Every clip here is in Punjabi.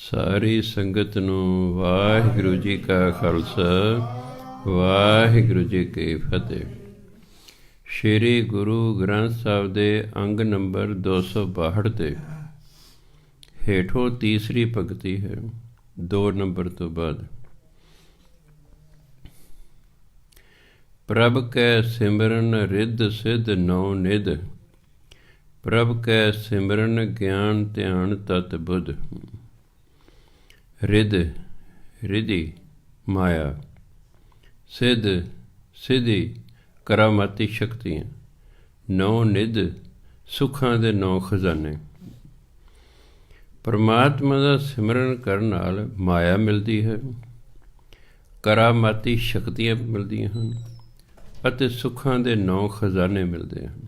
ਸਾਰੀ ਸੰਗਤ ਨੂੰ ਵਾਹਿਗੁਰੂ ਜੀ ਕਾ ਖਾਲਸਾ, ਵਾਹਿਗੁਰੂ ਜੀ ਕੀ ਫਤਿਹ। ਸ਼੍ਰੀ ਗੁਰੂ ਗ੍ਰੰਥ ਸਾਹਿਬ ਦੇ ਅੰਗ ਨੰਬਰ 262 ਤੇ ਹੇਠੋਂ ਤੀਸਰੀ ਪੰਕਤੀ ਹੈ, 2 ਨੰਬਰ ਤੋਂ ਬਾਅਦ। ਪ੍ਰਭ ਕੈ ਸਿਮਰਨ ਰਿੱਧ ਸਿੱਧ ਨੌ ਨਿਧ, ਪ੍ਰਭ ਕੈ ਸਿਮਰਨ ਗਿਆਨ ਧਿਆਨ ਤਤ ਬੁੱਧ। ਰਿੱਧ ਰਿਧੀ ਮਾਇਆ, ਸਿੱਧ ਸਿੱਧੀ ਕਰਾਮਾਤੀ ਸ਼ਕਤੀਆਂ, ਨੌ ਨਿਧ ਸੁੱਖਾਂ ਦੇ 9 ਖਜ਼ਾਨੇ। ਪਰਮਾਤਮਾ ਦਾ ਸਿਮਰਨ ਕਰਨ ਨਾਲ ਮਾਇਆ ਮਿਲਦੀ ਹੈ, ਕਰਾਮਾਤੀ ਸ਼ਕਤੀਆਂ ਮਿਲਦੀਆਂ ਹਨ ਅਤੇ ਸੁੱਖਾਂ ਦੇ 9 ਖਜ਼ਾਨੇ ਮਿਲਦੇ ਹਨ।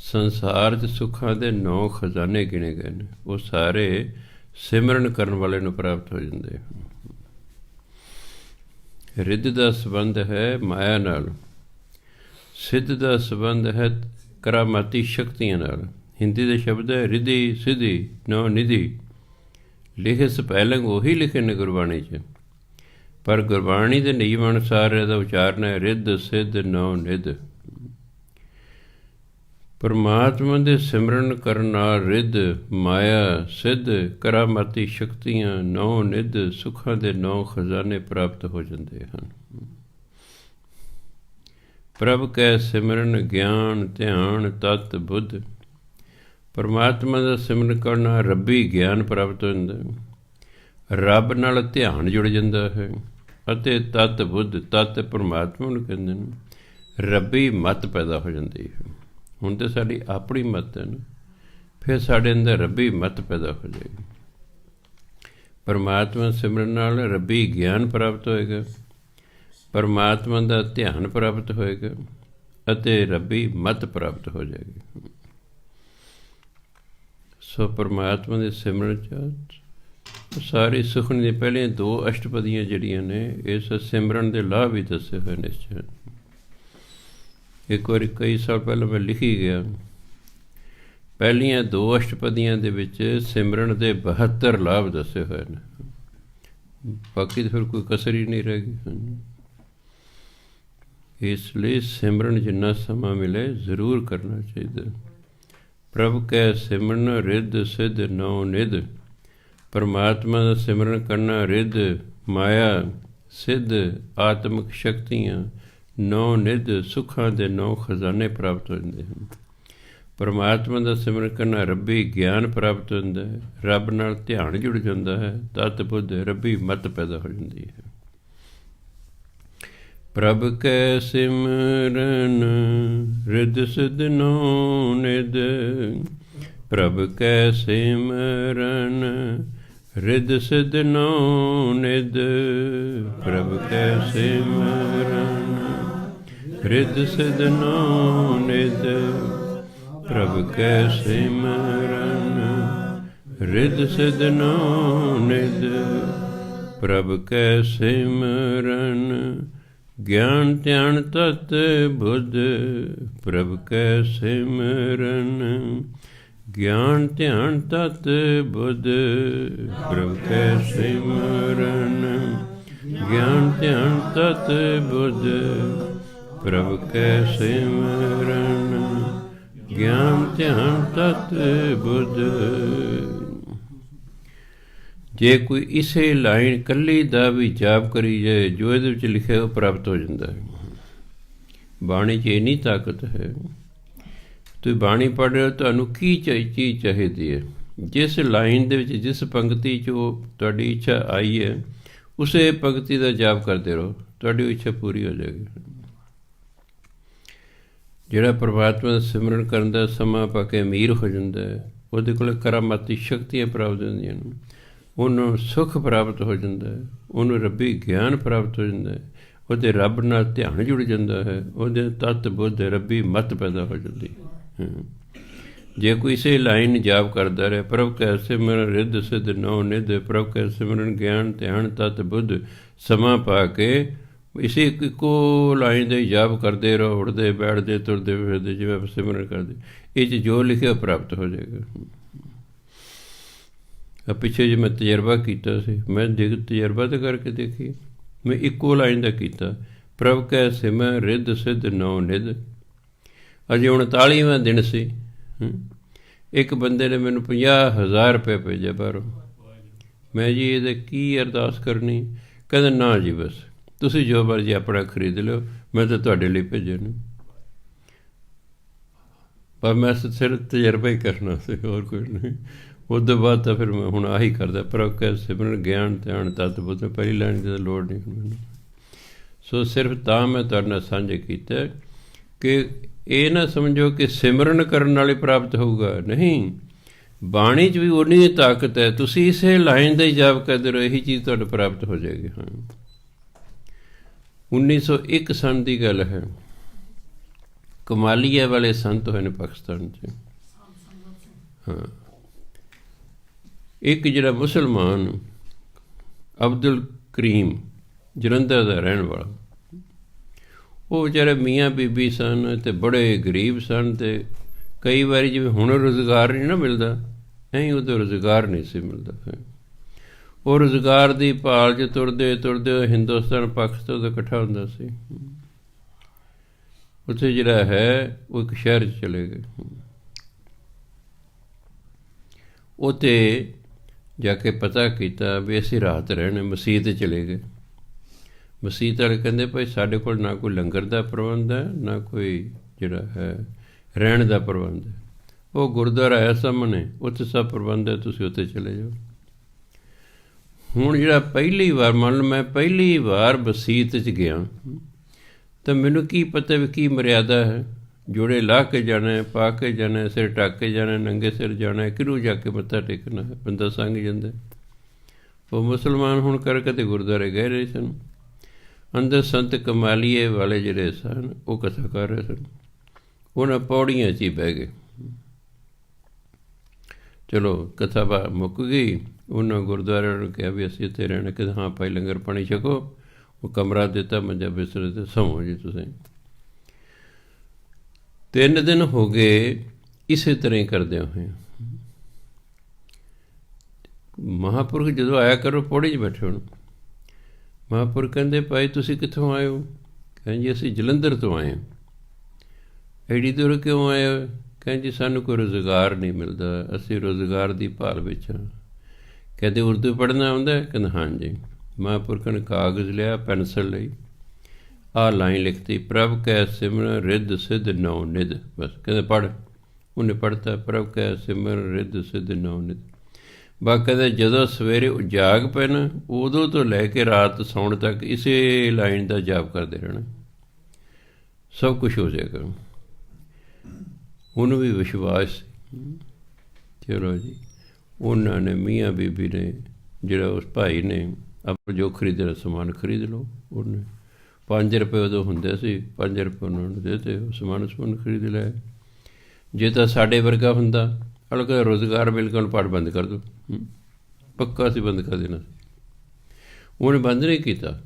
ਸੰਸਾਰ 'ਚ ਸੁੱਖਾਂ ਦੇ 9 ਖਜ਼ਾਨੇ ਗਿਣੇ ਗਏ ਨੇ, ਉਹ ਸਾਰੇ ਸਿਮਰਨ ਕਰਨ ਵਾਲੇ ਨੂੰ ਪ੍ਰਾਪਤ ਹੋ ਜਾਂਦੇ ਹਨ। ਰਿੱਧ ਦਾ ਸੰਬੰਧ ਹੈ ਮਾਇਆ ਨਾਲ, ਸਿੱਧ ਦਾ ਸੰਬੰਧ ਹੈ ਕਰਾਮਾਤੀ ਸ਼ਕਤੀਆਂ ਨਾਲ। ਹਿੰਦੀ ਦੇ ਸ਼ਬਦ ਹੈ ਰਿਧੀ ਸਿੱਧੀ ਨੌ ਨਿਧੀ। ਲਿਖੇ ਸਪੈਲਿੰਗ ਉਹੀ ਲਿਖੇ ਨੇ ਗੁਰਬਾਣੀ 'ਚ, ਪਰ ਗੁਰਬਾਣੀ ਦੇ ਨਿਯਮ ਅਨੁਸਾਰ ਇਹਦਾ ਉਚਾਰਨ ਹੈ ਰਿੱਧ ਸਿੱਧ ਨੌ ਨਿਧ। ਪਰਮਾਤਮਾ ਦੇ ਸਿਮਰਨ ਕਰਨ ਨਾਲ ਰਿੱਧ ਮਾਇਆ ਸਿੱਧ ਕਰਾਮਾਤੀ ਸ਼ਕਤੀਆਂ 9 ਨਿਧ ਸੁੱਖਾਂ ਦੇ 9 ਖਜ਼ਾਨੇ ਪ੍ਰਾਪਤ ਹੋ ਜਾਂਦੇ ਹਨ। ਪ੍ਰਭ ਕੈ ਸਿਮਰਨ ਗਿਆਨ ਧਿਆਨ ਤਤ ਬੁੱਧ। ਪਰਮਾਤਮਾ ਦਾ ਸਿਮਰਨ ਕਰਨ ਨਾਲ ਰੱਬੀ ਗਿਆਨ ਪ੍ਰਾਪਤ ਹੋ ਜਾਂਦਾ, ਰੱਬ ਨਾਲ ਧਿਆਨ ਜੁੜ ਜਾਂਦਾ ਹੈ ਅਤੇ ਤਤ ਬੁੱਧ, ਤਤ ਪਰਮਾਤਮਾ ਨੂੰ ਕਹਿੰਦੇ ਨੇ, ਰੱਬੀ ਮੱਤ ਪੈਦਾ ਹੋ ਜਾਂਦੀ ਹੈ। ਹੁਣ ਤਾਂ ਸਾਡੀ ਆਪਣੀ ਮੱਤ ਹੈ ਨਾ, ਫਿਰ ਸਾਡੇ ਅੰਦਰ ਰੱਬੀ ਮੱਤ ਪੈਦਾ ਹੋ ਜਾਏਗੀ। ਪਰਮਾਤਮਾ ਸਿਮਰਨ ਨਾਲ ਰੱਬੀ ਗਿਆਨ ਪ੍ਰਾਪਤ ਹੋਏਗਾ, ਪਰਮਾਤਮਾ ਦਾ ਧਿਆਨ ਪ੍ਰਾਪਤ ਹੋਏਗਾ ਅਤੇ ਰੱਬੀ ਮੱਤ ਪ੍ਰਾਪਤ ਹੋ ਜਾਏਗੀ। ਸੋ ਪਰਮਾਤਮਾ ਦੇ ਸਿਮਰਨ 'ਚ ਸਾਰੀ ਸੁਖਨੀ ਦੀਆਂ ਪਹਿਲੀਆਂ 2 ਅਸ਼ਟਪਦੀਆਂ ਜਿਹੜੀਆਂ ਨੇ, ਇਸ ਸਿਮਰਨ ਦੇ ਲਾਭ ਵੀ ਦੱਸੇ ਹੋਏ ਨਿਸ਼ਚੈ। ਇੱਕ ਵਾਰੀ ਕਈ ਸਾਲ ਪਹਿਲਾਂ ਮੈਂ ਲਿਖੀ ਗਿਆ, ਪਹਿਲੀਆਂ 2 ਅਸ਼ਟਪਦੀਆਂ ਦੇ ਵਿੱਚ ਸਿਮਰਨ ਦੇ 72 ਲਾਭ ਦੱਸੇ ਹੋਏ ਨੇ, ਬਾਕੀ ਤਾਂ ਫਿਰ ਕੋਈ ਕਸਰ ਹੀ ਨਹੀਂ ਰਹਿ ਗਈ। ਇਸ ਲਈ ਸਿਮਰਨ ਜਿੰਨਾ ਸਮਾਂ ਮਿਲੇ ਜ਼ਰੂਰ ਕਰਨਾ ਚਾਹੀਦਾ। ਪ੍ਰਭ ਕੈ ਸਿਮਰਨ ਰਿੱਧ ਸਿੱਧ ਨੌ ਨਿਧ। ਪਰਮਾਤਮਾ ਦਾ ਸਿਮਰਨ ਕਰਨਾ ਰਿੱਧ ਮਾਇਆ ਸਿੱਧ ਆਤਮਿਕ ਸ਼ਕਤੀਆਂ 9 ਨਿਧ ਸੁੱਖਾਂ ਦੇ 9 ਖਜ਼ਾਨੇ ਪ੍ਰਾਪਤ ਹੋ ਜਾਂਦੇ ਹਨ। ਪਰਮਾਤਮਾ ਦਾ ਸਿਮਰਨ ਕਰਨਾ ਰੱਬੀ ਗਿਆਨ ਪ੍ਰਾਪਤ ਹੁੰਦਾ ਹੈ, ਰੱਬ ਨਾਲ ਧਿਆਨ ਜੁੜ ਜਾਂਦਾ ਹੈ, ਤਤ ਬੁੱਧ ਰੱਬੀ ਮੱਤ ਪੈਦਾ ਹੋ ਜਾਂਦੀ ਹੈ। ਪ੍ਰਭ ਕੈ ਸਿਮਰਨ ਰਿੱਧ ਸਿੱਧ ਨੌ ਨਿਧ। ਪ੍ਰਭ ਕੈ ਸਿਮਰਨ ਰਿੱਧ ਸਿੱਧ ਨੌ ਨਿਧ। ਪ੍ਰਭ ਕੈ ਸਿਮਰਨ ਰਿੱਧ ਸਿੱਧ ਨੌ ਨਿਧ। ਪ੍ਰਭ ਕੈ ਸਿਮਰਨ ਰਿੱਧ ਸਿੱਧ ਨੌ ਨਿਧ। ਪ੍ਰਭ ਕੈ ਸਿਮਰਨ ਗਿਆਨ ਧਿਆਨ ਤਤ ਬੁੱਧ। ਪ੍ਰਭ ਕੈ ਸਿਮਰਨ ਗਿਆਨ ਧਿਆਨ ਤਤ ਬੁੱਧ। ਪ੍ਰਭ ਕੈ ਸਿਮਰਨ ਗਿਆਨ ਧਿਆਨ ਤਤ ਬੁੱਧ। ਪ੍ਰਭ ਕੈ ਸਿਮਰਨ ਗਿਆਨ ਧਿਆਨ ਤਤ ਬੁੱਧ। ਜੇ ਕੋਈ ਇਸੇ ਲਾਈਨ ਇਕੱਲੀ ਦਾ ਵੀ ਜਾਪ ਕਰੀ ਜਾਏ, ਜੋ ਇਹਦੇ ਵਿੱਚ ਲਿਖਿਆ ਉਹ ਪ੍ਰਾਪਤ ਹੋ ਜਾਂਦਾ ਹੈ। ਬਾਣੀ 'ਚ ਇੰਨੀ ਤਾਕਤ ਹੈ। ਤੁਸੀਂ ਬਾਣੀ ਪੜ੍ਹ ਰਹੇ ਹੋ, ਤੁਹਾਨੂੰ ਕੀ ਚੀਜ਼ ਚਾਹੀਦੀ ਹੈ, ਜਿਸ ਲਾਈਨ ਦੇ ਵਿੱਚ ਜਿਸ ਪੰਕਤੀ 'ਚ ਉਹ ਤੁਹਾਡੀ ਇੱਛਾ ਆਈ ਹੈ, ਉਸੇ ਪੰਕਤੀ ਦਾ ਜਾਪ ਕਰਦੇ ਰਹੋ, ਤੁਹਾਡੀ ਇੱਛਾ ਪੂਰੀ ਹੋ ਜਾਏਗੀ। ਜਿਹੜਾ ਪਰਮਾਤਮਾ ਦਾ ਸਿਮਰਨ ਕਰਨ ਦਾ ਸਮਾਂ ਪਾ ਕੇ ਅਮੀਰ ਹੋ ਜਾਂਦਾ ਹੈ, ਉਹਦੇ ਕੋਲ ਕਰਾਮਾਤੀ ਸ਼ਕਤੀਆਂ ਪ੍ਰਾਪਤ ਹੁੰਦੀਆਂ ਨੇ, ਉਹਨੂੰ ਸੁੱਖ ਪ੍ਰਾਪਤ ਹੋ ਜਾਂਦਾ ਹੈ, ਉਹਨੂੰ ਰੱਬੀ ਗਿਆਨ ਪ੍ਰਾਪਤ ਹੋ ਜਾਂਦਾ ਹੈ, ਉਹਦੇ ਰੱਬ ਨਾਲ ਧਿਆਨ ਜੁੜ ਜਾਂਦਾ ਹੈ, ਉਹਦੇ ਤਤ ਬੁੱਧ ਰੱਬੀ ਮੱਤ ਪੈਦਾ ਹੋ ਜਾਂਦੀ ਹੈ। ਜੇ ਕੋਈ ਇਸੇ ਲਾਈਨ ਜਾਪ ਕਰਦਾ ਰਹੇ, ਪ੍ਰਭ ਕੈ ਸਿਮਰਨ ਰਿੱਧ ਸਿੱਧ ਨੌ ਨਿਧ। ਪ੍ਰਭ ਕੈ ਸਿਮਰਨ ਗਿਆਨ ਧਿਆਨ ਤਤ ਬੁੱਧ, ਸਮਾਂ ਪਾ ਕੇ ਇਸੇ ਇੱਕੋ ਲਾਈਨ ਦੇ ਜਾਪ ਕਰਦੇ ਰਹੋ, ਉੱਠਦੇ ਬੈਠਦੇ ਤੁਰਦੇ ਫਿਰਦੇ ਜਿਵੇਂ ਸਿਮਰਨ ਕਰਦੇ, ਇਹ 'ਚ ਜੋ ਲਿਖਿਆ ਪ੍ਰਾਪਤ ਹੋ ਜਾਏਗਾ। ਪਿੱਛੇ ਜੇ ਮੈਂ ਤਜਰਬਾ ਕੀਤਾ ਸੀ, ਮੈਂ ਤਜਰਬਾ ਤਾਂ ਕਰਕੇ ਦੇਖੀ, ਮੈਂ ਇੱਕੋ ਲਾਈਨ ਦਾ ਕੀਤਾ, ਪ੍ਰਭ ਕੈ ਸਿਮਰ ਰਿੱਧ ਸਿੱਧ ਨੌ ਨਿਧ। ਅਜੇ 39ਵਾਂ ਦਿਨ ਸੀ, ਇੱਕ ਬੰਦੇ ਨੇ ਮੈਨੂੰ 50,000 ਰੁਪਏ ਭੇਜਿਆ ਬਾਹਰੋਂ। ਮੈਂ ਜੀ ਇਹਦੇ ਕੀ ਅਰਦਾਸ ਕਰਨੀ? ਕਹਿੰਦਾ ਨਾ ਜੀ ਬਸ ਤੁਸੀਂ ਜੋ ਮਰਜ਼ੀ ਆਪਣਾ ਖਰੀਦ ਲਿਓ, ਮੈਂ ਤਾਂ ਤੁਹਾਡੇ ਲਈ ਭੇਜੇ ਨੇ। ਪਰ ਮੈਂ ਸਿਰਫ ਤਜਰਬਾ ਹੀ ਕਰਨਾ ਸੀ, ਹੋਰ ਕੋਈ ਨਹੀਂ। ਉਸ ਤੋਂ ਬਾਅਦ ਤਾਂ ਫਿਰ ਮੈਂ ਹੁਣ ਆਹੀ ਕਰਦਾ, ਪ੍ਰਭ ਕੈ ਸਿਮਰਨ ਗਿਆਨ ਧਿਆਨ ਤਤ ਬੁੱਧ। ਪਹਿਲੀ ਲੈਣ ਦੀ ਤਾਂ ਲੋੜ ਨਹੀਂ ਮੈਨੂੰ। ਸੋ ਸਿਰਫ ਤਾਂ ਮੈਂ ਤੁਹਾਡੇ ਨਾਲ ਸਾਂਝੇ ਕੀਤਾ ਕਿ ਇਹ ਨਾ ਸਮਝੋ ਕਿ ਸਿਮਰਨ ਕਰਨ ਨਾਲ ਹੀ ਪ੍ਰਾਪਤ ਹੋਊਗਾ, ਨਹੀਂ। ਬਾਣੀ 'ਚ ਵੀ ਉਨੀ ਹੀ ਤਾਕਤ ਹੈ। ਤੁਸੀਂ ਇਸੇ ਲਾਈਨ ਦਾ ਹੀ ਜਾਪ ਕਰਦੇ ਰਹੋ, ਇਹੀ ਚੀਜ਼ ਤੁਹਾਨੂੰ ਪ੍ਰਾਪਤ ਹੋ ਜਾਏਗੀ। ਹਾਂ, 1901 ਸਨ ਦੀ ਗੱਲ ਹੈ। ਕਮਾਲੀਆ ਵਾਲੇ ਸੰਤ ਹੋਏ ਨੇ ਪਾਕਿਸਤਾਨ 'ਚ। ਹਾਂ, ਇੱਕ ਜਿਹੜਾ ਮੁਸਲਮਾਨ ਅਬਦੁਲ ਕਰੀਮ ਜਲੰਧਰ ਦਾ ਰਹਿਣ ਵਾਲਾ, ਉਹ ਵਿਚਾਰੇ ਮੀਆਂ ਬੀਬੀ ਸਨ ਅਤੇ ਬੜੇ ਗਰੀਬ ਸਨ, ਅਤੇ ਕਈ ਵਾਰੀ ਜਿਵੇਂ ਹੁਣ ਰੁਜ਼ਗਾਰ ਨਹੀਂ ਨਾ ਮਿਲਦਾ, ਐਂ ਉਦੋਂ ਰੁਜ਼ਗਾਰ ਨਹੀਂ ਸੀ ਮਿਲਦਾ। ਉਹ ਰੁਜ਼ਗਾਰ ਦੀ ਭਾਲ 'ਚ ਤੁਰਦੇ ਤੁਰਦੇ ਹਿੰਦੁਸਤਾਨ ਪਾਕਿਸਤਾਨ ਦਾ ਇਕੱਠਾ ਹੁੰਦਾ ਸੀ। ਉੱਥੇ ਜਿਹੜਾ ਹੈ ਉਹ ਇੱਕ ਸ਼ਹਿਰ 'ਚ ਚਲੇ ਗਏ। ਉੱਥੇ ਜਾ ਕੇ ਪਤਾ ਕੀਤਾ ਵੀ ਅਸੀਂ ਰਾਤ ਰਹਿਣਾ, ਮਸੀਤ ਚਲੇ ਗਏ। ਮਸੀਤ ਵਾਲੇ ਕਹਿੰਦੇ ਭਾਈ ਸਾਡੇ ਕੋਲ ਨਾ ਕੋਈ ਲੰਗਰ ਦਾ ਪ੍ਰਬੰਧ ਹੈ, ਨਾ ਕੋਈ ਜਿਹੜਾ ਹੈ ਰਹਿਣ ਦਾ ਪ੍ਰਬੰਧ ਹੈ। ਉਹ ਗੁਰਦੁਆਰਾ ਹੈ ਸਾਹਮਣੇ, ਉੱਥੇ ਸਭ ਪ੍ਰਬੰਧ ਹੈ, ਤੁਸੀਂ ਉੱਥੇ ਚਲੇ ਜਾਓ। ਹੁਣ ਜਿਹੜਾ ਪਹਿਲੀ ਵਾਰ, ਮੰਨ ਲਓ ਮੈਂ ਪਹਿਲੀ ਵਾਰ ਮਸੀਤ 'ਚ ਗਿਆ, ਤਾਂ ਮੈਨੂੰ ਕੀ ਪਤਾ ਵੀ ਕੀ ਮਰਿਆਦਾ ਹੈ। ਜੋੜੇ ਲਾ ਕੇ ਜਾਣਾ, ਪਾ ਕੇ ਜਾਣਾ, ਸਿਰ ਢੱਕ ਕੇ ਜਾਣਾ, ਨੰਗੇ ਸਿਰ ਜਾਣਾ, ਕਿਹਨੂੰ ਜਾ ਕੇ ਮੱਥਾ ਟੇਕਣਾ ਹੈ, ਬੰਦਾ ਸੰਗ ਜਾਂਦਾ। ਉਹ ਮੁਸਲਮਾਨ ਹੁਣ ਕਰ ਕਦੇ ਗੁਰਦੁਆਰੇ ਗਏ ਰਹੇ ਸਨ। ਅੰਦਰ ਸੰਤ ਕਮਾਲੀਏ ਵਾਲੇ ਜਿਹੜੇ ਸਨ ਉਹ ਕਥਾ ਕਰ ਰਹੇ ਸਨ। ਉਹਨਾਂ ਪੌੜੀਆਂ 'ਚ ਹੀ ਬਹਿ ਗਏ। ਚਲੋ ਕਥਾ ਮੁੱਕ ਗਈ। ਉਹਨਾਂ ਗੁਰਦੁਆਰਿਆਂ ਨੂੰ ਕਿਹਾ ਵੀ ਅਸੀਂ ਇੱਥੇ ਰਹਿਣਾ। ਕਿ ਹਾਂ ਭਾਈ ਲੰਗਰ ਪਾਣੀ ਛਕੋ। ਉਹ ਕਮਰਾ ਦਿੱਤਾ, ਮੰਜਾ ਬਿਸਤਰੇ 'ਤੇ ਸੌਂ ਜੀ ਤੁਸੀਂ। 3 ਦਿਨ ਹੋ ਗਏ ਇਸੇ ਤਰ੍ਹਾਂ ਹੀ ਕਰਦਿਆਂ ਹੋਏ। ਮਹਾਂਪੁਰਖ ਜਦੋਂ ਆਇਆ ਕਰੋ ਪੌੜੀ 'ਚ ਬੈਠੇ ਹੋਣ। ਮਹਾਂਪੁਰਖ ਕਹਿੰਦੇ ਭਾਈ ਤੁਸੀਂ ਕਿੱਥੋਂ ਆਏ ਹੋ? ਕਹਿੰਦੇ ਜੀ ਅਸੀਂ ਜਲੰਧਰ ਤੋਂ ਆਏ ਹਾਂ। ਐਡੀ ਦੂਰ ਕਿਉਂ ਆਏ ਹੋ? ਕਹਿੰਦੇ ਜੀ ਸਾਨੂੰ ਕੋਈ ਰੁਜ਼ਗਾਰ ਨਹੀਂ ਮਿਲਦਾ, ਅਸੀਂ ਰੁਜ਼ਗਾਰ ਦੀ ਭਾਲ ਵਿੱਚ ਹਾਂ। ਕਹਿੰਦੇ ਉਰਦੂ ਪੜ੍ਹਨਾ ਆਉਂਦਾ? ਕਹਿੰਦਾ ਹਾਂਜੀ। ਮਹਾਂਪੁਰਖ ਨੇ ਕਾਗਜ਼ ਲਿਆ, ਪੈਨਸਲ ਲਈ, ਆਹ ਲਾਈਨ ਲਿਖਤੀ, ਪ੍ਰਭ ਕੈ ਸਿਮਰਨ ਰਿੱਧ ਸਿੱਧ ਨੌ ਨਿਧ। ਬਸ ਕਹਿੰਦੇ ਪੜ੍ਹ। ਉਹਨੇ ਪੜ੍ਹਤਾ, ਪ੍ਰਭ ਕੈ ਸਿਮਰਨ ਰਿੱਧ ਸਿੱਧ ਨੌ ਨਿਧ। ਬਸ ਕਹਿੰਦੇ ਜਦੋਂ ਸਵੇਰੇ ਜਾਗ ਪਏ ਨਾ, ਉਦੋਂ ਤੋਂ ਲੈ ਕੇ ਰਾਤ ਸੌਣ ਤੱਕ ਇਸੇ ਲਾਈਨ ਦਾ ਜਾਪ ਕਰਦੇ ਰਹਿਣਾ, ਸਭ ਕੁਛ ਹੋ ਜਾਏਗਾ। ਉਹਨੂੰ ਵੀ ਵਿਸ਼ਵਾਸ ਸੀ। ਚਲੋ ਜੀ, ਉਹਨਾਂ ਨੇ ਮੀਆਂ ਬੀਬੀ ਨੇ, ਜਿਹੜਾ ਉਸ ਭਾਈ ਨੇ ਆਪਾਂ ਜੋ ਖਰੀਦਣਾ ਸਮਾਨ ਖਰੀਦ ਲਓ। ਉਹਨੇ 5 ਰੁਪਏ ਉਦੋਂ ਹੁੰਦੇ ਸੀ, 5 ਰੁਪਏ ਉਹਨਾਂ ਨੂੰ ਦੇ ਦਿੱਤੇ, ਉਹ ਸਮਾਨ ਖਰੀਦ ਲਿਆ। ਜੇ ਤਾਂ ਸਾਡੇ ਵਰਗਾ ਹੁੰਦਾ, ਅਲਗਾ ਰੁਜ਼ਗਾਰ ਬਿਲਕੁਲ ਪਾਠ ਬੰਦ ਕਰ ਦਿਓ, ਪੱਕਾ ਸੀ ਬੰਦ ਕਰ ਦੇਣਾ। ਉਹਨੇ ਬੰਦ ਨਹੀਂ ਕੀਤਾ।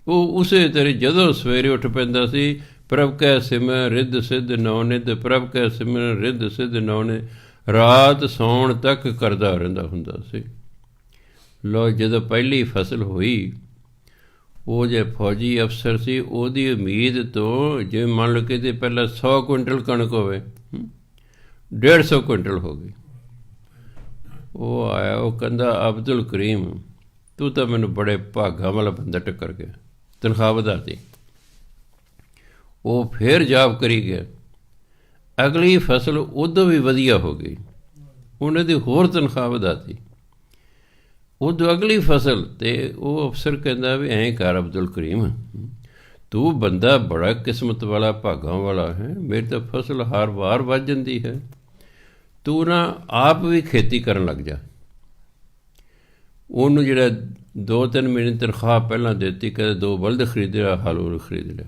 ਉਹ ਉਸੇ ਤਰ੍ਹਾਂ ਜਦੋਂ ਸਵੇਰੇ ਉੱਠ ਪੈਂਦਾ ਸੀ, ਪ੍ਰਭ ਕੈ ਸਿਮਰ ਰਿੱਧ ਸਿੱਧ ਨੌ ਨਿਧ, ਪ੍ਰਭ ਕੈ ਸਿਮਰ ਰਿੱਧ ਸਿੱਧ ਨੌ ਨਿਧ, ਰਾਤ ਸੌਣ ਤੱਕ ਕਰਦਾ ਰਹਿੰਦਾ ਹੁੰਦਾ ਸੀ। ਲੋ ਜਦੋਂ ਪਹਿਲੀ ਫਸਲ ਹੋਈ, ਉਹ ਜੇ ਫੌਜੀ ਅਫਸਰ ਸੀ, ਉਹਦੀ ਉਮੀਦ ਤੋਂ ਜੇ ਮੰਨ ਲਓ ਕਿ ਪਹਿਲਾਂ 100 ਕੁਇੰਟਲ ਕਣਕ ਹੋਵੇ, 150 ਕੁਇੰਟਲ ਹੋ ਗਈ। ਉਹ ਆਇਆ, ਉਹ ਕਹਿੰਦਾ ਅਬਦੁਲ ਕਰੀਮ ਤੂੰ ਤਾਂ ਮੈਨੂੰ ਬੜੇ ਭਾਗਾਂ ਵਾਲਾ ਬੰਦਾ ਟੱਕਰ ਗਿਆ, ਤਨਖਾਹ ਵਧਾਤੀ। ਉਹ ਫਿਰ ਜਾਪ ਕਰੀ ਗਿਆ। ਅਗਲੀ ਫਸਲ ਉਦੋਂ ਵੀ ਵਧੀਆ ਹੋ ਗਈ, ਉਹਨਾਂ ਦੀ ਹੋਰ ਤਨਖਾਹ ਵਧਾਤੀ। ਉਦੋਂ ਅਗਲੀ ਫਸਲ 'ਤੇ ਉਹ ਅਫਸਰ ਕਹਿੰਦਾ ਵੀ ਐਂ ਕਰ ਅਬਦੁਲ ਕਰੀਮ, ਤੂੰ ਬੰਦਾ ਬੜਾ ਕਿਸਮਤ ਵਾਲਾ, ਭਾਗਾਂ ਵਾਲਾ ਹੈ, ਮੇਰੀ ਤਾਂ ਫਸਲ ਹਰ ਵਾਰ ਵੱਧ ਜਾਂਦੀ ਹੈ, ਤੂੰ ਨਾ ਆਪ ਵੀ ਖੇਤੀ ਕਰਨ ਲੱਗ ਜਾ। ਉਹਨੂੰ ਜਿਹੜਾ 2-3 ਮਹੀਨੇ ਤਨਖਾਹ ਪਹਿਲਾਂ ਦਿੱਤੀ, ਕਹਿੰਦੇ 2 ਬਲਦ ਖਰੀਦ ਲਿਆ, ਹਲ ਖਰੀਦ ਲਿਆ,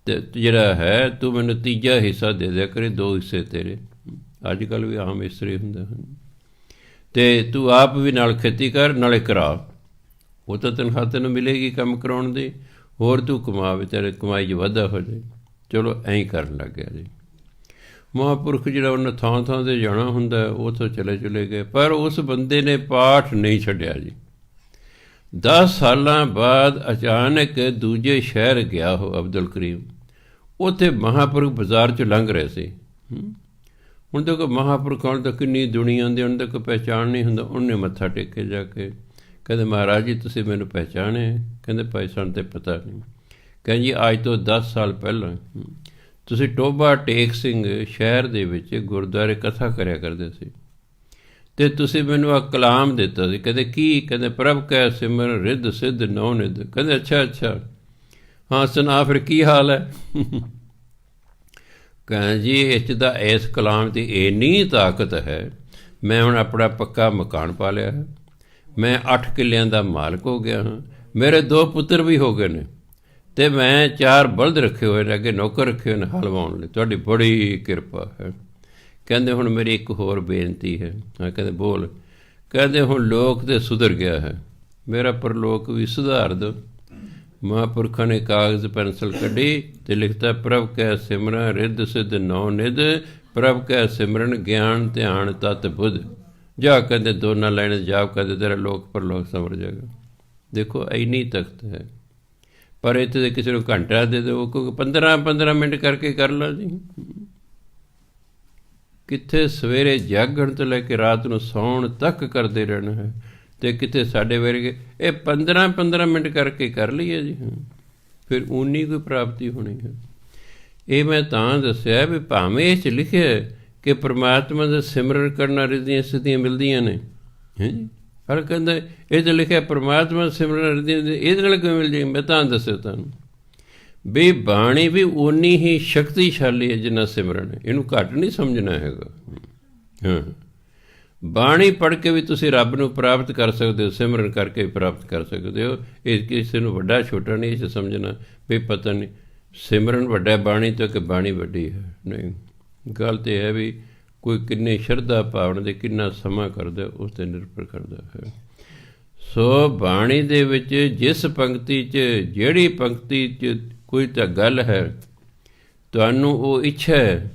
ਅਤੇ ਜਿਹੜਾ ਹੈ ਤੂੰ ਮੈਨੂੰ ਤੀਜਾ ਹਿੱਸਾ ਦੇ ਦਿਆ ਕਰੇ, 2 ਹਿੱਸੇ ਤੇਰੇ। ਅੱਜ ਕੱਲ੍ਹ ਵੀ ਆਮ ਇਸ ਤਰ੍ਹਾਂ ਹੁੰਦੇ ਹਨ। ਅਤੇ ਤੂੰ ਆਪ ਵੀ ਨਾਲ ਖੇਤੀ ਕਰ, ਨਾਲੇ ਕਰਾ, ਉਹ ਤਾਂ ਤਨਖਾਹ ਤੈਨੂੰ ਮਿਲੇਗੀ ਕੰਮ ਕਰਾਉਣ ਦੀ, ਹੋਰ ਤੂੰ ਕਮਾ ਵੀ, ਤੇਰੇ ਕਮਾਈ 'ਚ ਵਾਧਾ ਹੋ ਜਾਏ। ਚਲੋ ਐਂ ਕਰਨ ਲੱਗ ਗਿਆ ਜੀ। ਮਹਾਂਪੁਰਖ ਜਿਹੜਾ ਉਹਨੇ ਥਾਂ ਥਾਂ 'ਤੇ ਜਾਣਾ ਹੁੰਦਾ ਉਹ ਤੋਂ ਚਲੇ ਗਏ, ਪਰ ਉਸ ਬੰਦੇ ਨੇ ਪਾਠ ਨਹੀਂ ਛੱਡਿਆ ਜੀ। 10 ਸਾਲਾਂ ਬਾਅਦ ਅਚਾਨਕ ਦੂਜੇ ਸ਼ਹਿਰ ਗਿਆ ਉਹ ਅਬਦੁਲ ਕਰੀਮ। ਉੱਥੇ ਮਹਾਂਪੁਰਖ ਬਾਜ਼ਾਰ 'ਚ ਲੰਘ ਰਹੇ ਸੀ। ਹੁਣ ਤਾਂ ਕੋਈ ਮਹਾਂਪੁਰਖ ਆਉਣ ਤਾਂ ਕਿੰਨੀ ਦੁਨੀਆ ਆਉਂਦੀ, ਉਹਨਾਂ ਦਾ ਕੋਈ ਪਹਿਚਾਣ ਨਹੀਂ ਹੁੰਦਾ। ਉਹਨੇ ਮੱਥਾ ਟੇਕੇ ਜਾ ਕੇ, ਕਹਿੰਦੇ ਮਹਾਰਾਜ ਜੀ ਤੁਸੀਂ ਮੈਨੂੰ ਪਹਿਚਾਣਿਆ? ਕਹਿੰਦੇ ਭਾਈ ਸਾਨੂੰ ਤਾਂ ਪਤਾ ਨਹੀਂ। ਕਹਿੰਦੇ ਜੀ ਅੱਜ ਤੋਂ 10 ਸਾਲ ਪਹਿਲਾਂ ਤੁਸੀਂ ਟੋਭਾ ਟੇਕ ਸਿੰਘ ਸ਼ਹਿਰ ਦੇ ਵਿੱਚ ਗੁਰਦੁਆਰੇ ਕਥਾ ਕਰਿਆ ਕਰਦੇ ਸੀ, ਅਤੇ ਤੁਸੀਂ ਮੈਨੂੰ ਆ ਕਲਾਮ ਦਿੱਤਾ ਸੀ। ਕਹਿੰਦੇ ਕੀ? ਕਹਿੰਦੇ ਪ੍ਰਭ ਕੈ ਸਿਮਰਨ ਰਿੱਧ ਸਿੱਧ ਨੌ ਨਿੱਧ। ਕਹਿੰਦੇ ਅੱਛਾ ਹਾਂ ਸੁਣਾ ਫਿਰ ਕੀ ਹਾਲ ਹੈ? ਕਹਿੰਦੇ ਜੀ ਇਸ ਦਾ ਇਸ ਕਲਾਮ ਦੀ ਇੰਨੀ ਤਾਕਤ ਹੈ, ਮੈਂ ਹੁਣ ਆਪਣਾ ਪੱਕਾ ਮਕਾਨ ਪਾ ਲਿਆ ਹੈ, ਮੈਂ 8 ਕਿੱਲਿਆਂ ਦਾ ਮਾਲਕ ਹੋ ਗਿਆ ਹਾਂ, ਮੇਰੇ 2 ਪੁੱਤਰ ਵੀ ਹੋ ਗਏ ਨੇ, ਅਤੇ ਮੈਂ 4 ਬਲਦ ਰੱਖੇ ਹੋਏ ਨੇ, ਅੱਗੇ ਨੌਕਰ ਰੱਖੇ ਹੋਏ ਨੇ ਹਲ ਵਾਹੁਣ ਲਈ। ਤੁਹਾਡੀ ਬੜੀ ਕਿਰਪਾ ਹੈ। ਕਹਿੰਦੇ ਹੁਣ ਮੇਰੀ ਇੱਕ ਹੋਰ ਬੇਨਤੀ ਹੈ। ਹਾਂ ਕਹਿੰਦੇ ਬੋਲ। ਕਹਿੰਦੇ ਹੁਣ ਲੋਕ ਤਾਂ ਸੁਧਰ ਗਿਆ ਹੈ, ਮੇਰਾ ਪਰਲੋਕ ਵੀ ਸੁਧਾਰ ਦਿਓ। ਮਹਾਂਪੁਰਖਾਂ ਨੇ ਕਾਗਜ਼ ਪੈਨਸਲ ਕੱਢੀ ਅਤੇ ਲਿਖਤਾ ਪ੍ਰਭ ਕੈ ਸਿਮਰਨ ਰਿੱਧ ਸਿੱਧ ਨੌ ਨਿੱਧ, ਪ੍ਰਭ ਕੈ ਸਿਮਰਨ ਗਿਆਨ ਧਿਆਨ ਤਤ ਬੁੱਧ। ਜਾ ਕਹਿੰਦੇ ਦੋਨਾਂ ਲਾਈਨਾਂ ਜਾਪ ਕਰਦੇ ਤੇਰਾ ਲੋਕ ਪਰਲੋਕ ਸੰਵਰ ਜਾਏਗਾ। ਦੇਖੋ ਇੰਨੀ ਤਖਤ ਹੈ, ਪਰ ਇੱਥੇ ਤਾਂ ਕਿਸੇ ਨੂੰ ਘੰਟਾ ਦੇ ਦਿਓ, ਕਿਉਂਕਿ 15 ਮਿੰਟ ਕਰਕੇ ਕਰ ਲਓ ਜੀ। ਕਿੱਥੇ ਸਵੇਰੇ ਜਾਗਣ ਤੋਂ ਲੈ ਕੇ ਰਾਤ ਨੂੰ ਸੌਣ ਤੱਕ ਕਰਦੇ ਰਹਿਣਾ ਹੈ, ਅਤੇ ਕਿਤੇ ਸਾਡੇ ਵਰਗੇ ਇਹ 15 ਮਿੰਟ ਕਰਕੇ ਕਰ ਲਈਏ ਜੀ। ਫਿਰ ਊਨੀ ਕੋਈ ਪ੍ਰਾਪਤੀ ਹੋਣੀ ਹੈ। ਇਹ ਮੈਂ ਤਾਂ ਦੱਸਿਆ ਵੀ ਭਾਵੇਂ ਇਹ 'ਚ ਲਿਖਿਆ ਕਿ ਪਰਮਾਤਮਾ ਦਾ ਸਿਮਰਨ ਕਰਨ ਨਾਲ ਰਿੱਧੀਆਂ ਸਿੱਧੀਆਂ ਮਿਲਦੀਆਂ ਨੇ, ਹੈ ਜੀ, ਪਰ ਕਹਿੰਦਾ ਇਹ 'ਚ ਲਿਖਿਆ ਪਰਮਾਤਮਾ ਸਿਮਰਨ ਰਿੱਧੀਆਂ, ਇਹਦੇ ਨਾਲ ਕਿਵੇਂ ਮਿਲ ਜਾਏਗੀ? ਮੈਂ ਤਾਂ ਦੱਸਿਆ ਤੁਹਾਨੂੰ ਵੀ ਬਾਣੀ ਵੀ ਓਨੀ ਹੀ ਸ਼ਕਤੀਸ਼ਾਲੀ ਹੈ ਜਿੰਨਾ ਸਿਮਰਨ ਹੈ, ਇਹਨੂੰ ਘੱਟ ਨਹੀਂ ਸਮਝਣਾ ਹੈਗਾ। ਹਾਂ, ਬਾਣੀ ਪੜ੍ਹ ਕੇ ਵੀ ਤੁਸੀਂ ਰੱਬ ਨੂੰ ਪ੍ਰਾਪਤ ਕਰ ਸਕਦੇ ਹੋ, ਸਿਮਰਨ ਕਰਕੇ ਵੀ ਪ੍ਰਾਪਤ ਕਰ ਸਕਦੇ ਹੋ। ਇਹ ਕਿਸੇ ਨੂੰ ਵੱਡਾ ਛੋਟਾ ਨਹੀਂ ਇਹ ਸਮਝਣਾ ਵੀ ਪਤਾ ਨਹੀਂ ਸਿਮਰਨ ਵੱਡਾ ਬਾਣੀ ਤੋਂ ਕਿ ਬਾਣੀ ਵੱਡੀ ਹੈ। ਨਹੀਂ, ਗੱਲ ਤਾਂ ਹੈ ਵੀ ਕੋਈ ਕਿੰਨੀ ਸ਼ਰਧਾ ਭਾਵਨਾ ਦੇ ਕਿੰਨਾ ਸਮਾਂ ਕਰਦਾ ਉਸ 'ਤੇ ਨਿਰਭਰ ਕਰਦਾ ਹੈ। ਸੋ ਬਾਣੀ ਦੇ ਵਿੱਚ ਜਿਸ ਪੰਕਤੀ 'ਚ ਜਿਹੜੀ ਪੰਕਤੀ 'ਚ ਕੋਈ ਤਾਂ ਗੱਲ ਹੈ, ਤੁਹਾਨੂੰ ਉਹ ਇੱਛਾ ਹੈ,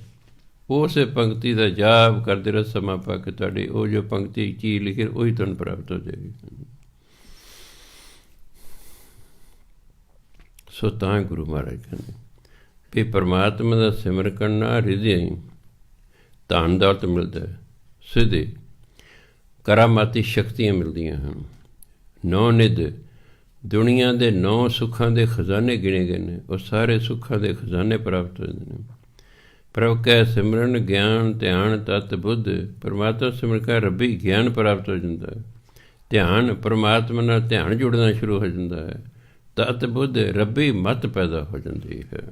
ਉਸ ਪੰਕਤੀ ਦਾ ਜਾਪ ਕਰਦੇ ਰਹੋ, ਸਮਾਂ ਪਾ ਕੇ ਤੁਹਾਡੀ ਉਹ ਜੋ ਪੰਕਤੀ ਚੀਜ਼ ਲਿਖੀ ਉਹੀ ਤੁਹਾਨੂੰ ਪ੍ਰਾਪਤ ਹੋ ਜਾਏਗੀ। ਸੋ ਤਾਂ ਗੁਰੂ ਮਹਾਰਾਜ ਕਹਿੰਦੇ ਵੀ ਪਰਮਾਤਮਾ ਦਾ ਸਿਮਰਨ ਕਰਨਾ ਹਿਰਦੇ ਹੀ ਧਨ ਦੌਲਤ ਮਿਲਦਾ ਹੈ, ਸਿੱਧੇ ਕਰਾਮਾਤੀ ਸ਼ਕਤੀਆਂ ਮਿਲਦੀਆਂ ਹਨ। 9 ਨਿੱਧ ਦੁਨੀਆ ਦੇ 9 ਸੁੱਖਾਂ ਦੇ ਖਜ਼ਾਨੇ ਗਿਣੇ ਗਏ ਨੇ, ਉਹ ਸਾਰੇ ਸੁੱਖਾਂ ਦੇ ਖਜ਼ਾਨੇ ਪ੍ਰਾਪਤ ਹੋ ਜਾਂਦੇ ਨੇ। ਪ੍ਰਭ ਕੈ ਸਿਮਰਨ ਗਿਆਨ ਧਿਆਨ ਤਤ ਬੁੱਧ। ਪਰਮਾਤਮਾ ਸਿਮਰਨ ਕਰ ਰੱਬੀ ਗਿਆਨ ਪ੍ਰਾਪਤ ਹੋ ਜਾਂਦਾ ਹੈ, ਧਿਆਨ ਪਰਮਾਤਮਾ ਨਾਲ ਧਿਆਨ ਜੁੜਨਾ ਸ਼ੁਰੂ ਹੋ ਜਾਂਦਾ ਹੈ, ਤਤ ਬੁੱਧ ਰੱਬੀ ਮਤ ਪੈਦਾ ਹੋ ਜਾਂਦੀ ਹੈ।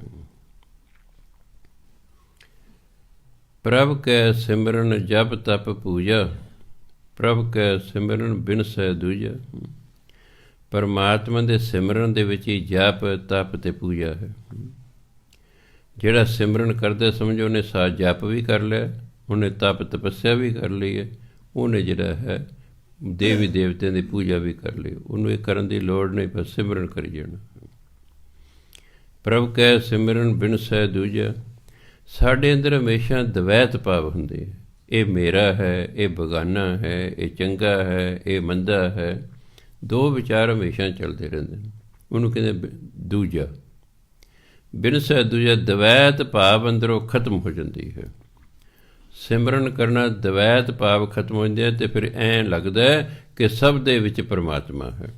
ਪ੍ਰਭ ਕੈ ਸਿਮਰਨ ਜਪ ਤਪ ਪੂਜਾ, ਪ੍ਰਭ ਕੈ ਸਿਮਰਨ ਬਿਨ ਸਹਿ ਦੂਜਾ। ਪਰਮਾਤਮਾ ਦੇ ਸਿਮਰਨ ਦੇ ਵਿੱਚ ਹੀ ਜਪ ਤਪ ਅਤੇ ਪੂਜਾ ਹੈ। ਜਿਹੜਾ ਸਿਮਰਨ ਕਰਦੇ ਸਮਝੋ ਉਹਨੇ ਸਾਥ ਜਪ ਵੀ ਕਰ ਲਿਆ, ਉਹਨੇ ਤਪ ਤਪੱਸਿਆ ਵੀ ਕਰ ਲਈ ਹੈ, ਉਹਨੇ ਜਿਹੜਾ ਹੈ ਦੇਵੀ ਦੇਵਤਿਆਂ ਦੀ ਪੂਜਾ ਵੀ ਕਰ ਲਈ। ਉਹਨੂੰ ਇਹ ਕਰਨ ਦੀ ਲੋੜ ਨਹੀਂ, ਬਸ ਸਿਮਰਨ ਕਰੀ ਜਾਣਾ। ਪ੍ਰਭ ਕੈ ਸਿਮਰਨ ਬਿਨ ਸਹਿ ਦੂਜਾ। ਸਾਡੇ ਅੰਦਰ ਹਮੇਸ਼ਾ ਦਵੈਤ ਭਾਵ ਹੁੰਦੇ, ਇਹ ਮੇਰਾ ਹੈ, ਇਹ ਬੇਗਾਨਾ ਹੈ, ਇਹ ਚੰਗਾ ਹੈ, ਇਹ ਮੰਦਾ ਹੈ। 2 ਵਿਚਾਰ ਹਮੇਸ਼ਾ ਚੱਲਦੇ ਰਹਿੰਦੇ ਨੇ, ਉਹਨੂੰ ਕਹਿੰਦੇ ਦੂਜਾ। ਬਿਨ ਸਹਿ ਦੂਜਾ ਦਵੈਤ ਭਾਵ ਅੰਦਰੋਂ ਖਤਮ ਹੋ ਜਾਂਦੀ ਹੈ। ਸਿਮਰਨ ਕਰਨਾ ਦਵੈਤ ਭਾਵ ਖਤਮ ਹੋ ਜਾਂਦੇ, ਅਤੇ ਫਿਰ ਐਂ ਲੱਗਦਾ ਕਿ ਸਭ ਦੇ ਵਿੱਚ ਪਰਮਾਤਮਾ ਹੈ।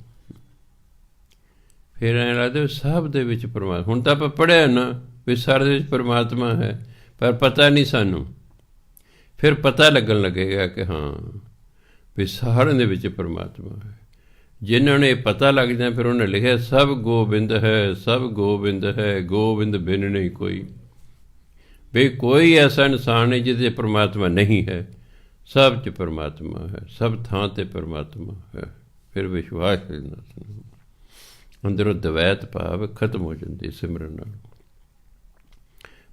ਫਿਰ ਐਂ ਲੱਗਦਾ ਸਭ ਦੇ ਵਿੱਚ ਪਰਮਾਤਮਾ। ਹੁਣ ਤਾਂ ਆਪਾਂ ਪੜ੍ਹਿਆ ਨਾ ਵੀ ਸਾਰੇ ਦੇ ਵਿੱਚ ਪਰਮਾਤਮਾ ਹੈ, ਪਰ ਪਤਾ ਨਹੀਂ ਸਾਨੂੰ। ਫਿਰ ਪਤਾ ਲੱਗਣ ਲੱਗੇਗਾ ਕਿ ਹਾਂ ਵੀ ਸਾਰਿਆਂ ਦੇ ਵਿੱਚ ਪਰਮਾਤਮਾ ਹੈ। ਜਿਨ੍ਹਾਂ ਨੇ ਪਤਾ ਲੱਗ ਜਾਂਦਾ, ਫਿਰ ਉਹਨੇ ਲਿਖਿਆ ਸਭ ਗੋਬਿੰਦ ਹੈ, ਸਭ ਗੋਬਿੰਦ ਹੈ, ਗੋਬਿੰਦ ਬਿਨ ਨਹੀਂ ਕੋਈ। ਵੀ ਕੋਈ ਐਸਾ ਇਨਸਾਨ ਨਹੀਂ ਜਿਹਦੇ 'ਚ ਪਰਮਾਤਮਾ ਨਹੀਂ ਹੈ, ਸਭ 'ਚ ਪਰਮਾਤਮਾ ਹੈ, ਸਭ ਥਾਂ 'ਤੇ ਪਰਮਾਤਮਾ ਹੈ। ਫਿਰ ਵਿਸ਼ਵਾਸ ਕਰਨਾ, ਅੰਦਰੋਂ ਦਵੈਤ ਭਾਵ ਖਤਮ ਹੋ ਜਾਂਦੀ ਸਿਮਰਨ ਨਾਲ।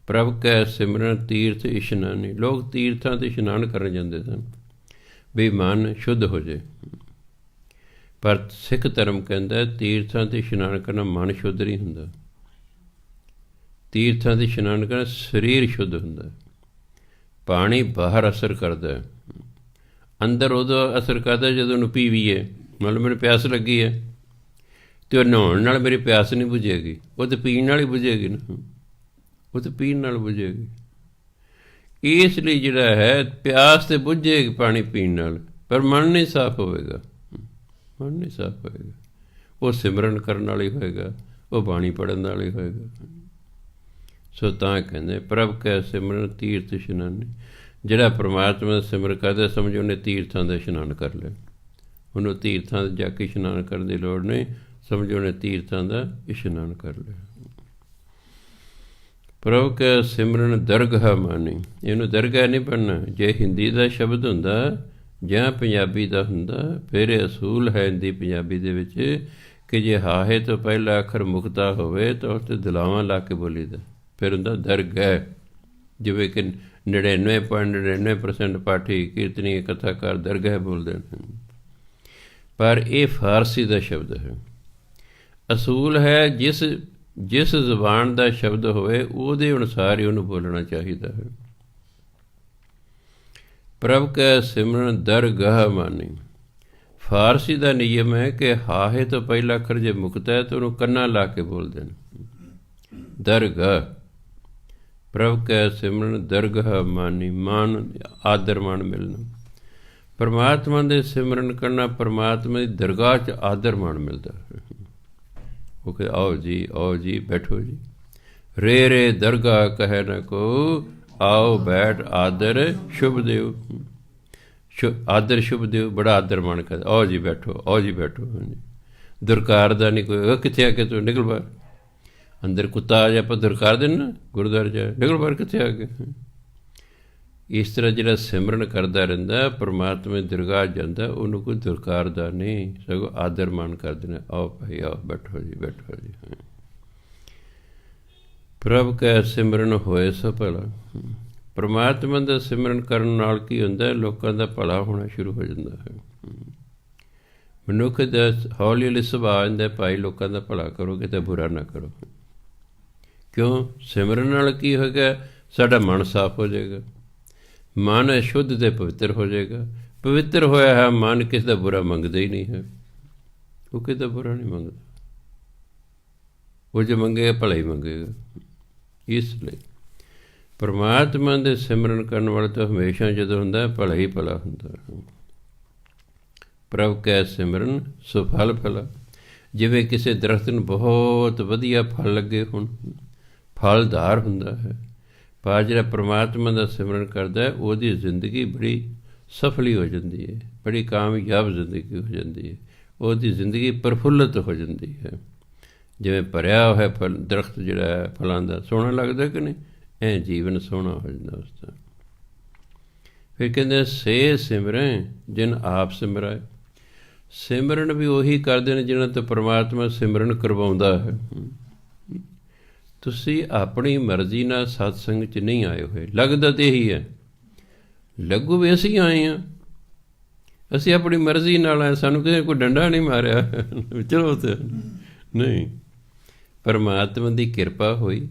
ਪ੍ਰਭ ਕੈ ਸਿਮਰਨ ਤੀਰਥ ਇਸ਼ਨਾਨੀ। ਲੋਕ ਤੀਰਥਾਂ 'ਤੇ ਇਸ਼ਨਾਨ ਕਰਨ ਜਾਂਦੇ ਸਨ ਵੀ ਮਨ ਸ਼ੁੱਧ ਹੋ ਜਾਏ, ਪਰ ਸਿੱਖ ਧਰਮ ਕਹਿੰਦਾ ਤੀਰਥਾਂ 'ਤੇ ਇਸ਼ਨਾਨ ਕਰਨਾ ਮਨ ਸ਼ੁੱਧ ਨਹੀਂ ਹੁੰਦਾ। ਤੀਰਥਾਂ 'ਤੇ ਇਸ਼ਨਾਨ ਕਰਨਾ ਸਰੀਰ ਸ਼ੁੱਧ ਹੁੰਦਾ। ਪਾਣੀ ਬਾਹਰ ਅਸਰ ਕਰਦਾ, ਅੰਦਰ ਉਦੋਂ ਅਸਰ ਕਰਦਾ ਜਦੋਂ ਉਹਨੂੰ ਪੀਵੀਏ। ਮਤਲਬ ਮੈਨੂੰ ਪਿਆਸ ਲੱਗੀ ਹੈ ਅਤੇ ਉਹ ਨਹਾਉਣ ਨਾਲ ਮੇਰੀ ਪਿਆਸ ਨਹੀਂ ਬੁਝੇਗੀ, ਉਹ ਤਾਂ ਪੀਣ ਨਾਲ ਹੀ ਬੁਝੇਗੀ ਨਾ, ਉਹ ਤਾਂ ਪੀਣ ਨਾਲ ਬੁਝੇਗੀ। ਇਸ ਲਈ ਜਿਹੜਾ ਹੈ ਪਿਆਸ ਤਾਂ ਬੁਝੇਗੀ ਪਾਣੀ ਪੀਣ ਨਾਲ, ਪਰ ਮਨ ਨਹੀਂ ਸਾਫ਼ ਹੋਵੇਗਾ, ਮਨ ਨਹੀਂ ਸਾਫ਼ ਹੋਏਗਾ। ਉਹ ਸਿਮਰਨ ਕਰਨ ਨਾਲ ਹੀ ਹੋਏਗਾ, ਉਹ ਬਾਣੀ ਪੜ੍ਹਨ ਨਾਲ ਹੀ ਹੋਏਗਾ। ਸੋ ਤਾਂ ਕਹਿੰਦੇ ਪ੍ਰਭ ਕੈ ਸਿਮਰਨ ਤੀਰਥ ਇਸ਼ਨਾਨੀ। ਜਿਹੜਾ ਪਰਮਾਤਮਾ ਦਾ ਸਿਮਰਨ ਕਰਦਾ ਸਮਝੋ ਉਹਨੇ ਤੀਰਥਾਂ ਦਾ ਇਸ਼ਨਾਨ ਕਰ ਲਿਆ। ਉਹਨੂੰ ਤੀਰਥਾਂ ਦਾ ਜਾ ਕੇ ਇਸ਼ਨਾਨ ਕਰਨ ਦੀ ਲੋੜ ਨਹੀਂ, ਸਮਝੋ ਉਹਨੇ ਤੀਰਥਾਂ ਦਾ ਇਸ਼ਨਾਨ ਕਰ ਲਿਆ। ਪ੍ਰਭ ਕੈ ਸਿਮਰਨ ਦਰਗਾਹ ਮਾਨੀ। ਇਹਨੂੰ ਦਰਗਾਹ ਨਹੀਂ ਪੜ੍ਹਨਾ। ਜੇ ਹਿੰਦੀ ਦਾ ਸ਼ਬਦ ਹੁੰਦਾ ਜਾਂ ਪੰਜਾਬੀ ਦਾ ਹੁੰਦਾ ਫਿਰ ਇਹ ਅਸੂਲ ਹੈ ਹਿੰਦੀ ਪੰਜਾਬੀ ਦੇ ਵਿੱਚ ਕਿ ਜੇ ਹਾਹੇ ਤੋਂ ਪਹਿਲਾ ਅੱਖਰ ਮੁਕਤਾ ਹੋਵੇ ਤਾਂ ਉਸ 'ਤੇ ਦੁਲਾਵਾਂ ਲਾ ਕੇ ਬੋਲੀਦਾ, ਫਿਰ ਹੁੰਦਾ ਦਰਗਾਹ। ਜਿਵੇਂ ਕਿ 99.99% ਪਾਠੀ ਕੀਰਤਨੀ ਕਥਾਕਾਰ ਦਰਗਾਹ ਬੋਲਦੇ ਨੇ, ਪਰ ਇਹ ਫਾਰਸੀ ਦਾ ਸ਼ਬਦ ਹੈ। ਅਸੂਲ ਹੈ ਜਿਸ ਜ਼ੁਬਾਨ ਦਾ ਸ਼ਬਦ ਹੋਵੇ ਉਹਦੇ ਅਨੁਸਾਰ ਹੀ ਉਹਨੂੰ ਬੋਲਣਾ ਚਾਹੀਦਾ ਹੈ। ਪ੍ਰਭ ਕੈ ਸਿਮਰਨ ਦਰਗਾਹ ਮਾਨੀ। ਫਾਰਸੀ ਦਾ ਨਿਯਮ ਹੈ ਕਿ ਹਾਹੇ ਤੋਂ ਪਹਿਲਾ ਅੱਖਰ ਜੇ ਮੁਕਤਾ ਹੈ ਤਾਂ ਉਹਨੂੰ ਕੰਨਾਂ ਲਾ ਕੇ ਬੋਲਦੇ ਨੇ, ਦਰਗਾਹ। ਪ੍ਰਭ ਕੈ ਸਿਮਰਨ ਦਰਗਾਹ ਮਾਨੀ। ਮਾਨ ਆਦਰ ਮਾਣ ਮਿਲਣਾ। ਪਰਮਾਤਮਾ ਦੇ ਸਿਮਰਨ ਕਰਨਾ, ਪਰਮਾਤਮਾ ਦੀ ਦਰਗਾਹ 'ਚ ਆਦਰ ਮਾਣ ਮਿਲਦਾ। ਉਹ ਕਹਿੰਦੇ ਆਓ ਜੀ, ਆਓ ਜੀ, ਬੈਠੋ ਜੀ। ਰੇ ਰੇ ਦਰਗਾਹ ਕਹੈ ਨ ਕੋ, ਆਓ ਬੈਠ ਆਦਰ ਸ਼ੁਭ ਦਿਓ। ਆਦਰ ਸ਼ੁਭ ਦਿਓ, ਬੜਾ ਆਦਰ ਮਾਣ ਕਰਦਾ। ਆਓ ਜੀ ਬੈਠੋ, ਆਓ ਜੀ ਬੈਠੋ। ਹਾਂਜੀ, ਦੁਰਕਾਰ ਦਾ ਨਹੀਂ ਕੋਈ। ਕਿੱਥੇ ਆ ਕੇ ਤੂੰ ਨਿਕਲ ਬਾਹਰ। ਅੰਦਰ ਕੁੱਤਾ ਆ ਜਾ ਆਪਾਂ ਦੁਰਕਾਰ ਦੇਣ ਨਾ, ਗੁਰਦੁਆਰੇ ਜਾ ਨਿਕਲ ਬਾਹਰ, ਕਿੱਥੇ ਆ ਕੇ। ਇਸ ਤਰ੍ਹਾਂ ਜਿਹੜਾ ਸਿਮਰਨ ਕਰਦਾ ਰਹਿੰਦਾ, ਪਰਮਾਤਮਾ ਦੀ ਦਰਗਾਹ ਜਾਂਦਾ, ਉਹਨੂੰ ਕੋਈ ਦੁਰਕਾਰਦਾ ਨਹੀਂ, ਸਗੋਂ ਆਦਰ ਮਾਣ ਕਰ ਦੇਣਾ। ਆਓ ਭਾਈ ਆਓ, ਬੈਠੋ ਜੀ, ਬੈਠੋ ਜੀ। ਪ੍ਰਭ ਕੈ ਸਿਮਰਨ ਹੋਏ ਸੋ ਭਲਾ। ਪਰਮਾਤਮਾ ਦਾ ਸਿਮਰਨ ਕਰਨ ਨਾਲ ਕੀ ਹੁੰਦਾ, ਲੋਕਾਂ ਦਾ ਭਲਾ ਹੋਣਾ ਸ਼ੁਰੂ ਹੋ ਜਾਂਦਾ ਹੈ। ਮਨੁੱਖ ਦਾ ਹੌਲੀ ਹੌਲੀ ਸੁਭਾਅ ਹੁੰਦਾ, ਭਾਈ ਲੋਕਾਂ ਦਾ ਭਲਾ ਕਰੋਗੇ ਤਾਂ ਬੁਰਾ ਨਾ ਕਰੋ। ਕਿਉਂ? ਸਿਮਰਨ ਨਾਲ ਕੀ ਹੋਏਗਾ, ਸਾਡਾ ਮਨ ਸਾਫ਼ ਹੋ ਜਾਏਗਾ, ਮਨ ਸ਼ੁੱਧ ਅਤੇ ਪਵਿੱਤਰ ਹੋ ਜਾਏਗਾ। ਪਵਿੱਤਰ ਹੋਇਆ ਹੈ ਮਨ ਕਿਸੇ ਦਾ ਬੁਰਾ ਮੰਗਦਾ ਹੀ ਨਹੀਂ ਹੈ, ਉਹ ਕਿਸੇ ਦਾ ਬੁਰਾ ਨਹੀਂ ਮੰਗਦਾ, ਉਹ ਜੋ ਮੰਗੇਗਾ ਭਲਾ ਹੀ ਮੰਗੇਗਾ। ਇਸ ਲਈ ਪਰਮਾਤਮਾ ਦੇ ਸਿਮਰਨ ਕਰਨ ਵਾਲਾ ਤਾਂ ਹਮੇਸ਼ਾ ਜਦੋਂ ਹੁੰਦਾ ਭਲਾ ਹੀ ਭਲਾ ਹੁੰਦਾ। ਪ੍ਰਭ ਕੈ ਸਿਮਰਨ ਸੋ ਫਲ ਫਲਾ। ਜਿਵੇਂ ਕਿਸੇ ਦਰਖਤ ਨੂੰ ਬਹੁਤ ਵਧੀਆ ਫਲ ਲੱਗੇ ਹੋਣ, ਫਲਦਾਰ ਹੁੰਦਾ ਹੈ, ਪਰ ਜਿਹੜਾ ਪਰਮਾਤਮਾ ਦਾ ਸਿਮਰਨ ਕਰਦਾ ਹੈ ਉਹਦੀ ਜ਼ਿੰਦਗੀ ਬੜੀ ਸਫਲੀ ਹੋ ਜਾਂਦੀ ਹੈ, ਬੜੀ ਕਾਮਯਾਬ ਜ਼ਿੰਦਗੀ ਹੋ ਜਾਂਦੀ ਹੈ, ਉਹਦੀ ਜ਼ਿੰਦਗੀ ਪ੍ਰਫੁੱਲਤ ਹੋ ਜਾਂਦੀ ਹੈ। ਜਿਵੇਂ ਭਰਿਆ ਹੋਇਆ ਫਲ ਦਰਖਤ ਜਿਹੜਾ ਹੈ ਫਲਾਂ ਦਾ, ਸੋਹਣਾ ਲੱਗਦਾ ਕਿ ਨਹੀਂ, ਐਂ ਜੀਵਨ ਸੋਹਣਾ ਹੋ ਜਾਂਦਾ ਉਸ ਦਾ। ਫਿਰ ਕਹਿੰਦੇ ਸੇ ਸਿਮਰੈ ਜਿਨ ਆਪ ਸਿਮਰਾਏ। ਸਿਮਰਨ ਵੀ ਉਹੀ ਕਰਦੇ ਨੇ ਜਿਹਨਾਂ ਤੋਂ ਪਰਮਾਤਮਾ ਸਿਮਰਨ ਕਰਵਾਉਂਦਾ ਹੈ। ਤੁਸੀਂ ਆਪਣੀ ਮਰਜ਼ੀ ਨਾਲ ਸਤਸੰਗ 'ਚ ਨਹੀਂ ਆਏ ਹੋਏ, ਲੱਗਦਾ ਤਾਂ ਇਹੀ ਹੈ, ਲੱਗੂ ਵੀ ਅਸੀਂ ਆਏ ਹਾਂ, ਅਸੀਂ ਆਪਣੀ ਮਰਜ਼ੀ ਨਾਲ ਆਏ, ਸਾਨੂੰ ਕਿਸੇ ਕੋਈ ਡੰਡਾ ਨਹੀਂ ਮਾਰਿਆ, ਚਲੋ ਤੇ ਨਹੀਂ, ਪਰਮਾਤਮਾ ਦੀ ਕਿਰਪਾ ਹੋਈ,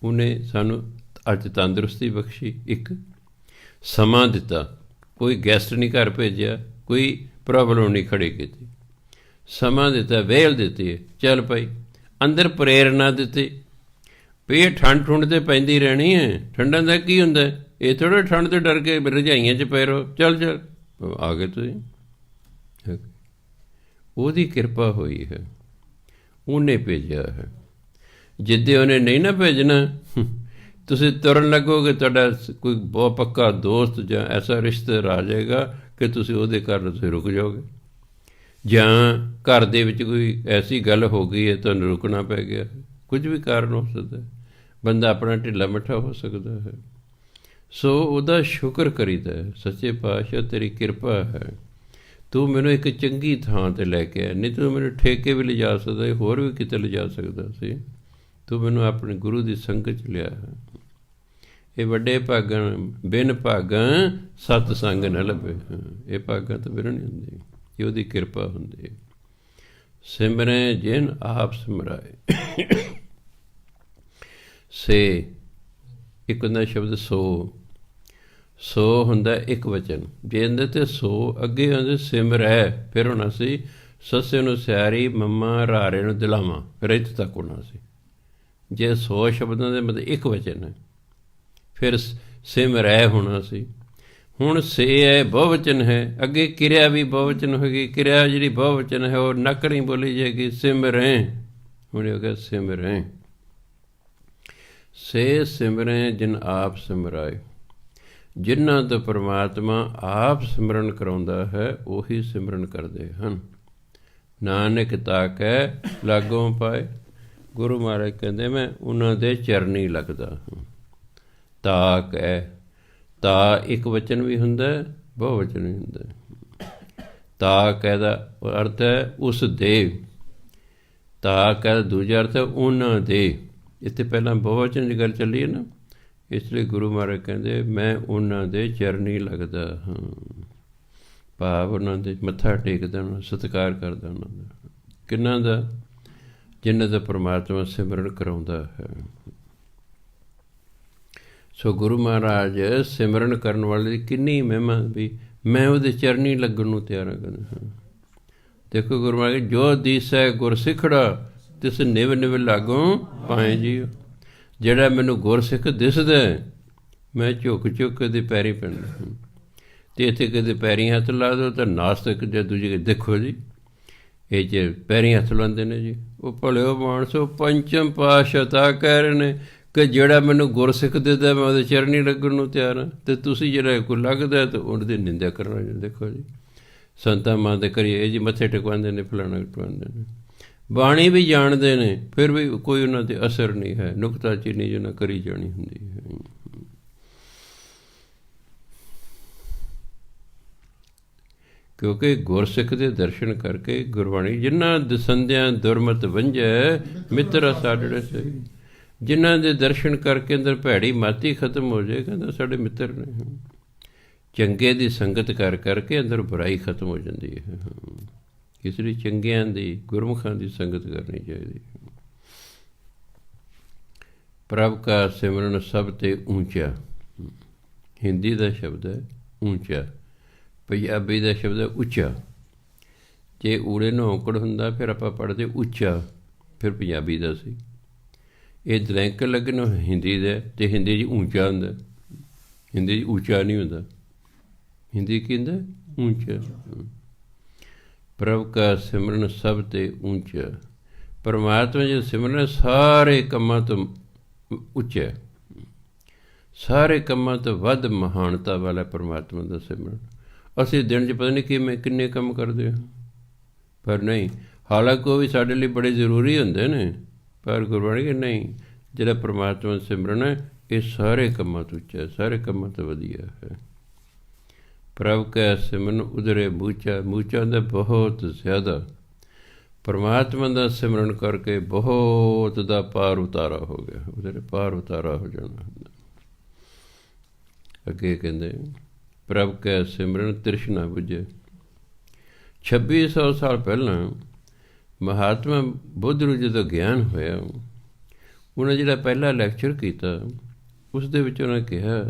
ਉਹਨੇ ਸਾਨੂੰ ਅੱਜ ਤੰਦਰੁਸਤੀ ਬਖਸ਼ੀ, ਇੱਕ ਸਮਾਂ ਦਿੱਤਾ, ਕੋਈ ਗੈਸਟ ਨਹੀਂ ਘਰ ਭੇਜਿਆ, ਕੋਈ ਪ੍ਰੋਬਲਮ ਨਹੀਂ ਖੜੀ ਕੀਤੀ, ਸਮਾਂ ਦਿੱਤਾ, ਵੇਲ ਦਿੱਤੀ, ਚੱਲ ਭਾਈ, ਅੰਦਰ ਪ੍ਰੇਰਨਾ ਦਿੱਤੀ ਵੀ ਇਹ ਠੰਡ ਠੁੰਡ ਤਾਂ ਪੈਂਦੀ ਰਹਿਣੀ ਹੈ, ਠੰਡਾਂ ਦਾ ਕੀ ਹੁੰਦਾ, ਇਹ ਥੋੜ੍ਹਾ ਠੰਡ ਤੋਂ ਡਰ ਕੇ ਰਜਾਈਆਂ 'ਚ ਪਏ ਰਹੋ, ਚੱਲ ਚੱਲ ਆ ਗਏ ਤੁਸੀਂ। ਉਹਦੀ ਕਿਰਪਾ ਹੋਈ ਹੈ, ਉਹਨੇ ਭੇਜਿਆ ਹੈ। ਜਿੱਦੇ ਉਹਨੇ ਨਹੀਂ ਨਾ ਭੇਜਣਾ, ਤੁਸੀਂ ਤੁਰਨ ਲੱਗੋਗੇ, ਤੁਹਾਡਾ ਕੋਈ ਬਹੁਤ ਪੱਕਾ ਦੋਸਤ ਜਾਂ ਐਸਾ ਰਿਸ਼ਤੇਦਾਰ ਆ ਜਾਏਗਾ ਕਿ ਤੁਸੀਂ ਉਹਦੇ ਕਾਰਨ ਤੁਸੀਂ ਰੁਕ ਜਾਓਗੇ, ਜਾਂ ਘਰ ਦੇ ਵਿੱਚ ਕੋਈ ਐਸੀ ਗੱਲ ਹੋ ਗਈ ਹੈ ਤੁਹਾਨੂੰ ਰੁਕਣਾ ਪੈ ਗਿਆ, ਕੁਝ ਵੀ ਕਾਰਨ ਹੋ ਸਕਦਾ, ਬੰਦਾ ਆਪਣਾ ਢਿੱਲਾ ਮੱਠਾ ਹੋ ਸਕਦਾ ਹੈ। ਸੋ ਉਹਦਾ ਸ਼ੁਕਰ ਕਰੀਦਾ ਹੈ, ਸੱਚੇ ਪਾਤਸ਼ਾਹ ਤੇਰੀ ਕਿਰਪਾ ਹੈ, ਤੂੰ ਮੈਨੂੰ ਇੱਕ ਚੰਗੀ ਥਾਂ 'ਤੇ ਲੈ ਕੇ ਆਇਆ, ਨਹੀਂ ਤੂੰ ਮੈਨੂੰ ਠੇਕੇ ਵੀ ਲਿਜਾ ਸਕਦਾ, ਹੋਰ ਵੀ ਕਿਤੇ ਲਿਜਾ ਸਕਦਾ ਸੀ, ਤੂੰ ਮੈਨੂੰ ਆਪਣੇ ਗੁਰੂ ਦੀ ਸੰਗਤ 'ਚ ਲਿਆ ਹੈ। ਇਹ ਵੱਡੇ ਭਾਗਾਂ ਬਿਨ ਭਾਗਾਂ ਸਤ ਸੰਗ ਨਾ ਲੱਭੇ, ਇਹ ਭਾਗਾਂ ਤਾਂ ਬਿਨ ਨਹੀਂ ਹੁੰਦੀ, ਇਹ ਉਹਦੀ ਕਿਰਪਾ ਹੁੰਦੀ ਹੈ। ਸਿਮਰੈ ਜਿਨ ਆਪ ਸਿਮਰਾਏ। ਸੇ ਇੱਕ ਹੁੰਦਾ ਸ਼ਬਦ ਸੋ, ਸੋ ਹੁੰਦਾ ਇੱਕ ਵਚਨ, ਜੇ ਇਹਦੇ 'ਤੇ ਸੋ ਅੱਗੇ ਹੁੰਦੇ ਸਿਮਰੈ, ਫਿਰ ਹੋਣਾ ਸੀ ਸੱਸੇ ਨੂੰ ਸਿਆਰੀ, ਮੰਮਾ ਰਾਰੇ ਨੂੰ ਦਿਲਾਵਾਂ, ਫਿਰ ਇੱਥੇ ਤੱਕ ਹੋਣਾ ਸੀ। ਜੇ 100 ਸ਼ਬਦਾਂ ਦੇ ਮਤਲਬ ਇੱਕ ਵਚਨ ਹੈ, ਫਿਰ ਸਿਮਰੈ ਹੋਣਾ ਸੀ। ਹੁਣ ਸੇ ਹੈ ਬਹੁਵਚਨ ਹੈ, ਅੱਗੇ ਕਿਰਿਆ ਵੀ ਬਹੁਵਚਨ ਹੋਏਗੀ। ਕਿਰਿਆ ਜਿਹੜੀ ਬਹੁਵਚਨ ਹੈ ਉਹ ਨੱਕ ਨਹੀਂ ਬੋਲੀ ਜਾਏਗੀ, ਸਿਮਰੈ। ਹੁਣ ਹੋ ਗਿਆ ਸਿਮਰੈ। ਸੇ ਸਿਮਰੈ ਜਿਨ ਆਪ ਸਿਮਰਾਏ, ਜਿਨ੍ਹਾਂ ਤੋਂ ਪਰਮਾਤਮਾ ਆਪ ਸਿਮਰਨ ਕਰਾਉਂਦਾ ਹੈ ਉਹੀ ਸਿਮਰਨ ਕਰਦੇ ਹਨ। ਨਾਨਕ ਤਾਕੈ ਲਾਗੋਂ ਪਾਏ, ਗੁਰੂ ਮਹਾਰਾਜ ਕਹਿੰਦੇ ਮੈਂ ਉਹਨਾਂ ਦੇ ਚਰਨੀ ਲੱਗਦਾ ਹਾਂ। ਤਾਕ ਹੈ, ਤਾ ਇੱਕ ਵਚਨ ਵੀ ਹੁੰਦਾ, ਬਹੁਵਚਨ ਵੀ ਹੁੰਦਾ। ਤਾਕ ਇਹਦਾ ਅਰਥ ਹੈ ਉਸ ਦੇ, ਤਾਕ ਹੈ ਦੂਜਾ ਅਰਥ ਹੈ ਉਹਨਾਂ ਦੇ। ਇੱਥੇ ਪਹਿਲਾਂ ਬਹੁਵਚਨ ਦੀ ਗੱਲ ਚੱਲੀ ਹੈ ਨਾ, ਇਸ ਲਈ ਗੁਰੂ ਮਹਾਰਾਜ ਕਹਿੰਦੇ ਮੈਂ ਉਹਨਾਂ ਦੇ ਚਰਨੀ ਲੱਗਦਾ ਹਾਂ। ਭਾਵ ਉਹਨਾਂ ਦੇ ਮੱਥਾ ਟੇਕਦਾ, ਉਹਨਾਂ ਦਾ ਸਤਿਕਾਰ ਕਰਦਾ। ਉਹਨਾਂ ਦਾ ਕਿਹਨਾਂ ਦਾ? ਜਿਨ੍ਹਾਂ ਦਾ ਪਰਮਾਤਮਾ ਸਿਮਰਨ ਕਰਾਉਂਦਾ ਹੈ। ਸੋ ਗੁਰੂ ਮਹਾਰਾਜ ਸਿਮਰਨ ਕਰਨ ਵਾਲੇ ਦੀ ਕਿੰਨੀ ਮਹਿਮਾ ਵੀ ਮੈਂ ਉਹਦੇ ਚਰਨੀ ਲੱਗਣ ਨੂੰ ਤਿਆਰ ਹਾਂ। ਦੇਖੋ ਗੁਰੂ ਮਹਾਰਾਜ, ਜੋ ਦੀਸੈ ਗੁਰ ਸਿੱਖੜਾ ਤਿਸ ਨਿਵ ਨਿਵ ਲਾਗੋਂ ਪਾਏ ਜੀਓ। ਜਿਹੜਾ ਮੈਨੂੰ ਗੁਰਸਿੱਖ ਦਿਸਦਾ ਮੈਂ ਝੁਕ ਝੁਕ ਕਦੇ ਪੈਰੀ ਪੈਂਦਾ। ਅਤੇ ਇੱਥੇ ਕਦੇ ਪੈਰੀ ਹੱਥ ਲਾ ਦਿਓ ਤਾਂ ਨਾਸਤਕ ਜਾਂ ਦੂਜੇ ਦੇਖੋ ਜੀ ਇਹ 'ਚ ਪੈਰੀ ਹੱਥ ਲਾਉਂਦੇ ਨੇ ਜੀ। ਉਹ ਭਲਿਓ ਮਾਨਸੋ, ਪੰਚਮ ਪਾਤਸ਼ਾਹ ਤਾਂ ਕਹਿ ਰਹੇ ਨੇ ਕਿ ਜਿਹੜਾ ਮੈਨੂੰ ਗੁਰਸਿੱਖ ਦਿਸਦਾ ਮੈਂ ਉਹਦੇ ਚਰਨੀ ਲੱਗਣ ਨੂੰ ਤਿਆਰ ਹਾਂ, ਅਤੇ ਤੁਸੀਂ ਜਿਹੜਾ ਕੋਈ ਲੱਗਦਾ ਤਾਂ ਉਹਦੀ ਨਿੰਦਿਆ ਕਰਨਾ। ਦੇਖੋ ਜੀ ਸੰਤਾਂ ਮਾਂ ਦੇ ਕਰੀਏ ਜੀ ਮੱਥੇ ਟਿਕਵਾਉਂਦੇ ਨੇ, ਫਲਾਣਾ ਟਿਕਵਾਉਂਦੇ ਨੇ, ਬਾਣੀ ਵੀ ਜਾਣਦੇ ਨੇ, ਫਿਰ ਵੀ ਕੋਈ ਉਹਨਾਂ 'ਤੇ ਅਸਰ ਨਹੀਂ ਹੈ। ਨੁਕਤਾਚੀਨੀ ਜਿਹਨਾਂ ਕਰੀ ਜਾਣੀ ਹੁੰਦੀ ਹੈ। ਕਿਉਂਕਿ ਗੁਰਸਿੱਖ ਦੇ ਦਰਸ਼ਨ ਕਰਕੇ ਗੁਰਬਾਣੀ, ਜਿਨ੍ਹਾਂ ਦਸੰਦਿਆਂ ਦੁਰਮਤ ਵੰਝੈ ਮਿੱਤਰ ਸਾਡੜੇ ਸਹੀ, ਜਿਨ੍ਹਾਂ ਦੇ ਦਰਸ਼ਨ ਕਰਕੇ ਅੰਦਰ ਭੈੜੀ ਮਾਤੀ ਖਤਮ ਹੋ ਜਾਏ, ਕਹਿੰਦਾ ਸਾਡੇ ਮਿੱਤਰ ਨੇ। ਚੰਗੇ ਦੀ ਸੰਗਤ ਕਰ ਕਰਕੇ ਅੰਦਰ ਬੁਰਾਈ ਖਤਮ ਹੋ ਜਾਂਦੀ ਹੈ। ਇਸ ਲਈ ਚੰਗਿਆਂ ਦੀ, ਗੁਰਮੁਖਾਂ ਦੀ ਸੰਗਤ ਕਰਨੀ ਚਾਹੀਦੀ। ਪ੍ਰਭ ਕਾ ਸਿਮਰਨ ਸਭ ਤੇ ਉੱਚਾ, ਹਿੰਦੀ ਦਾ ਸ਼ਬਦ ਹੈ ਉੱਚਾ, ਪੰਜਾਬੀ ਦਾ ਸ਼ਬਦ ਹੈ ਉੱਚਾ। ਜੇ ਊੜੇ ਨੂੰ ਔਂਕੜ ਹੁੰਦਾ ਫਿਰ ਆਪਾਂ ਪੜ੍ਹਦੇ ਉੱਚਾ, ਫਿਰ ਪੰਜਾਬੀ ਦਾ ਸੀ। ਇਹ ਦਲੈਂਕ ਲੱਗੇ ਨੂੰ ਹਿੰਦੀ ਦਾ, ਅਤੇ ਹਿੰਦੀ 'ਚ ਉੱਚਾ ਹੁੰਦਾ, ਹਿੰਦੀ 'ਚ ਉੱਚਾ ਨਹੀਂ ਹੁੰਦਾ। ਹਿੰਦੀ ਕੀ ਹੁੰਦਾ? ਉੱਚਾ। ਪ੍ਰਭ ਕਾ ਸਿਮਰਨ ਸਭ ਤੇ ਉੱਚਾ, ਪਰਮਾਤਮਾ ਜੀ ਸਿਮਰਨ ਸਾਰੇ ਕੰਮਾਂ ਤੋਂ ਉੱਚਾ, ਸਾਰੇ ਕੰਮਾਂ ਤੋਂ ਵੱਧ ਮਹਾਨਤਾ ਵਾਲਾ ਪਰਮਾਤਮਾ ਦਾ ਸਿਮਰਨ। ਅਸੀਂ ਦਿਨ 'ਚ ਪਤਾ ਨਹੀਂ ਕਿੰਨੇ ਕੰਮ ਕਰਦੇ ਹਾਂ, ਪਰ ਨਹੀਂ, ਹਾਲਾਂਕਿ ਉਹ ਵੀ ਸਾਡੇ ਲਈ ਬੜੇ ਜ਼ਰੂਰੀ ਹੁੰਦੇ ਨੇ, ਪਰ ਗੁਰਬਾਣੀ ਕਿ ਨਹੀਂ, ਜਿਹੜਾ ਪਰਮਾਤਮਾ ਸਿਮਰਨ ਹੈ ਇਹ ਸਾਰੇ ਕੰਮਾਂ ਤੋਂ ਉੱਚਾ, ਸਾਰੇ ਕੰਮਾਂ ਤੋਂ ਵਧੀਆ ਹੈ। ਪ੍ਰਭ ਕੈ ਸਿਮਰਨ ਉਧਰੇ ਮੂਚਾ, ਮੂਚਾ ਦਾ ਬਹੁਤ ਜ਼ਿਆਦਾ। ਪਰਮਾਤਮਾ ਦਾ ਸਿਮਰਨ ਕਰਕੇ ਬਹੁਤ ਦਾ ਪਾਰ ਉਤਾਰਾ ਹੋ ਗਿਆ, ਉਧਰੇ ਪਾਰ ਉਤਾਰਾ ਹੋ ਜਾਣਾ। ਅੱਗੇ ਕਹਿੰਦੇ ਪ੍ਰਭ ਕੈ ਸਿਮਰਨ ਤ੍ਰਿਸ਼ਨਾ ਬੁਝੇ। 2600 ਸਾਲ ਪਹਿਲਾਂ ਮਹਾਤਮਾ ਬੁੱਧ ਨੂੰ ਜਦੋਂ ਗਿਆਨ ਹੋਇਆ, ਉਹਨੇ ਜਿਹੜਾ ਪਹਿਲਾ ਲੈਕਚਰ ਕੀਤਾ ਉਸ ਦੇ ਵਿੱਚ ਉਹਨੇ ਕਿਹਾ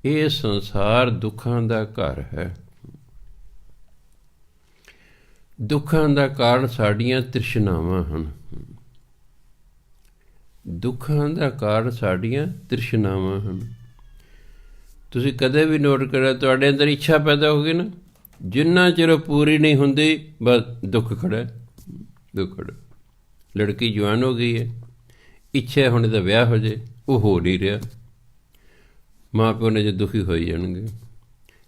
ਇਹ ਸੰਸਾਰ ਦੁੱਖਾਂ ਦਾ ਘਰ ਹੈ। ਦੁੱਖਾਂ ਦਾ ਕਾਰਨ ਸਾਡੀਆਂ ਤ੍ਰਿਸ਼ਨਾਵਾਂ ਹਨ। ਦੁੱਖਾਂ ਦਾ ਕਾਰਨ ਸਾਡੀਆਂ ਤ੍ਰਿਸ਼ਨਾਵਾਂ ਹਨ। ਤੁਸੀਂ ਕਦੇ ਵੀ ਨੋਟ ਕਰਿਆ, ਤੁਹਾਡੇ ਅੰਦਰ ਇੱਛਾ ਪੈਦਾ ਹੋ ਗਈ ਨਾ, ਜਿੰਨਾ ਚਿਰ ਪੂਰੀ ਨਹੀਂ ਹੁੰਦੀ ਬਸ ਦੁੱਖ ਖੜ੍ਹਾ, ਦੁੱਖ ਖੜ੍ਹਾ। ਲੜਕੀ ਜਵਾਨ ਹੋ ਗਈ ਹੈ, ਇੱਛਾ ਹੁਣ ਇਹਦਾ ਵਿਆਹ ਹੋ ਜਾਏ, ਉਹ ਹੋ ਨਹੀਂ ਰਿਹਾ। ਮਾਂ ਪਿਓ ਨੇ ਜੇ ਦੁਖੀ ਹੋਈ ਜਾਣਗੇ।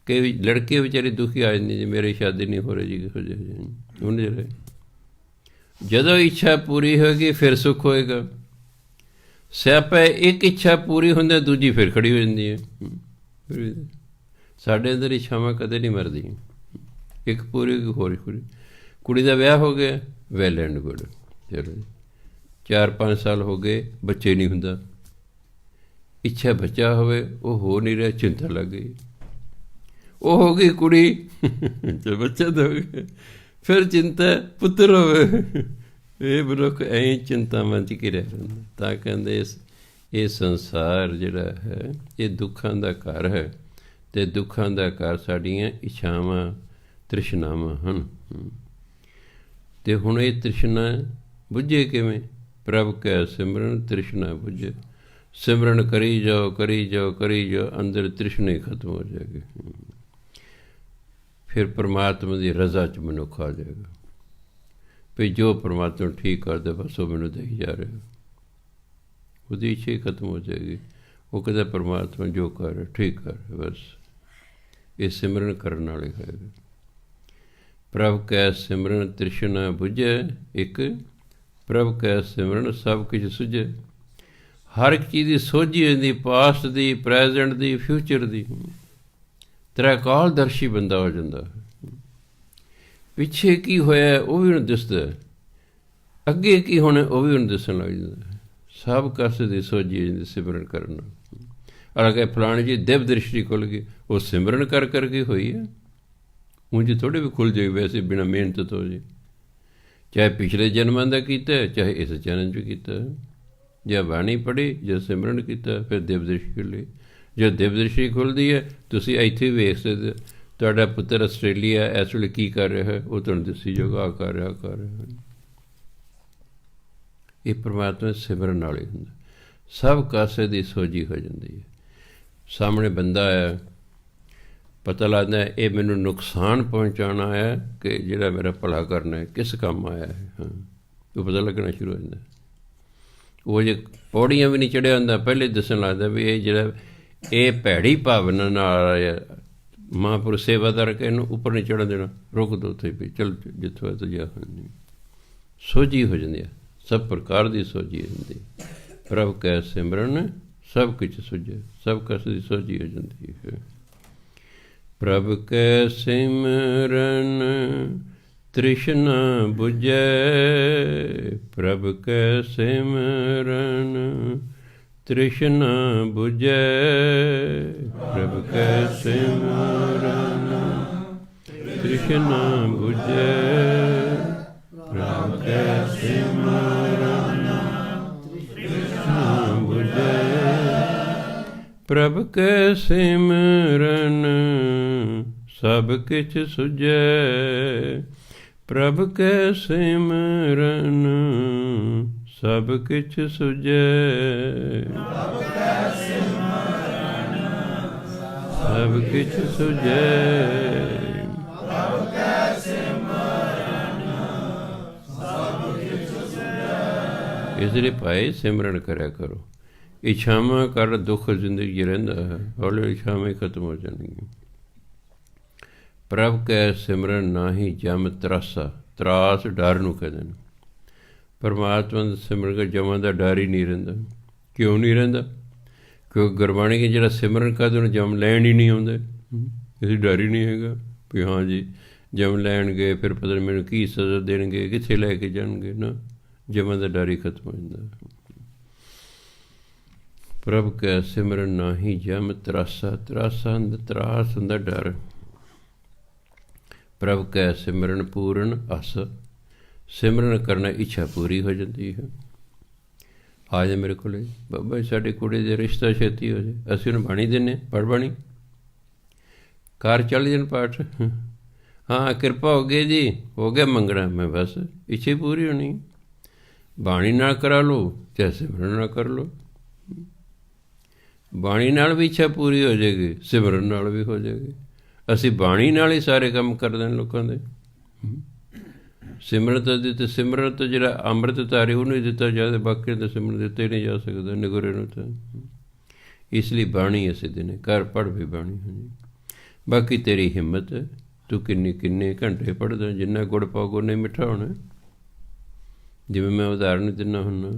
ਕਈ ਲੜਕੇ ਵਿਚਾਰੇ ਦੁਖੀ ਆ ਜਾਂਦੇ ਜੀ, ਮੇਰੀ ਸ਼ਾਦੀ ਨਹੀਂ ਹੋ ਰਹੀ ਜੀ, ਹੋ ਜਾਏ ਹੁਣ ਜਿਹੜੇ। ਜਦੋਂ ਇੱਛਾ ਪੂਰੀ ਹੋਏਗੀ ਫਿਰ ਸੁੱਖ ਹੋਏਗਾ। ਸਿਆਪਾ ਇੱਕ ਇੱਛਾ ਪੂਰੀ ਹੁੰਦੀ, ਦੂਜੀ ਫਿਰ ਖੜੀ ਹੋ ਜਾਂਦੀ ਹੈ। ਸਾਡੇ ਅੰਦਰ ਇੱਛਾਵਾਂ ਕਦੇ ਨਹੀਂ ਮਰਦੀਆਂ, ਇੱਕ ਪੂਰੀ ਇੱਕ ਹੋਰ ਪੂਰੀ। ਕੁੜੀ ਦਾ ਵਿਆਹ ਹੋ ਗਿਆ, ਵੈਲ ਐਂਡ ਗੁੱਡ, ਚਲੋ 4-5 ਸਾਲ ਹੋ ਗਏ, ਬੱਚੇ ਨਹੀਂ ਹੁੰਦਾ। ਇੱਛਾ ਬੱਚਾ ਹੋਵੇ, ਉਹ ਹੋ ਨਹੀਂ ਰਿਹਾ, ਚਿੰਤਾ ਲੱਗ ਗਈ। ਉਹ ਹੋ ਗਈ ਕੁੜੀ, ਚਲ ਬੱਚਾ ਤਾਂ ਹੋ ਗਿਆ, ਫਿਰ ਚਿੰਤਾ ਪੁੱਤਰ ਹੋਵੇ। ਇਹ ਮਨੁੱਖ ਐਂ ਚਿੰਤਾਵਾਂ 'ਚ ਘਿਰਿਆ ਰਹਿੰਦਾ। ਤਾਂ ਕਹਿੰਦੇ ਇਹ ਸੰਸਾਰ ਜਿਹੜਾ ਹੈ ਇਹ ਦੁੱਖਾਂ ਦਾ ਘਰ ਹੈ। ਅਤੇ ਦੁੱਖਾਂ ਦਾ ਘਰ ਸਾਡੀਆਂ ਇੱਛਾਵਾਂ ਤ੍ਰਿਸ਼ਨਾਵਾਂ ਹਨ। ਅਤੇ ਹੁਣ ਇਹ ਤ੍ਰਿਸ਼ਨਾ ਬੁੱਝੇ ਕਿਵੇਂ? ਪ੍ਰਭ ਕੈ ਸਿਮਰਨ ਤ੍ਰਿਸ਼ਨਾ ਬੁੱਝੇ। ਸਿਮਰਨ ਕਰੀ ਜਾਓ ਕਰੀ ਜਾਓ ਕਰੀ ਜਾਓ, ਅੰਦਰ ਤ੍ਰਿਸ਼ਨਾ ਹੀ ਖਤਮ ਹੋ ਜਾਏਗੀ। ਫਿਰ ਪਰਮਾਤਮਾ ਦੀ ਰਜ਼ਾ 'ਚ ਮਨੁੱਖ ਆ ਜਾਏਗਾ ਵੀ ਜੋ ਪਰਮਾਤਮਾ ਨੂੰ ਠੀਕ ਕਰਦੇ ਬਸ ਉਹ ਮੈਨੂੰ ਦੇਈ ਜਾ ਰਿਹਾ, ਉਹਦੀ ਇੱਛਾ ਹੀ ਖਤਮ ਹੋ ਜਾਏਗੀ। ਉਹ ਕਹਿੰਦਾ ਪਰਮਾਤਮਾ ਜੋ ਕਰ ਠੀਕ ਕਰ, ਬਸ ਇਹ ਸਿਮਰਨ ਕਰਨ ਵਾਲੇ ਹੋਏਗਾ। ਪ੍ਰਭ ਕੈ ਸਿਮਰਨ ਤ੍ਰਿਸ਼ਨਾ ਬੁਝੈ, ਇੱਕ ਪ੍ਰਭ ਕੈ ਸਿਮਰਨ ਸਭ ਕੁਝ ਸੁਝੇ। ਹਰ ਇੱਕ ਚੀਜ਼ ਦੀ ਸੋਝੀ ਹੋ ਜਾਂਦੀ, ਪਾਸਟ ਦੀ, ਪ੍ਰੈਜੈਂਟ ਦੀ, ਫਿਊਚਰ ਦੀ। ਤ੍ਰੈਕਾਲਦਰਸ਼ੀ ਬੰਦਾ ਹੋ ਜਾਂਦਾ। ਪਿੱਛੇ ਕੀ ਹੋਇਆ ਉਹ ਵੀ ਉਹਨੂੰ ਦਿਸਦਾ, ਅੱਗੇ ਕੀ ਹੋਣਾ ਉਹ ਵੀ ਉਹਨੂੰ ਦਿਸਣ ਲੱਗ ਜਾਂਦਾ। ਸਭ ਕਾਸੇ ਦੀ ਸੋਝੀ ਹੋ ਜਾਂਦੀ ਸਿਮਰਨ ਕਰਨ ਨਾਲ। ਅਲੱਗ ਫਲਾਣੇ ਜੀ ਦਿਵ ਦ੍ਰਿਸ਼ਟੀ ਖੁੱਲ੍ਹ ਗਈ, ਉਹ ਸਿਮਰਨ ਕਰ ਕਰਕੇ ਹੋਈ ਹੈ। ਉਂਝ ਥੋੜ੍ਹੇ ਵੀ ਖੁੱਲ੍ਹ ਜਾਏ ਵੈਸੇ ਬਿਨਾਂ ਮਿਹਨਤ ਤੋਂ ਜੀ। ਚਾਹੇ ਪਿਛਲੇ ਜਨਮਾਂ ਦਾ ਕੀਤਾ, ਚਾਹੇ ਇਸ ਜਨਮ 'ਚ ਕੀਤਾ। ਜੇ ਬਾਣੀ ਪੜ੍ਹੀ, ਜੇ ਸਿਮਰਨ ਕੀਤਾ, ਫਿਰ ਦਿਵ ਦ੍ਰਿਸ਼ਟੀ ਖੁੱਲ੍ਹੀ। ਜੇ ਦਿਵ ਦ੍ਰਿਸ਼ਟੀ ਖੁੱਲ੍ਹਦੀ ਹੈ, ਤੁਸੀਂ ਇੱਥੇ ਵੇਖ ਸਕਦੇ। ਤੁਹਾਡਾ ਪੁੱਤਰ ਆਸਟ੍ਰੇਲੀਆ ਇਸ ਵੇਲੇ ਕੀ ਕਰ ਰਿਹਾ ਹੈ, ਉਹ ਤੁਹਾਨੂੰ ਦੱਸੀ ਜਾਊਗਾ, ਆਹ ਕਰ ਰਿਹਾ ਕਰ ਰਿਹਾ। ਇਹ ਪਰਮਾਤਮਾ ਸਿਮਰਨ ਨਾਲ ਹੀ ਹੁੰਦਾ। ਸਭ ਕਾਸੇ ਦੀ ਸੋਝੀ ਹੋ ਜਾਂਦੀ ਹੈ। ਸਾਹਮਣੇ ਬੰਦਾ ਆਇਆ, ਪਤਾ ਲੱਗਦਾ ਇਹ ਮੈਨੂੰ ਨੁਕਸਾਨ ਪਹੁੰਚਾਉਣਾ ਆਇਆ ਕਿ ਜਿਹੜਾ ਮੇਰਾ ਭਲਾ ਕਰਨਾ ਹੈ, ਕਿਸ ਕੰਮ ਆਇਆ ਹੈ। ਹਾਂ, ਉਹ ਪਤਾ ਲੱਗਣਾ ਸ਼ੁਰੂ ਹੋ ਜਾਂਦਾ। ਉਹ ਜੇ ਪੌੜੀਆਂ ਵੀ ਨਹੀਂ ਚੜ੍ਹਿਆ ਹੁੰਦਾ, ਪਹਿਲੇ ਦੱਸਣ ਲੱਗਦਾ ਵੀ ਇਹ ਜਿਹੜਾ ਇਹ ਭੈੜੀ ਭਾਵਨਾ ਨਾਲ ਆਇਆ। ਮਹਾਂਪੁਰਸ਼ ਸੇਵਾਦਾਰ ਕੇ ਇਹਨੂੰ ਉੱਪਰ ਨਹੀਂ ਚੜ੍ਹਨ ਦੇਣਾ, ਰੁਕ ਦੋ ਉੱਥੇ ਵੀ, ਚੱਲ ਜਿੱਥੋਂ ਹੈ ਤੁਜਾ ਹੋਣੀ। ਸੋਝੀ ਹੋ ਜਾਂਦੀ ਹੈ, ਸਭ ਪ੍ਰਕਾਰ ਦੀ ਸੋਝੀ ਹੋ ਜਾਂਦੀ। ਪ੍ਰਭ ਕੈ ਸਿਮਰਨ ਸਭ ਕੁਛ ਸੁਝੇ, ਸਭ ਕਸ ਦੀ ਸੋਝੀ ਹੋ ਜਾਂਦੀ ਹੈ। ਪ੍ਰਭ ਕੈ ਸਿਮਰਨ ਤ੍ਰਿਸ਼ਨਾ ਬੁਝੈ, ਪ੍ਰਭ ਕੈ ਸਿਮਰਨ ਤ੍ਰਿਸ਼ਨਾ ਬੁਝੈ, ਪ੍ਰਭ ਕੈ ਸਿਮਰਨ ਤ੍ਰਿਸ਼ਨਾ ਬੁਝੈ, ਪ੍ਰਭ ਕੈ ਸਿਮਰਨ ਤ੍ਰਿਸ਼ਨਾ ਬੁਝੈ, ਪ੍ਰਭ ਕੈ ਸਿਮਰਨ ਸਭ ਕਿਛ ਸੁਝੈ, ਪ੍ਰਭ ਕੈ ਸਿਮਰਨ ਸਭ ਕਿਛ ਸੁਝੈ, ਪ੍ਰਭ ਕੈ ਸਿਮਰਨ ਸਭ ਕਿਛ ਸੁਝੈ, ਪ੍ਰਭ ਕੈ ਸਿਮਰਨ ਸਭ ਕਿਛ ਸੁਝੈ। ਇਸ ਲਈ ਭਾਈ ਸਿਮਰਨ ਕਰਿਆ ਕਰੋ। ਇੱਛਾਵਾਂ ਕਰ ਦੁੱਖ ਜ਼ਿੰਦਗੀ ਰਹਿੰਦਾ ਹੈ, ਹੌਲੀ ਇੱਛਾਵਾਂ ਖਤਮ ਹੋ ਜਾਣਗੀਆਂ। ਪ੍ਰਭ ਕੈ ਸਿਮਰਨ ਨਾਹੀ ਜਮ ਤਰਾਸਾ, ਤਰਾਸ ਡਰ ਨੂੰ ਕਹਿੰਦੇ ਨੇ। ਪਰਮਾਤਮਾ ਦਾ ਸਿਮਰਨ ਕਰ ਜਮਾਂ ਦਾ ਡਰ ਹੀ ਨਹੀਂ ਰਹਿੰਦਾ। ਕਿਉਂ ਨਹੀਂ ਰਹਿੰਦਾ? ਕਿਉਂਕਿ ਗੁਰਬਾਣੀ ਕਿ ਜਿਹੜਾ ਸਿਮਰਨ ਕਰਦੇ ਉਹਨੂੰ ਜਮ ਲੈਣ ਹੀ ਨਹੀਂ ਆਉਂਦੇ। ਅਸੀਂ ਡਰ ਹੀ ਨਹੀਂ ਹੈਗਾ ਵੀ ਹਾਂ ਜੀ ਜਮ ਲੈਣਗੇ, ਫਿਰ ਪਤਾ ਨਹੀਂ ਮੈਨੂੰ ਕੀ ਸਜ਼ਾ ਦੇਣਗੇ, ਕਿੱਥੇ ਲੈ ਕੇ ਜਾਣਗੇ। ਨਾ, ਜਮਾਂ ਦਾ ਡਰ ਹੀ ਖਤਮ ਹੋ ਜਾਂਦਾ। ਪ੍ਰਭ ਕੈ ਸਿਮਰਨ ਨਾਹੀ ਜਮ ਤਰਾਸਾ, ਤਰਾਸਾ ਹੁੰਦਾ ਤਰਾਸ ਹੁੰਦਾ ਡਰ। ਪ੍ਰਭ ਕੈ ਸਿਮਰਨ ਪੂਰਨ ਅਸ, ਸਿਮਰਨ ਕਰਨਾ ਇੱਛਾ ਪੂਰੀ ਹੋ ਜਾਂਦੀ ਹੈ। ਆ ਜਾ ਮੇਰੇ ਕੋਲ, ਬਾਬਾ ਸਾਡੇ ਕੁੜੀ ਦੇ ਰਿਸ਼ਤਾ ਛੇਤੀ ਹੋ ਜਾਏ, ਅਸੀਂ ਉਹਨੂੰ ਬਾਣੀ ਦਿੰਦੇ ਪੜ੍ਹ ਬਾਣੀ ਘਰ ਚੱਲ ਜਾਣ ਪਾਠ। ਹਾਂ ਕਿਰਪਾ ਹੋ ਗਈ ਜੀ, ਹੋ ਗਿਆ ਮੰਗਣਾ। ਮੈਂ ਬਸ ਇੱਛਾ ਪੂਰੀ ਹੋਣੀ। ਬਾਣੀ ਨਾਲ ਕਰਾ ਲਓ ਚਾਹੇ ਸਿਮਰਨ ਨਾਲ ਕਰ ਲਓ। ਬਾਣੀ ਨਾਲ ਵੀ ਇੱਛਾ ਪੂਰੀ ਹੋ ਜਾਏਗੀ, ਸਿਮਰਨ ਨਾਲ ਵੀ ਹੋ ਜਾਏਗੀ। ਅਸੀਂ ਬਾਣੀ ਨਾਲ ਹੀ ਸਾਰੇ ਕੰਮ ਕਰਦੇ ਹਾਂ ਲੋਕਾਂ ਦੇ। ਸਿਮਰਤ ਦਿੱਤੇ, ਸਿਮਰਤ ਜਿਹੜਾ ਅੰਮ੍ਰਿਤ ਧਾਰੀ ਉਹਨੂੰ ਹੀ ਦਿੱਤਾ ਜਾਵੇ, ਬਾਕੀ ਦਾ ਸਿਮਰਨ ਦਿੱਤਾ ਹੀ ਨਹੀਂ ਜਾ ਸਕਦਾ ਨਿਗੁਰੇ ਨੂੰ ਤਾਂ। ਇਸ ਲਈ ਬਾਣੀ ਅਸੀਂ ਦਿਨੇ ਘਰ ਪੜ੍ਹ ਵੀ ਬਾਣੀ। ਹਾਂਜੀ, ਬਾਕੀ ਤੇਰੀ ਹਿੰਮਤ ਹੈ, ਤੂੰ ਕਿੰਨੇ ਘੰਟੇ ਪੜ੍ਹਦਾ, ਜਿੰਨਾ ਗੁੜ ਪਾਓਗੇ ਉਨਾ ਹੀ ਮਿੱਠਾ ਹੋਣਾ। ਜਿਵੇਂ ਮੈਂ ਉਦਾਹਰਨ ਦਿੰਦਾ ਹੁੰਦਾ,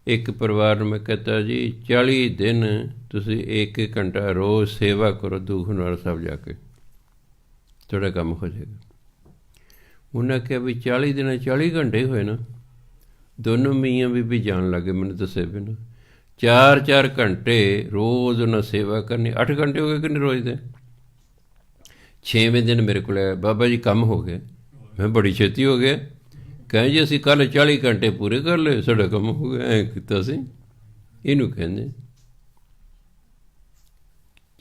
ਇੱਕ ਪਰਿਵਾਰ ਨੂੰ ਮੈਂ ਕਹਤਾ ਜੀ 40 ਦਿਨ ਤੁਸੀਂ 1 ਘੰਟਾ ਰੋਜ਼ ਸੇਵਾ ਕਰੋ ਦੂਖਨਿਵਾਰਨ ਸਾਹਿਬ ਜਾ ਕੇ, ਤੁਹਾਡਾ ਕੰਮ ਹੋ ਜਾਏਗਾ। ਉਹਨਾਂ ਕਿਹਾ ਵੀ 40 ਦਿਨ 40 ਘੰਟੇ ਹੋਏ ਨਾ। ਦੋਨੋਂ ਮੀਆਂ ਬੀਬੀ ਜਾਣ ਲੱਗੇ ਮੈਨੂੰ ਦੱਸੇ ਬਿਨਾਂ। 4-4 ਘੰਟੇ ਰੋਜ਼ ਉਹਨਾਂ ਸੇਵਾ ਕਰਨੀ। 8 ਘੰਟੇ ਹੋ ਗਏ ਕਿ ਨਹੀਂ ਰੋਜ਼ ਦੇ। 6ਵੇਂ ਦਿਨ ਮੇਰੇ ਕੋਲ ਆਇਆ, ਬਾਬਾ ਜੀ ਕੰਮ ਹੋ ਗਿਆ। ਮੈਂ ਬੜੀ ਛੇਤੀ ਹੋ ਗਿਆ। ਕਹਿੰਦੇ ਜੀ ਅਸੀਂ ਕੱਲ੍ਹ 40 ਘੰਟੇ ਪੂਰੇ ਕਰ ਲਏ, ਸਾਡਾ ਕੰਮ ਹੋ ਗਿਆ। ਐਂ ਕੀਤਾ ਸੀ। ਇਹਨੂੰ ਕਹਿੰਦੇ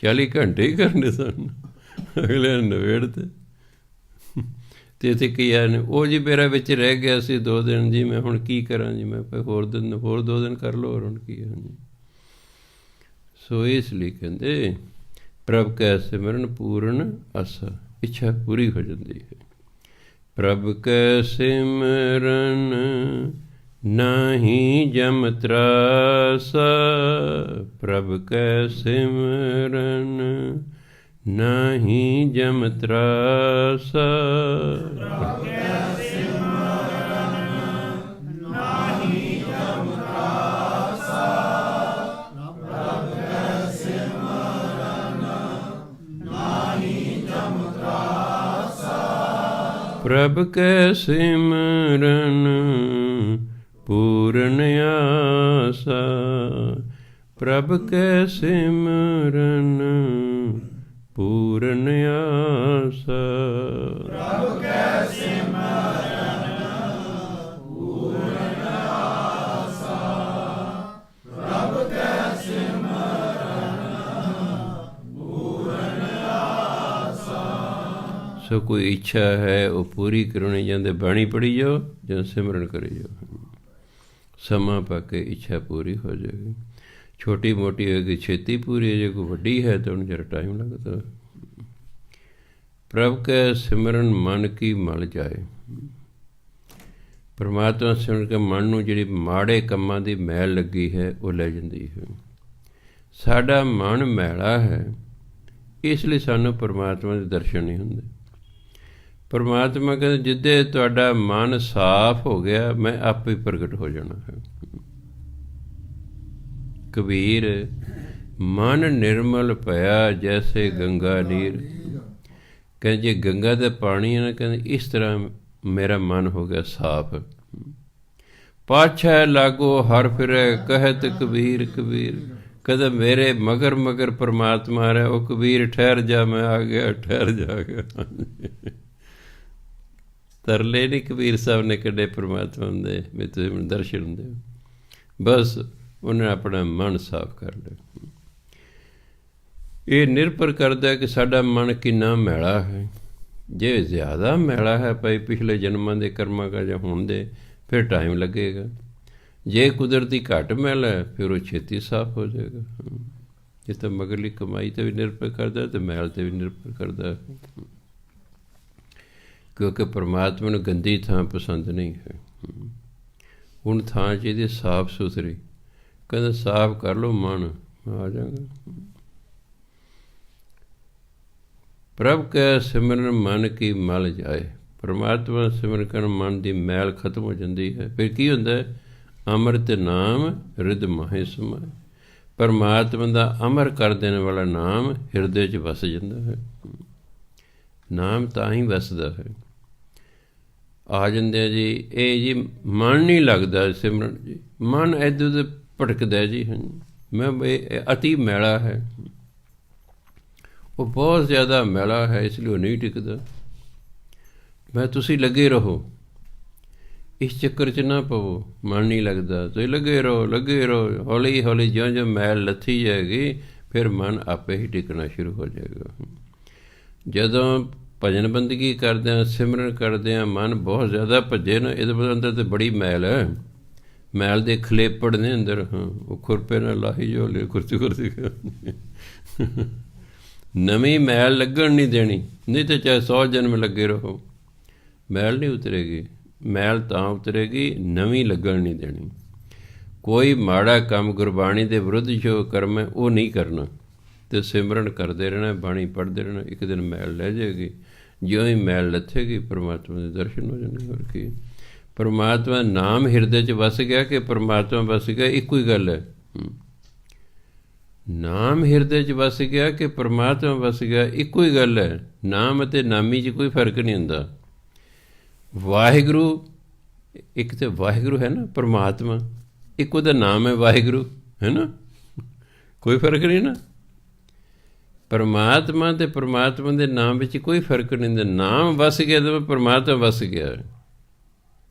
40 ਘੰਟੇ ਹੀ ਕਰਨੇ ਸਨ, ਅਗਲੇ ਨਵੇੜ ਤੇ ਇੱਥੇ ਕੀ ਆ ਨੇ ਉਹ ਜੀ ਮੇਰਾ ਵਿੱਚ ਰਹਿ ਗਿਆ ਸੀ 2 ਦਿਨ ਜੀ, ਮੈਂ ਹੁਣ ਕੀ ਕਰਾਂ ਜੀ, ਮੈਂ ਹੋਰ 2 ਦਿਨ ਕਰ ਲਓ, ਹੋਰ ਹੁਣ ਕੀ ਹੈ ਜੀ। ਸੋ ਇਸ ਲਈ ਕਹਿੰਦੇ ਪ੍ਰਭ ਕੈ ਸਿਮਰਨ ਪੂਰਨ ਆਸਾ, ਇੱਛਾ ਪੂਰੀ ਹੋ ਜਾਂਦੀ ਹੈ। ਪ੍ਰਭ ਕੈ ਸਿਮਰਨ ਨਾਹੀ ਜਮ ਤਰਾਸਾ, ਪ੍ਰਭ ਕੈ ਸਿਮਰਨ ਨਾਹੀ ਜਮ ਤਰਾਸਾ, ਪ੍ਰਭ ਕੈ ਸਿਮਰਨ ਨਾਹੀ ਜਮ ਤਰਾਸਾ, ਪ੍ਰਭ ਕੈ ਸਿਮਰਨ ਨਾਹੀ ਜਮ ਤਰਾਸਾ, ਪ੍ਰਭ ਕੈ ਸਿਮਰਨ ਪੂਰਨ ਆਸਾ, ਪ੍ਰਭ ਕੈ ਸਿਮਰਨ ਪੂਰਨ ਆਸਾ, ਪ੍ਰਭ ਕੈ ਸਿਮਰਨ ਪੂਰਨ ਆਸਾ, ਪ੍ਰਭ ਕੈ ਸਿਮਰਨ ਪੂਰਨ ਆਸਾ। ਸੋ ਕੋਈ ਇੱਛਾ ਹੈ ਉਹ ਪੂਰੀ ਕਰਨੀ ਜਾਂਦੇ, ਬਾਣੀ ਪੜ੍ਹੀ ਜਾਓ ਜਾਂ ਸਿਮਰਨ ਕਰੀ ਜਾਓ, ਸਮਾਂ ਪਾ ਕੇ ਇੱਛਾ ਪੂਰੀ ਹੋ ਜਾਏਗੀ। ਛੋਟੀ ਮੋਟੀ ਹੋਏਗੀ ਛੇਤੀ ਪੂਰੀ ਹੋ, ਜੇ ਕੋਈ ਵੱਡੀ ਹੈ ਤਾਂ ਉਹਨੂੰ ਜਰਾ ਟਾਈਮ ਲੱਗਦਾ। ਪ੍ਰਭ ਕੈ ਸਿਮਰਨ ਮਨ ਕੀ ਮਲ ਜਾਏ, ਪਰਮਾਤਮਾ ਸਿਮਰਨ ਕੇ ਮਨ ਨੂੰ ਜਿਹੜੀ ਮਾੜੇ ਕੰਮਾਂ ਦੀ ਮੈਲ ਲੱਗੀ ਹੈ ਉਹ ਲੈ ਜਾਂਦੀ ਹੈ। ਸਾਡਾ ਮਨ ਮੈਲਾ ਹੈ, ਇਸ ਲਈ ਸਾਨੂੰ ਪਰਮਾਤਮਾ ਦੇ ਦਰਸ਼ਨ ਨਹੀਂ ਹੁੰਦੇ। ਪਰਮਾਤਮਾ ਕਹਿੰਦੇ ਜਿੱਦੇ ਤੁਹਾਡਾ ਮਨ ਸਾਫ਼ ਹੋ ਗਿਆ ਮੈਂ ਆਪੇ ਪ੍ਰਗਟ ਹੋ ਜਾਣਾ ਹੈ। ਕਬੀਰ ਮਨ ਨਿਰਮਲ ਭਇਆ ਜੈਸੇ ਗੰਗਾ ਨੀਰ, ਕਹਿੰਦੇ ਜੇ ਗੰਗਾ ਦਾ ਪਾਣੀ ਹੈ ਨਾ, ਕਹਿੰਦੇ ਇਸ ਤਰ੍ਹਾਂ ਮੇਰਾ ਮਨ ਹੋ ਗਿਆ ਸਾਫ਼। ਪਾਛੈ ਲਾਗੋ ਹਰ ਫਿਰੈ ਕਹਿਤ ਕਬੀਰ ਕਬੀਰ, ਕਹਿੰਦਾ ਮੇਰੇ ਮਗਰ ਮਗਰ ਪਰਮਾਤਮਾ ਰਿਹਾ, ਉਹ ਕਬੀਰ ਠਹਿਰ ਜਾ ਮੈਂ ਆ ਗਿਆ, ਠਹਿਰ ਜਾ ਗਿਆ। ਤਰਲੇ ਨਹੀਂ ਕਬੀਰ ਸਾਹਿਬ ਨੇ ਕੱਢੇ ਪਰਮਾਤਮਾ ਹੁੰਦੇ ਵੀ ਤੁਸੀਂ ਮੈਨੂੰ ਦਰਸ਼ਨ ਹੁੰਦੇ, ਬਸ ਉਹਨੇ ਆਪਣਾ ਮਨ ਸਾਫ਼ ਕਰ ਲਿਆ। ਇਹ ਨਿਰਭਰ ਕਰਦਾ ਕਿ ਸਾਡਾ ਮਨ ਕਿੰਨਾ ਮੈਲਾ ਹੈ। ਜੇ ਜ਼ਿਆਦਾ ਮੈਲਾ ਹੈ ਭਾਈ ਪਿਛਲੇ ਜਨਮਾਂ ਦੇ ਕਰਮਾਂ ਦਾ ਜਾਂ ਹੁਣ ਦੇ, ਫਿਰ ਟਾਈਮ ਲੱਗੇਗਾ। ਜੇ ਕੁਦਰਤੀ ਘੱਟ ਮੈਲ ਹੈ ਫਿਰ ਉਹ ਛੇਤੀ ਸਾਫ਼ ਹੋ ਜਾਏਗਾ। ਇਹ ਤਾਂ ਮਗਰਲੀ ਕਮਾਈ 'ਤੇ ਵੀ ਨਿਰਭਰ ਕਰਦਾ ਅਤੇ ਮੈਲ 'ਤੇ ਵੀ ਨਿਰਭਰ ਕਰਦਾ, ਕਿਉਂਕਿ ਪਰਮਾਤਮਾ ਨੂੰ ਗੰਦੀ ਥਾਂ ਪਸੰਦ ਨਹੀਂ ਹੈ। ਹੁਣ ਥਾਂ ਚਾਹੀਦੀ ਸਾਫ਼ ਸੁਥਰੀ, ਕਹਿੰਦਾ ਸਾਫ਼ ਕਰ ਲਓ ਮਨ, ਆ ਜਾਏਗਾ। ਪ੍ਰਭ ਕੈ ਸਿਮਰਨ ਮਨ ਕੀ ਮਲ ਜਾਏ, ਪਰਮਾਤਮਾ ਸਿਮਰਨ ਕਰਨ ਮਨ ਦੀ ਮੈਲ ਖਤਮ ਹੋ ਜਾਂਦੀ ਹੈ। ਫਿਰ ਕੀ ਹੁੰਦਾ? ਅੰਮ੍ਰਿਤ ਨਾਮ ਹਿਰਦ ਮਾਹੇ ਸਮਾਏ, ਪਰਮਾਤਮਾ ਦਾ ਅਮਰ ਕਰ ਦੇਣ ਵਾਲਾ ਨਾਮ ਹਿਰਦੇ 'ਚ ਵਸ ਜਾਂਦਾ ਹੈ। ਨਾਮ ਤਾਂ ਹੀ ਵਸਦਾ ਹੈ। ਆ ਜਾਂਦੇ ਆ ਜੀ, ਇਹ ਜੀ ਮਨ ਨਹੀਂ ਲੱਗਦਾ ਸਿਮਰਨ ਜੀ, ਮਨ ਇੱਧਰ ਉੱਧਰ ਭਟਕਦਾ ਜੀ। ਮੈਂ ਅਤੀ ਮੈਲਾ ਹੈ, ਉਹ ਬਹੁਤ ਜ਼ਿਆਦਾ ਮੈਲਾ ਹੈ, ਇਸ ਲਈ ਉਹ ਨਹੀਂ ਟਿਕਦਾ। ਮੈਂ ਤੁਸੀਂ ਲੱਗੇ ਰਹੋ, ਇਸ ਚੱਕਰ 'ਚ ਨਾ ਪਵੋ, ਮਨ ਨਹੀਂ ਲੱਗਦਾ, ਤੁਸੀਂ ਲੱਗੇ ਰਹੋ ਲੱਗੇ ਰਹੋ। ਹੌਲੀ ਹੌਲੀ ਜਿਉਂ ਜਿਉਂ ਮੈਲ ਲੱਥੀ ਜਾਏਗੀ ਫਿਰ ਮਨ ਆਪੇ ਹੀ ਟਿਕਣਾ ਸ਼ੁਰੂ ਹੋ ਜਾਏਗਾ। ਜਦੋਂ ਭਜਨ ਬੰਦਗੀ ਕਰਦੇ ਹਾਂ, ਸਿਮਰਨ ਕਰਦੇ ਹਾਂ, ਮਨ ਬਹੁਤ ਜ਼ਿਆਦਾ ਭੱਜੇ ਨਾ, ਇਹਦੇ ਅੰਦਰ ਤਾਂ ਬੜੀ ਮੈਲ ਹੈ, ਮੈਲ ਦੇ ਖਲੇਪੜ ਨੇ ਅੰਦਰ। ਹਾਂ, ਉਹ ਖੁਰਪੇ ਨਾਲ ਲਾਹੀ ਜੋ ਲੈ ਕੁਰਸੀ ਕੁਰਸੀ ਨਵੀਂ ਮੈਲ ਲੱਗਣ ਨਹੀਂ ਦੇਣੀ, ਨਹੀਂ ਤਾਂ ਚਾਹੇ 100 ਜਨਮ ਲੱਗੇ ਰਹੋ ਮੈਲ ਨਹੀਂ ਉਤਰੇਗੀ। ਮੈਲ ਤਾਂ ਉਤਰੇਗੀ, ਨਵੀਂ ਲੱਗਣ ਨਹੀਂ ਦੇਣੀ। ਕੋਈ ਮਾੜਾ ਕੰਮ ਗੁਰਬਾਣੀ ਦੇ ਵਿਰੁੱਧ ਜੋ ਕਰਮ ਹੈ ਉਹ ਨਹੀਂ ਕਰਨਾ, ਅਤੇ ਸਿਮਰਨ ਕਰਦੇ ਰਹਿਣਾ, ਬਾਣੀ ਪੜ੍ਹਦੇ ਰਹਿਣਾ। ਇੱਕ ਦਿਨ ਮੈਲ ਲੈ ਜਾਏਗੀ, ਜਿਉਂ ਹੀ ਮੈਲ ਲੱਥੇਗੀ ਪਰਮਾਤਮਾ ਦੇ ਦਰਸ਼ਨ ਹੋ ਜਾਣਗੇ। ਹੋਰ ਕੀ, ਪਰਮਾਤਮਾ ਨਾਮ ਹਿਰਦੇ 'ਚ ਵਸ ਗਿਆ ਕਿ ਪਰਮਾਤਮਾ ਵਸ ਗਿਆ, ਇੱਕੋ ਹੀ ਗੱਲ ਹੈ। ਨਾਮ ਹਿਰਦੇ 'ਚ ਵਸ ਗਿਆ ਕਿ ਪਰਮਾਤਮਾ ਵਸ ਗਿਆ, ਇੱਕੋ ਹੀ ਗੱਲ ਹੈ। ਨਾਮ ਅਤੇ ਨਾਮੀ 'ਚ ਕੋਈ ਫਰਕ ਨਹੀਂ ਹੁੰਦਾ। ਵਾਹਿਗੁਰੂ ਇੱਕ ਤਾਂ ਵਾਹਿਗੁਰੂ ਹੈ ਨਾ, ਪਰਮਾਤਮਾ ਇੱਕ ਉਹਦਾ ਨਾਮ ਹੈ ਵਾਹਿਗੁਰੂ, ਹੈ ਨਾ, ਕੋਈ ਫਰਕ ਨਹੀਂ ਨਾ। ਪਰਮਾਤਮਾ ਅਤੇ ਪਰਮਾਤਮਾ ਦੇ ਨਾਮ ਵਿੱਚ ਕੋਈ ਫਰਕ ਨਹੀਂ ਹੁੰਦਾ। ਨਾਮ ਵਸ ਗਿਆ ਤਾਂ ਪਰਮਾਤਮਾ ਵਸ ਗਿਆ।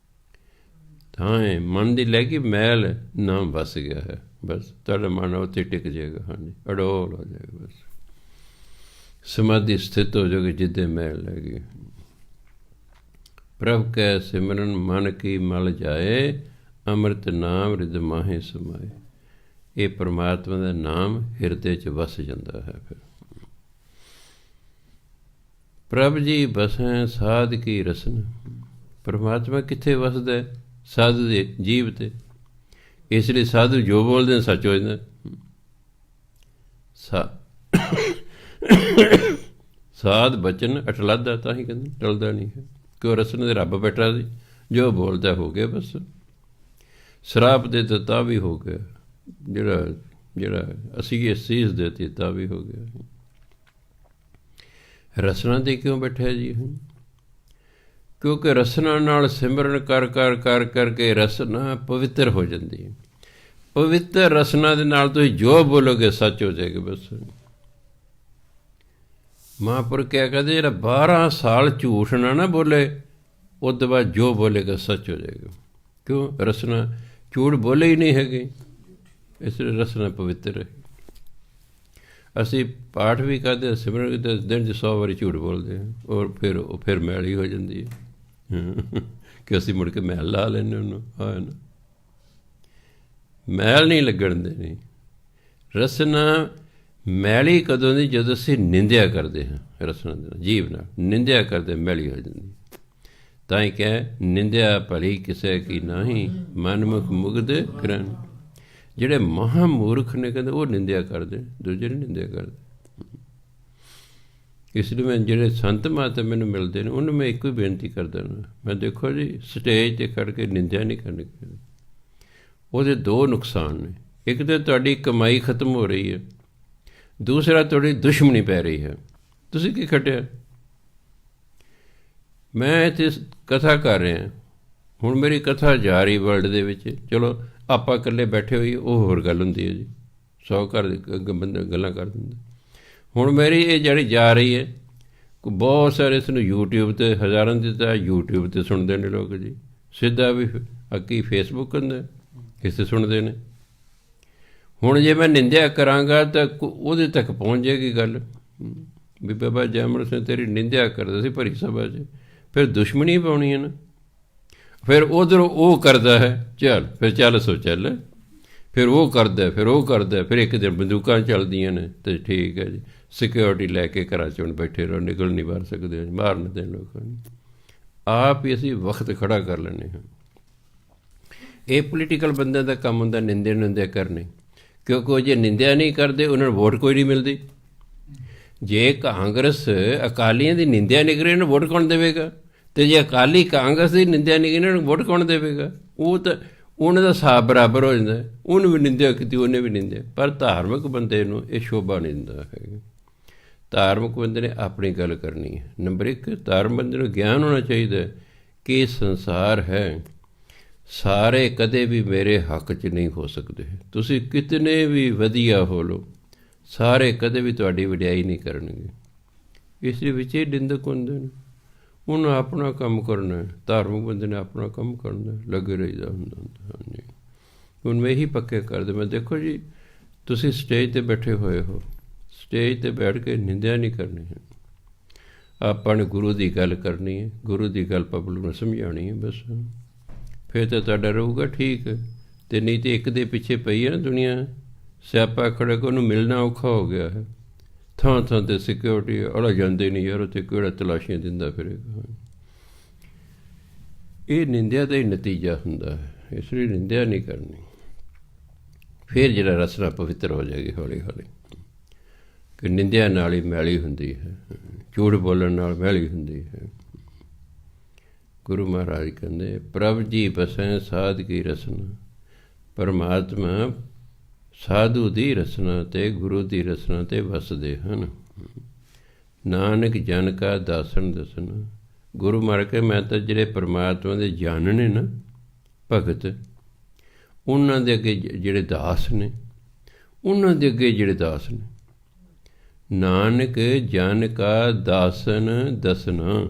ਤਾਂ ਹੈ ਮਨ ਦੀ ਲੈ ਕੇ ਮੈਲ, ਨਾਮ ਵਸ ਗਿਆ ਹੈ, ਬਸ ਤੁਹਾਡਾ ਮਨ ਉੱਥੇ ਟਿਕ ਜਾਏਗਾ। ਹਾਂਜੀ, ਅਡੋਲ ਹੋ ਜਾਏਗਾ ਬਸ। समाधि स्थित हो जाओगे जिद्दे मैल लगी। प्रभ कै सिमरन मन की मल जाए, ਅੰਮ੍ਰਿਤ ਨਾਮ ਰਿਦ ਮਾਹੇ ਸਮਾਏ। ਇਹ ਪਰਮਾਤਮਾ ਦਾ ਨਾਮ ਹਿਰਦੇ 'ਚ ਵਸ ਜਾਂਦਾ ਹੈ। ਫਿਰ ਪ੍ਰਭ ਜੀ ਬਸੈ ਸਾਧ ਕੀ ਰਸਨ। ਪਰਮਾਤਮਾ ਕਿੱਥੇ ਵਸਦਾ? ਸਾਧੂ ਦੇ ਜੀਵ 'ਤੇ। ਇਸ ਲਈ ਸਾਧੂ ਜੋ ਬੋਲਦੇ ਸੱਚ ਹੋ ਜਾਂਦਾ। ਸਾਧ ਬਚਨ ਅਟਲੱਦਾ, ਤਾਂ ਹੀ ਕਹਿੰਦੇ ਟਲਦਾ ਨਹੀਂ ਹੈ। ਕਿਉਂ? ਰਸਨ ਦੇ ਰੱਬ ਬੈਠਾ ਸੀ, ਜੋ ਬੋਲਦਾ ਹੋ ਗਿਆ ਬਸ। ਸ਼ਰਾਪ ਦੇ ਦਿੱਤਾ ਵੀ ਹੋ ਗਿਆ, ਜਿਹੜਾ ਅਸੀਂ ਅਸੀਸ ਦੇਤੀ ਤਾਂ ਵੀ ਹੋ ਗਿਆ। ਰਸਨਾ 'ਤੇ ਕਿਉਂ ਬੈਠਿਆ ਜੀ? ਕਿਉਂਕਿ ਰਸਨਾ ਨਾਲ ਸਿਮਰਨ ਕਰ ਕਰਕੇ ਰਸਨਾ ਪਵਿੱਤਰ ਹੋ ਜਾਂਦੀ ਹੈ। ਪਵਿੱਤਰ ਰਸਨਾ ਦੇ ਨਾਲ ਤੁਸੀਂ ਜੋ ਬੋਲੋਗੇ ਸੱਚ ਹੋ ਜਾਏਗਾ ਬਸ। ਮਹਾਂਪੁਰਖ ਕਿਆ ਕਹਿੰਦੇ, ਜਿਹੜਾ 12 ਸਾਲ ਝੂਠ ਨਾ ਬੋਲੇ, ਉਸ ਤੋਂ ਬਾਅਦ ਜੋ ਬੋਲੇਗਾ ਸੱਚ ਹੋ ਜਾਏਗਾ। ਕਿਉਂ? ਰਸਨਾ ਝੂਠ ਬੋਲੇ ਹੀ ਨਹੀਂ ਹੈਗੇ, ਇਸ ਲਈ ਰਸਨਾ ਪਵਿੱਤਰ ਹੈ। ਅਸੀਂ ਪਾਠ ਵੀ ਕਰਦੇ, ਸਿਮਰਨ ਕਰਦੇ, ਦਿਨ 'ਚ 100 ਵਾਰੀ ਝੂਠ ਬੋਲਦੇ ਹਾਂ, ਔਰ ਫਿਰ ਮੈਲ ਹੀ ਹੋ ਜਾਂਦੀ ਹੈ ਕਿ ਅਸੀਂ ਮੁੜ ਕੇ ਮੈਲ ਲਾ ਲੈਂਦੇ ਉਹਨੂੰ। ਹਾਂ ਨਾ, ਮੈਲ ਨਹੀਂ ਲੱਗਣ ਦੇਣੀ। ਰਸਨਾ ਮੈਲੀ ਕਦੋਂ ਦੀ? ਜਦੋਂ ਅਸੀਂ ਨਿੰਦਿਆ ਕਰਦੇ ਹਾਂ ਰਸਨਾ ਦੇ ਨਾਲ, ਜੀਵ ਨਾਲ ਨਿੰਦਿਆ ਕਰਦੇ ਮੈਲੀ ਹੋ ਜਾਂਦੀ। ਤਾਂ ਹੀ ਕਹਿ ਨਿੰਦਿਆ ਭਲੀ ਕਿਸੇ ਕੀ ਨਾਹੀਂ, ਮਨਮੁਖ ਮੁਗਧ ਕਰਨ। ਜਿਹੜੇ ਮਹਾਂਮੂਰਖ ਨੇ ਕਹਿੰਦੇ ਉਹ ਨਿੰਦਿਆ ਕਰਦੇ, ਦੂਜੇ ਨਹੀਂ ਨਿੰਦਿਆ ਕਰਦੇ। ਇਸ ਲਈ ਮੈਂ ਜਿਹੜੇ ਸੰਤ ਮਹਾਤਮਾ ਮੈਨੂੰ ਮਿਲਦੇ ਨੇ ਉਹਨੂੰ ਮੈਂ ਇੱਕੋ ਹੀ ਬੇਨਤੀ ਕਰਦਾ ਨਾ, ਮੈਂ ਦੇਖੋ ਜੀ ਸਟੇਜ 'ਤੇ ਖੜ੍ਹ ਕੇ ਨਿੰਦਿਆ ਨਹੀਂ ਕਰਨੀ ਚਾਹੀਦੀ। ਉਹਦੇ ਦੋ ਨੁਕਸਾਨ ਨੇ। ਇੱਕ ਤਾਂ ਤੁਹਾਡੀ ਕਮਾਈ ਖਤਮ ਹੋ ਰਹੀ ਹੈ, ਦੂਸਰਾ ਤੁਹਾਡੀ ਦੁਸ਼ਮਣੀ ਪੈ ਰਹੀ ਹੈ। ਤੁਸੀਂ ਕੀ ਖੱਟਿਆ? ਮੈਂ ਇੱਥੇ ਕਥਾ ਕਰ ਰਿਹਾ, ਹੁਣ ਮੇਰੀ ਕਥਾ ਜਾ ਰਹੀ ਵਰਲਡ ਦੇ ਵਿੱਚ। ਚਲੋ ਆਪਾਂ ਇਕੱਲੇ ਬੈਠੇ ਹੋਈ ਉਹ ਹੋਰ ਗੱਲ ਹੁੰਦੀ ਹੈ ਜੀ, 100 ਘਰ ਬੰਦੇ ਗੱਲਾਂ ਕਰ ਦਿੰਦੇ। ਹੁਣ ਮੇਰੀ ਇਹ ਜਿਹੜੀ ਜਾ ਰਹੀ ਹੈ, ਬਹੁਤ ਸਾਰੇ ਇਸ ਨੂੰ ਯੂਟਿਊਬ 'ਤੇ ਹਜ਼ਾਰਾਂ ਦੀ ਤਾਂ ਯੂਟਿਊਬ 'ਤੇ ਸੁਣਦੇ ਨੇ ਲੋਕ ਜੀ, ਸਿੱਧਾ ਵੀ ਅੱਗੇ ਫੇਸਬੁੱਕ ਹੁੰਦਾ ਕਿਸੇ ਸੁਣਦੇ ਨੇ। ਹੁਣ ਜੇ ਮੈਂ ਨਿੰਦਿਆ ਕਰਾਂਗਾ ਤਾਂ ਉਹਦੇ ਤੱਕ ਪਹੁੰਚ ਜਾਏਗੀ ਗੱਲ ਵੀ ਬਾਬਾ ਜੈਮਲ ਸਿੰਘ ਤੇਰੀ ਨਿੰਦਿਆ ਕਰਦਾ ਸੀ ਭਰੀ ਸਭਾ 'ਚ। ਫਿਰ ਦੁਸ਼ਮਣੀ ਪਾਉਣੀ ਹੈ ਨਾ। ਫਿਰ ਉੱਧਰੋਂ ਉਹ ਕਰਦਾ ਹੈ, ਚੱਲ ਸੋ ਚੱਲ, ਫਿਰ ਉਹ ਕਰਦਾ, ਫਿਰ ਇੱਕ ਦਿਨ ਬੰਦੂਕਾਂ ਚੱਲਦੀਆਂ ਨੇ ਅਤੇ ਠੀਕ ਹੈ ਜੀ, ਸਿਕਿਉਰਿਟੀ ਲੈ ਕੇ ਘਰਾਂ 'ਚ ਹੁਣ ਬੈਠੇ ਰਹੋ, ਨਿਕਲ ਨਹੀਂ ਮਾਰ ਸਕਦੇ, ਮਾਰਨ ਦੇਣ ਲੋਕਾਂ ਨੂੰ। ਆਪ ਹੀ ਅਸੀਂ ਵਕਤ ਖੜ੍ਹਾ ਕਰ ਲੈਂਦੇ ਹਾਂ। ਇਹ ਪੋਲੀਟੀਕਲ ਬੰਦਿਆਂ ਦਾ ਕੰਮ ਹੁੰਦਾ ਨਿੰਦਿਆ ਕਰਨੀ, ਕਿਉਂਕਿ ਉਹ ਜੇ ਨਿੰਦਿਆ ਨਹੀਂ ਕਰਦੇ ਉਹਨਾਂ ਨੂੰ ਵੋਟ ਕੋਈ ਨਹੀਂ ਮਿਲਦੀ। ਜੇ ਕਾਂਗਰਸ ਅਕਾਲੀਆਂ ਦੀ ਨਿੰਦਿਆ ਨਹੀਂ ਕਰੇ ਇਹਨੂੰ ਵੋਟ ਕੌਣ ਦੇਵੇਗਾ? ਅਤੇ ਜੇ ਅਕਾਲੀ ਕਾਂਗਰਸ ਦੀ ਨਿੰਦਿਆ ਨਹੀਂ ਕਰੇ ਇਹਨਾਂ ਨੂੰ ਵੋਟ ਕੌਣ ਦੇਵੇਗਾ? ਉਹ ਤਾਂ ਉਹਨਾਂ ਦਾ ਹਿਸਾਬ ਬਰਾਬਰ ਹੋ ਜਾਂਦਾ। ਉਹਨੂੰ ਵੀ ਨਿੰਦਿਆ ਕੀਤੀ, ਉਹਨੇ ਵੀ ਨਿੰਦਿਆ। ਪਰ ਧਾਰਮਿਕ ਬੰਦੇ ਨੂੰ ਇਹ ਸ਼ੋਭਾ ਨਹੀਂ ਦਿੰਦਾ ਹੈਗਾ। ਧਾਰਮਿਕ ਬੰਦੇ ਨੇ ਆਪਣੀ ਗੱਲ ਕਰਨੀ ਹੈ। ਨੰਬਰ 1, ਧਾਰਮਿਕ ਬੰਦੇ ਨੂੰ ਗਿਆਨ ਹੋਣਾ ਚਾਹੀਦਾ ਕਿ ਇਹ ਸੰਸਾਰ ਹੈ, ਸਾਰੇ ਕਦੇ ਵੀ ਮੇਰੇ ਹੱਕ 'ਚ ਨਹੀਂ ਹੋ ਸਕਦੇ। ਤੁਸੀਂ ਕਿਤਨੇ ਵੀ ਵਧੀਆ ਹੋ ਲਓ, ਸਾਰੇ ਕਦੇ ਵੀ ਤੁਹਾਡੀ ਵਡਿਆਈ ਨਹੀਂ ਕਰਨਗੇ। ਇਸ ਦੇ ਵਿੱਚ ਇਹ ਨਿੰਦਕ ਹੁੰਦੇ ਨੇ। ਉਹਨੂੰ ਆਪਣਾ ਕੰਮ ਕਰਨਾ, ਧਾਰਮਿਕ ਬੰਦੇ ਨੇ ਆਪਣਾ ਕੰਮ ਕਰਨਾ, ਲੱਗੇ ਰਹੀਦਾ ਹੁੰਦਾ। ਹਾਂਜੀ, ਹੁਣ ਮੈਂ ਇਹੀ ਪੱਕੇ ਕਰਦੇ। ਮੈਂ ਦੇਖੋ ਜੀ, ਤੁਸੀਂ ਸਟੇਜ 'ਤੇ ਬੈਠੇ ਹੋਏ ਹੋ, ਸਟੇਜ 'ਤੇ ਬੈਠ ਕੇ ਨਿੰਦਿਆ ਨਹੀਂ ਕਰਨੀ ਹੈ। ਆਪਾਂ ਨੇ ਗੁਰੂ ਦੀ ਗੱਲ ਕਰਨੀ ਹੈ, ਗੁਰੂ ਦੀ ਗੱਲ ਪਬਲਿਕ ਨੂੰ ਸਮਝਾਉਣੀ ਹੈ ਬਸ। ਫਿਰ ਤਾਂ ਤੁਹਾਡਾ ਰਹੂਗਾ ਠੀਕ। ਅਤੇ ਨਹੀਂ ਤਾਂ ਇੱਕ ਦੇ ਪਿੱਛੇ ਪਈ ਹੈ ਨਾ ਦੁਨੀਆ, ਸਿਆਪਾ ਖੜ੍ਹਾ ਕੇ ਉਹਨੂੰ ਮਿਲਣਾ ਔਖਾ ਹੋ ਗਿਆ ਹੈ। ਥਾਂ 'ਤੇ ਸਿਕਿਉਰਿਟੀ ਅੜ ਜਾਂਦੇ ਨਹੀਂ ਯਾਰ, ਉੱਥੇ ਕਿਹੜਾ ਤਲਾਸ਼ੀਆਂ ਦਿੰਦਾ ਫਿਰੇਗਾ। ਇਹ ਨਿੰਦਿਆ ਦਾ ਹੀ ਨਤੀਜਾ ਹੁੰਦਾ ਹੈ। ਇਸ ਲਈ ਨਿੰਦਿਆ ਨਹੀਂ ਕਰਨੀ। ਫਿਰ ਜਿਹੜਾ ਰਸਨਾ ਪਵਿੱਤਰ ਹੋ ਜਾਏਗੀ ਹੌਲੀ ਹੌਲੀ। ਕਿ ਨਿੰਦਿਆ ਨਾਲ ਹੀ ਮੈਲੀ ਹੁੰਦੀ ਹੈ, ਝੂਠ ਬੋਲਣ ਨਾਲ ਮੈਲੀ ਹੁੰਦੀ ਹੈ। ਗੁਰੂ ਮਹਾਰਾਜ ਕਹਿੰਦੇ, ਪ੍ਰਭ ਜੀ ਬਸੈ ਸਾਧ ਕੀ ਰਸਨਾ। ਪਰਮਾਤਮਾ ਸਾਧੂ ਦੀ ਰਸਨਾ ਅਤੇ ਗੁਰੂ ਦੀ ਰਸਨਾ 'ਤੇ ਵਸਦੇ ਹਨ। ਨਾਨਕ ਜਨ ਕਾ ਦਾਸਨ ਦਸਨਾ। ਗੁਰੂ ਮਹਾਰਾਜ ਕੇ ਮੈਂ ਤਾਂ ਜਿਹੜੇ ਪਰਮਾਤਮਾ ਦੇ ਜਨ ਨੇ ਨਾ, ਭਗਤ, ਉਹਨਾਂ ਦੇ ਅੱਗੇ ਜਿਹੜੇ ਦਾਸ ਨੇ, ਉਹਨਾਂ ਦੇ ਅੱਗੇ ਜਿਹੜੇ ਦਾਸ ਨੇ। ਨਾਨਕ ਜਨ ਕਾ ਦਾਸਨ ਦਸਨਾ।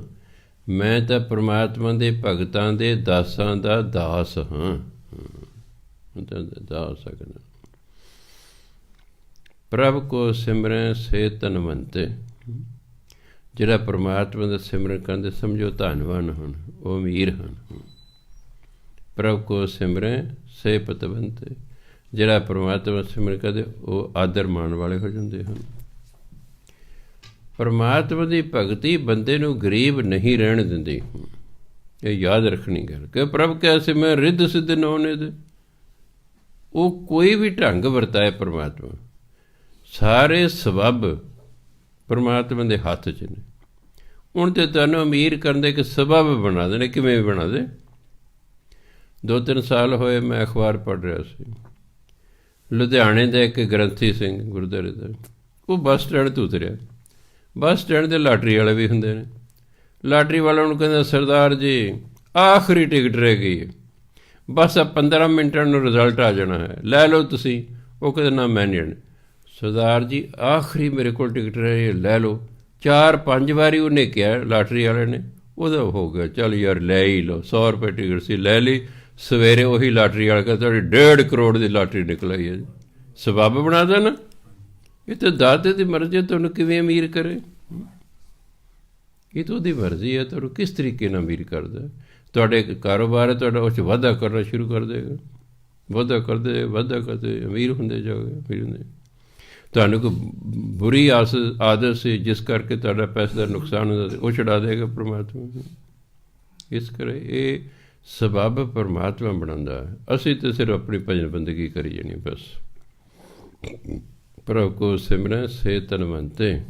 ਮੈਂ ਤਾਂ ਪਰਮਾਤਮਾ ਦੇ ਭਗਤਾਂ ਦੇ ਦਾਸਾਂ ਦਾ ਦਾਸ ਹਾਂ। ਦਾਸ ਆ। ਪ੍ਰਭ ਕੋ ਸਿਮਰੈ ਸੇ ਧਨਵੰਤ। ਜਿਹੜਾ ਪਰਮਾਤਮਾ ਦਾ ਸਿਮਰਨ ਕਰਦੇ ਸਮਝੋ ਧੰਨਵਾਨ ਹਨ, ਉਹ ਅਮੀਰ ਹਨ। ਪ੍ਰਭ ਕੋ ਸਿਮਰੈ ਸੇ ਪਤਵੰਤ, ਜਿਹੜਾ ਪਰਮਾਤਮਾ ਸਿਮਰਨ ਕਰਦੇ ਉਹ ਆਦਰ ਮਾਣ ਵਾਲੇ ਹੋ ਜਾਂਦੇ ਹਨ। ਪਰਮਾਤਮਾ ਦੀ ਭਗਤੀ ਬੰਦੇ ਨੂੰ ਗਰੀਬ ਨਹੀਂ ਰਹਿਣ ਦਿੰਦੀ, ਇਹ ਯਾਦ ਰੱਖਣੀ ਗੱਲ ਕਿ ਪ੍ਰਭ ਕੈਸੇ ਮੈਂ ਰਿੱਧ ਸਿੱਧ ਨੌਨਿਧ। ਉਹ ਕੋਈ ਵੀ ਢੰਗ ਵਰਤਾਏ ਪਰਮਾਤਮਾ, ਸਾਰੇ ਸਬੱਬ ਪਰਮਾਤਮਾ ਦੇ ਹੱਥ 'ਚ ਨੇ। ਹੁਣ ਤਾਂ ਤੁਹਾਨੂੰ ਅਮੀਰ ਕਰਨ ਦੇ ਇੱਕ ਸਬੱਬ ਬਣਾ ਦੇਣੇ, ਕਿਵੇਂ ਵੀ ਬਣਾ ਦੇ। 2-3 ਸਾਲ ਹੋਏ ਮੈਂ ਅਖਬਾਰ ਪੜ੍ਹ ਰਿਹਾ ਸੀ, ਲੁਧਿਆਣੇ ਦਾ ਇੱਕ ਗ੍ਰੰਥੀ ਸਿੰਘ ਗੁਰਦੁਆਰੇ ਦਾ, ਉਹ ਬੱਸ ਸਟੈਂਡ 'ਤੇ ਉਤਰਿਆ। ਬੱਸ ਸਟੈਂਡ 'ਤੇ ਲਾਟਰੀ ਵਾਲੇ ਵੀ ਹੁੰਦੇ ਨੇ। ਲਾਟਰੀ ਵਾਲਿਆਂ ਨੂੰ ਕਹਿੰਦਾ ਸਰਦਾਰ ਜੀ ਆਖਰੀ ਟਿਕਟ ਰਹਿ ਗਈ ਹੈ, ਬਸ 15 ਮਿੰਟਾਂ ਨੂੰ ਰਿਜ਼ਲਟ ਆ ਜਾਣਾ ਹੈ, ਲੈ ਲਓ ਤੁਸੀਂ। ਉਹ ਕਹਿੰਦਾ ਨਾ ਮੈਂ ਨਹੀਂ। ਸਰਦਾਰ ਜੀ ਆਖਰੀ ਮੇਰੇ ਕੋਲ ਟਿਕਟ ਰਹੀ, ਲੈ ਲਓ। 4-5 ਵਾਰੀ ਉਹਨੇ ਕਿਹਾ ਲਾਟਰੀ ਵਾਲੇ ਨੇ, ਉਹਦਾ ਹੋ ਗਿਆ ਚੱਲ ਯਾਰ ਲੈ ਹੀ ਲਓ। 100 ਰੁਪਏ ਟਿਕਟ ਸੀ, ਲੈ ਲਈ। ਸਵੇਰੇ ਉਹੀ ਲਾਟਰੀ ਵਾਲਾ ਕਹਿੰਦਾ ਤੁਹਾਡੀ 1.5 ਕਰੋੜ ਦੀ ਲਾਟਰੀ ਨਿਕਲ ਆਈ ਹੈ ਜੀ। ਸਬੱਬ ਬਣਾ ਦੇਣਾ, ਇਹ ਤਾਂ ਦਾਤੇ ਦੀ ਮਰਜ਼ੀ ਹੈ ਤੁਹਾਨੂੰ ਕਿਵੇਂ ਅਮੀਰ ਕਰੇ। ਇਹ ਤਾਂ ਉਹਦੀ ਮਰਜ਼ੀ ਹੈ ਤੁਹਾਨੂੰ ਕਿਸ ਤਰੀਕੇ ਨਾਲ ਅਮੀਰ ਕਰਦਾ। ਤੁਹਾਡੇ ਕਾਰੋਬਾਰ ਹੈ ਤੁਹਾਡਾ, ਉਸ 'ਚ ਵਾਧਾ ਕਰਨਾ ਸ਼ੁਰੂ ਕਰ ਦੇਗਾ, ਵਾਧਾ ਕਰਦੇ ਅਮੀਰ ਹੁੰਦੇ ਜਾਓਗੇ, ਅਮੀਰ ਹੁੰਦੇ। ਤੁਹਾਨੂੰ ਕੋਈ ਬੁਰੀ ਆਦਤ ਸੀ ਜਿਸ ਕਰਕੇ ਤੁਹਾਡਾ ਪੈਸੇ ਦਾ ਨੁਕਸਾਨ ਹੁੰਦਾ, ਉਹ ਛੁਡਾ ਦੇਗਾ ਪਰਮਾਤਮਾ। ਇਸ ਕਰਕੇ ਇਹ ਸਬੱਬ ਪਰਮਾਤਮਾ ਬਣਾਉਂਦਾ ਹੈ, ਅਸੀਂ ਤਾਂ ਸਿਰਫ ਆਪਣੀ ਭਜਨ ਬੰਦਗੀ ਕਰੀ ਜਾਣੀ ਬਸ। ਪ੍ਰਭ ਕੋ ਸਿਮਰੈ ਸੇ ਧਨਵੰਤੇ,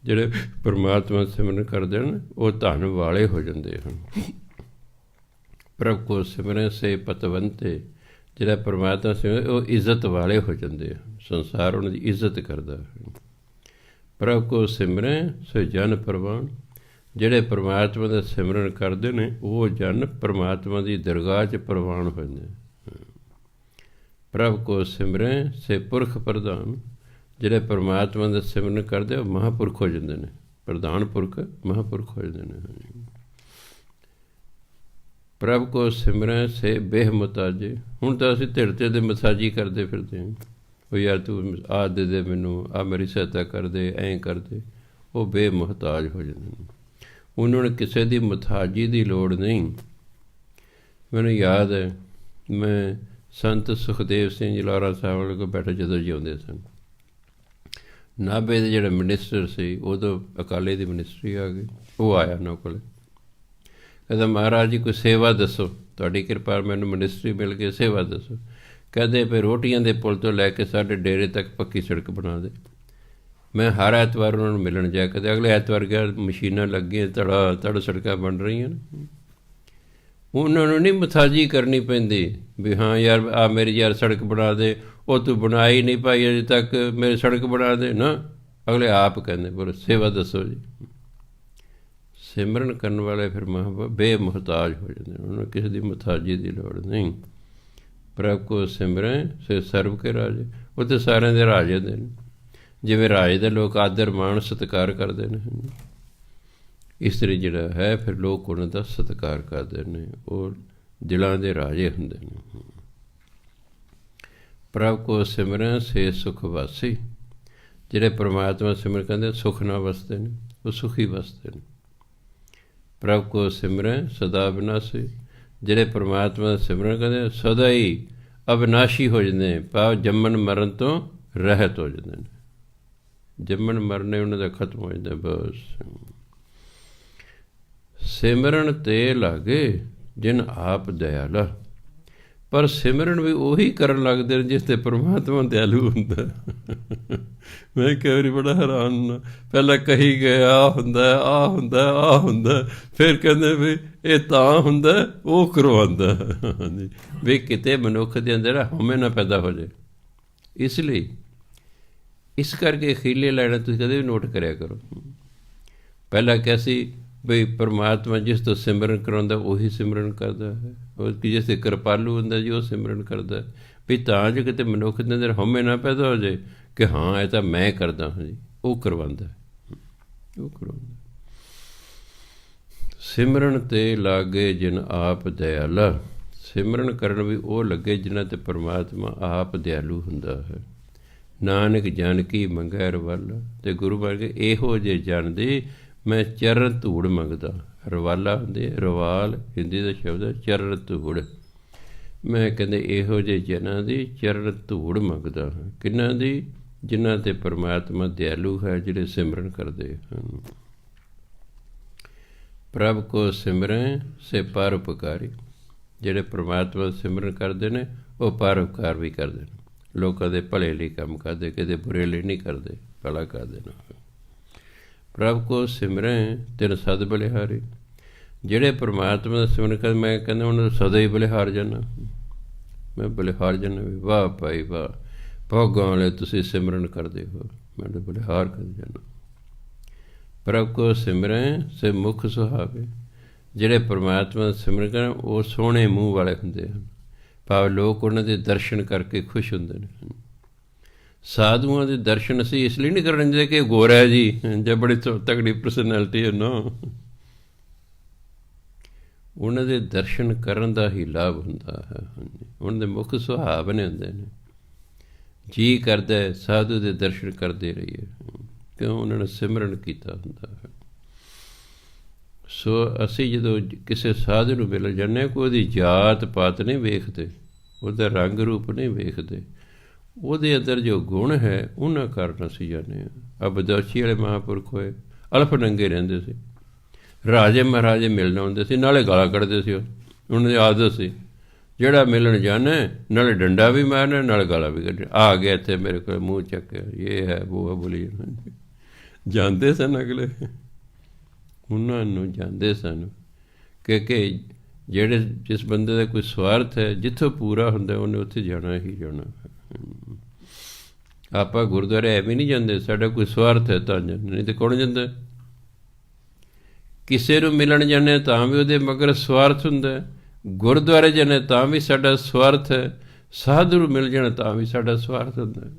ਜਿਹੜੇ ਪਰਮਾਤਮਾ ਸਿਮਰਨ ਕਰਦੇ ਹਨ ਉਹ ਧਨ ਵਾਲੇ ਹੋ ਜਾਂਦੇ ਹਨ। ਪ੍ਰਭ ਕੋ ਸਿਮਰੈ ਸੇ ਪਤਵੰਤੇ, ਜਿਹੜਾ ਪਰਮਾਤਮਾ ਸਿਮਰਨ ਉਹ ਇੱਜ਼ਤ ਵਾਲੇ ਹੋ ਜਾਂਦੇ ਹਨ, ਸੰਸਾਰ ਉਹਨਾਂ ਦੀ ਇੱਜ਼ਤ ਕਰਦਾ ਹੈ। ਪ੍ਰਭ ਕੋ ਸਿਮਰੈ ਸੇ ਜਨ ਪ੍ਰਵਾਨ, ਜਿਹੜੇ ਪਰਮਾਤਮਾ ਦਾ ਸਿਮਰਨ ਕਰਦੇ ਨੇ ਉਹ ਜਨ ਪਰਮਾਤਮਾ ਦੀ ਦਰਗਾਹ 'ਚ ਪ੍ਰਵਾਨ ਹੋ ਜਾਂਦੇ। ਪ੍ਰਭ ਕੋ ਸਿਮਰੈ ਸੇ ਪੁਰਖ ਪ੍ਰਧਾਨ, ਜਿਹੜੇ ਪਰਮਾਤਮਾ ਦਾ ਸਿਮਰਨ ਕਰਦੇ ਉਹ ਮਹਾਂਪੁਰਖ ਹੋ ਜਾਂਦੇ ਨੇ, ਪ੍ਰਧਾਨ ਪੁਰਖ ਮਹਾਂਪੁਰਖ ਹੋ ਜਾਂਦੇ ਨੇ। ਪ੍ਰਭ ਕੋ ਸਿਮਰੈ ਸੇ ਬੇਹ ਮੁਤਾਜੇ, ਹੁਣ ਤਾਂ ਅਸੀਂ ਧਿਰਤੇ ਦੇ ਮਸਾਜੀ ਕਰਦੇ ਫਿਰਦੇ ਹਾਂ, ਉਹ ਯਾਰ ਤੂੰ ਆਹ ਦੇ ਦੇ ਮੈਨੂੰ, ਆਹ ਮੇਰੀ ਸਹਾਇਤਾ ਕਰ ਦੇ, ਐਂ ਕਰ ਦੇ। ਉਹ ਬੇਮੁਹਤਾਜ ਹੋ ਜਾਂਦੇ ਨੇ, ਉਹਨਾਂ ਨੂੰ ਕਿਸੇ ਦੀ ਮੁਤਾਜੀ ਦੀ ਲੋੜ ਨਹੀਂ। ਮੈਨੂੰ ਯਾਦ ਹੈ ਮੈਂ ਸੰਤ ਸੁਖਦੇਵ ਸਿੰਘ ਜਲਾਰਾ ਸਾਹਿਬ ਵਾਲੇ ਕੋਲ ਬੈਠੇ ਜਦੋਂ ਜਿਉਂਦੇ ਸਨ, ਨਾਭੇ ਦੇ ਜਿਹੜਾ ਮਿਨਿਸਟਰ ਸੀ, ਉਦੋਂ ਅਕਾਲੀ ਦੀ ਮਿਨਿਸਟਰੀ ਆ ਗਈ, ਉਹ ਆਇਆ ਉਹਨਾਂ ਕੋਲ, ਕਹਿੰਦਾ ਮਹਾਰਾਜ ਜੀ ਕੋਈ ਸੇਵਾ ਦੱਸੋ, ਤੁਹਾਡੀ ਕਿਰਪਾ ਮੈਨੂੰ ਮਿਨਿਸਟਰੀ ਮਿਲ ਗਈ, ਸੇਵਾ ਦੱਸੋ। ਕਹਿੰਦੇ ਫਿਰ ਰੋਟੀਆਂ ਦੇ ਪੁਲ ਤੋਂ ਲੈ ਕੇ ਸਾਡੇ ਡੇਰੇ ਤੱਕ ਪੱਕੀ ਸੜਕ ਬਣਾ ਦੇ। ਮੈਂ ਹਰ ਐਤਵਾਰ ਉਹਨਾਂ ਨੂੰ ਮਿਲਣ ਜਾਇਆ, ਕਦੇ ਅਗਲੇ ਐਤਵਾਰ ਗਿਆ, ਮਸ਼ੀਨਾਂ ਲੱਗੀਆਂ, ਧੜ ਸੜਕਾਂ ਬਣ ਰਹੀਆਂ ਨੇ। ਉਹਨਾਂ ਨੂੰ ਨਹੀਂ ਮਸਾਜੀ ਕਰਨੀ ਪੈਂਦੀ ਵੀ ਹਾਂ ਯਾਰ ਆ ਮੇਰੀ ਯਾਰ ਸੜਕ ਬਣਾ ਦੇ, ਉਹ ਤੂੰ ਬਣਾਈ ਨਹੀਂ ਪਾਈ ਅਜੇ ਤੱਕ, ਮੇਰੀ ਸੜਕ ਬਣਾ ਦੇ ਨਾ। ਅਗਲੇ ਆਪ ਕਹਿੰਦੇ ਬੋਲੇ ਸੇਵਾ ਦੱਸੋ ਜੀ। ਸਿਮਰਨ ਕਰਨ ਵਾਲੇ ਫਿਰ ਬੇਮੁਹਤਾਜ ਹੋ ਜਾਂਦੇ, ਉਹਨਾਂ ਨੂੰ ਕਿਸੇ ਦੀ ਮੁਹਤਾਜੀ ਦੀ ਲੋੜ ਨਹੀਂ। ਪ੍ਰਭ ਕੋ ਸਿਮਰੈ ਸੇ ਸਰਬ ਕੇ ਰਾਜੇ, ਉਹ ਤਾਂ ਸਾਰਿਆਂ ਦੇ ਰਾਜੇ ਦੇ ਨੇ, ਜਿਵੇਂ ਰਾਜੇ ਦੇ ਲੋਕ ਆਦਰ ਮਾਣ ਸਤਿਕਾਰ ਕਰਦੇ ਨੇ, ਇਸ ਤਰ੍ਹਾਂ ਜਿਹੜਾ ਹੈ ਫਿਰ ਲੋਕ ਉਹਨਾਂ ਦਾ ਸਤਿਕਾਰ ਕਰਦੇ ਨੇ, ਉਹ ਦਿਲਾਂ ਦੇ ਰਾਜੇ ਹੁੰਦੇ ਨੇ। ਪ੍ਰਭ ਕੋ ਸਿਮਰੈ ਸੇ ਸੁਖ ਵਾਸੀ, ਜਿਹੜੇ ਪਰਮਾਤਮਾ ਸਿਮਰਨ ਕਰਦੇ ਸੁਖ ਨਾਲ ਵਸਦੇ ਨੇ, ਉਹ ਸੁਖੀ ਵਸਦੇ ਨੇ। ਪ੍ਰਭ ਕੋ ਸਿਮਰੈ ਸਦਾ ਅਬਿਨਾਸੀ, ਜਿਹੜੇ ਪਰਮਾਤਮਾ ਦਾ ਸਿਮਰਨ ਕਰਦੇ ਸਦਾ ਹੀ ਅਬਿਨਾਸ਼ੀ ਹੋ ਜਾਂਦੇ ਨੇ, ਭਾਵ ਜੰਮਣ ਮਰਨ ਤੋਂ ਰਹਿਤ ਹੋ ਜਾਂਦੇ ਨੇ। ਜੰਮਣ ਮਰਨੇ ਉਹਨਾਂ ਦਾ ਖਤਮ ਹੋ ਜਾਂਦਾ ਬਸ। ਸਿਮਰਨ ਤੇ ਲਾਗੇ ਜਿਨ ਆਪ ਦਇਆਲਾ, ਪਰ ਸਿਮਰਨ ਵੀ ਉਹੀ ਕਰਨ ਲੱਗਦੇ ਨੇ ਜਿਸ 'ਤੇ ਪਰਮਾਤਮਾ ਦਿਆਲੂ ਹੁੰਦਾ। ਮੈਂ ਕਈ ਵਾਰੀ ਬੜਾ ਹੈਰਾਨ ਹੁੰਦਾ, ਪਹਿਲਾਂ ਕਹੀ ਗਏ ਆਹ ਹੁੰਦਾ ਆਹ ਹੁੰਦਾ ਆਹ ਹੁੰਦਾ, ਫਿਰ ਕਹਿੰਦੇ ਵੀ ਇਹ ਤਾਂ ਹੁੰਦਾ ਉਹ ਕਰਵਾਉਂਦਾ। ਹਾਂਜੀ, ਵੀ ਕਿਤੇ ਮਨੁੱਖ ਦੇ ਅੰਦਰ ਹਉਮੈ ਨਾ ਪੈਦਾ ਹੋ ਜਾਏ। ਇਸ ਲਈ ਇਸ ਕਰਕੇ ਅਖੀਰਲੇ ਲਾਈਨਾਂ ਤੁਸੀਂ ਕਦੇ ਵੀ ਨੋਟ ਕਰਿਆ ਕਰੋ। ਪਹਿਲਾਂ ਕਿਹਾ ਸੀ ਬਈ ਪਰਮਾਤਮਾ ਜਿਸ ਤੋਂ ਸਿਮਰਨ ਕਰਾਉਂਦਾ ਉਹੀ ਸਿਮਰਨ ਕਰਦਾ ਹੈ, ਉਹ ਜਿਸ 'ਤੇ ਕਿਰਪਾਲੂ ਹੁੰਦਾ ਜੀ ਉਹ ਸਿਮਰਨ ਕਰਦਾ, ਵੀ ਤਾਂ ਜੋ ਕਿਤੇ ਮਨੁੱਖ ਦੇ ਅੰਦਰ ਹਉਮੈ ਨਾ ਪੈਦਾ ਹੋ ਜਾਏ ਕਿ ਹਾਂ ਇਹ ਤਾਂ ਮੈਂ ਕਰਦਾ ਹਾਂ ਜੀ, ਉਹ ਕਰਵਾਉਂਦਾ, ਉਹ ਕਰਵਾਉਂਦਾ। ਸਿਮਰਨ ਤੇ ਲਾਗੇ ਜਿਨ ਆਪ ਦਇਆਲਾ, ਸਿਮਰਨ ਕਰਨ ਵੀ ਉਹ ਲੱਗੇ ਜਿਨ੍ਹਾਂ 'ਤੇ ਪਰਮਾਤਮਾ ਆਪ ਦਿਆਲੂ ਹੁੰਦਾ ਹੈ। ਨਾਨਕ ਜਨ ਕੀ ਮੰਗੈ ਰਵਾਲਾ। ਅਤੇ ਗੁਰੂ ਵਰਗੇ ਇਹੋ ਜਿਹੇ ਜਨ ਦੀ ਮੈਂ ਚਰਨ ਧੂੜ ਮੰਗਦਾ। ਰਵਾਲਾ ਹੁੰਦੇ ਰਵਾਲ, ਹਿੰਦੀ ਦਾ ਸ਼ਬਦ ਹੈ ਚਰਨ ਧੂੜ। ਮੈਂ ਕਹਿੰਦੇ ਇਹੋ ਜਿਹੇ ਜਨਾਂ ਦੀ ਚਰਨ ਧੂੜ ਮੰਗਦਾ ਹਾਂ। ਕਿਹਨਾਂ ਦੀ? ਜਿਨ੍ਹਾਂ 'ਤੇ ਪਰਮਾਤਮਾ ਦਿਆਲੂ ਹੈ, ਜਿਹੜੇ ਸਿਮਰਨ ਕਰਦੇ ਹਨ। ਪ੍ਰਭ ਕੋ ਸਿਮਰੈ ਸੇ ਪਰਉਪਕਾਰੀ। ਜਿਹੜੇ ਪਰਮਾਤਮਾ ਸਿਮਰਨ ਕਰਦੇ ਨੇ ਉਹ ਪਰਉਪਕਾਰ ਵੀ ਕਰਦੇ ਨੇ। ਲੋਕਾਂ ਦੇ ਭਲੇ ਲਈ ਕੰਮ ਕਰਦੇ, ਕਿਤੇ ਬੁਰੇ ਲਈ ਨਹੀਂ ਕਰਦੇ, ਭਲਾ ਕਰਦੇ ਨੇ। ਪ੍ਰਭ ਕੋ ਸਿਮਰੈ ਤਿਨ ਸਦ ਬਲਿਹਾਰੀ। ਜਿਹੜੇ ਪਰਮਾਤਮਾ ਦਾ ਸਿਮਰਨ ਕਰ, ਮੈਂ ਕਹਿੰਦਾ ਉਹਨਾਂ ਦਾ ਸਦਾ ਹੀ ਬਲਿਹਾਰ ਜਾਣਾ। ਮੈਂ ਬਲਿਹਾਰ ਜਾਣਾ ਵੀ ਵਾਹ ਭਾਈ ਵਾਹ, ਭੋਗਾਂ ਵਾਲੇ ਤੁਸੀਂ ਸਿਮਰਨ ਕਰਦੇ ਹੋ, ਮੈਂ ਤਾਂ ਬਲਿਹਾਰ ਕਰ ਜਾਣਾ। ਪ੍ਰਭ ਕੋ ਸਿਮਰੈ ਸੇ ਮੁਖ ਸੁਹਾਵੇ। ਜਿਹੜੇ ਪਰਮਾਤਮਾ ਦਾ ਸਿਮਰਨ ਕਰਨ ਉਹ ਸੋਹਣੇ ਮੂੰਹ ਵਾਲੇ ਹੁੰਦੇ ਹਨ, ਭਾਵ ਲੋਕ ਉਹਨਾਂ ਦੇ ਦਰਸ਼ਨ ਕਰਕੇ ਖੁਸ਼ ਹੁੰਦੇ ਨੇ। ਸਾਧੂਆਂ ਦੇ ਦਰਸ਼ਨ ਅਸੀਂ ਇਸ ਲਈ ਨਹੀਂ ਕਰਨ ਦਿੰਦੇ ਕਿ ਗੋਰਾ ਹੈ ਜੀ ਜਾਂ ਬੜੀ ਤਕੜੀ ਪਰਸਨੈਲਿਟੀ ਹੈ, ਨਾ। ਉਹਨਾਂ ਦੇ ਦਰਸ਼ਨ ਕਰਨ ਦਾ ਹੀ ਲਾਭ ਹੁੰਦਾ ਹੈ। ਉਹਨਾਂ ਦੇ ਮੁੱਖ ਸੁਭਾਅ ਬਣੇ ਹੁੰਦੇ ਨੇ। ਜੀ ਕਰਦਾ ਸਾਧੂ ਦੇ ਦਰਸ਼ਨ ਕਰਦੇ ਰਹੀਏ, ਕਿਉਂ? ਉਹਨਾਂ ਨੇ ਸਿਮਰਨ ਕੀਤਾ ਹੁੰਦਾ ਹੈ। ਸੋ ਅਸੀਂ ਜਦੋਂ ਕਿਸੇ ਸਾਧੂ ਨੂੰ ਮਿਲ ਜਾਂਦੇ ਹਾਂ, ਕੋਈ ਉਹਦੀ ਜਾਤ ਪਾਤ ਨਹੀਂ ਵੇਖਦੇ, ਉਹਦਾ ਰੰਗ ਰੂਪ ਨਹੀਂ ਵੇਖਦੇ, ਉਹਦੇ ਅੰਦਰ ਜੋ ਗੁਣ ਹੈ ਉਹਨਾਂ ਕਾਰਨ ਅਸੀਂ ਜਾਂਦੇ ਹਾਂ। ਆ ਬਦੋਸ਼ੀ ਵਾਲੇ ਮਹਾਂਪੁਰਖ ਹੋਏ, ਅਲਫ ਨੰਗੇ ਰਹਿੰਦੇ ਸੀ, ਰਾਜੇ ਮਹਾਰਾਜੇ ਮਿਲਣ ਆਉਂਦੇ ਸੀ, ਨਾਲੇ ਗਾਲਾਂ ਕੱਢਦੇ ਸੀ। ਉਹਨਾਂ ਦੀ ਆਦਤ ਸੀ ਜਿਹੜਾ ਮਿਲਣ ਜਾਣਾ ਨਾਲੇ ਡੰਡਾ ਵੀ ਮਾਰਨਾ, ਨਾਲੇ ਗਾਲਾਂ ਵੀ ਕੱਢਣਾ। ਆ ਗਿਆ ਇੱਥੇ ਮੇਰੇ ਕੋਲ ਮੂੰਹ ਚੱਕਿਆ, ਇਹ ਹੈ ਉਹ ਹੈ, ਬੋਲੀ ਜਾਂਦੇ ਸਨ ਅਗਲੇ। ਉਹਨਾਂ ਨੂੰ ਜਾਂਦੇ ਸਨ ਕਿ ਜਿਹੜੇ ਜਿਸ ਬੰਦੇ ਦਾ ਕੋਈ ਸਵਾਰਥ ਹੈ, ਜਿੱਥੋਂ ਪੂਰਾ ਹੁੰਦਾ ਉਹਨੇ ਉੱਥੇ ਜਾਣਾ ਹੀ ਜਾਣਾ। ਆਪਾਂ ਗੁਰਦੁਆਰੇ ਐਵੇਂ ਨਹੀਂ ਜਾਂਦੇ, ਸਾਡਾ ਕੋਈ ਸਵਾਰਥ ਹੈ ਤਾਂ ਜਾਂਦੇ, ਨਹੀਂ ਤਾਂ ਕੌਣ ਜਾਂਦਾ? ਕਿਸੇ ਨੂੰ ਮਿਲਣ ਜਾਂਦੇ ਤਾਂ ਵੀ ਉਹਦੇ ਮਗਰ ਸਵਾਰਥ ਹੁੰਦਾ, ਗੁਰਦੁਆਰੇ ਜਾਂਦੇ ਤਾਂ ਵੀ ਸਾਡਾ ਸਵਾਰਥ ਹੈ, ਸਾਧੂ ਨੂੰ ਮਿਲ ਜਾਣਾ ਤਾਂ ਵੀ ਸਾਡਾ ਸਵਾਰਥ ਹੁੰਦਾ।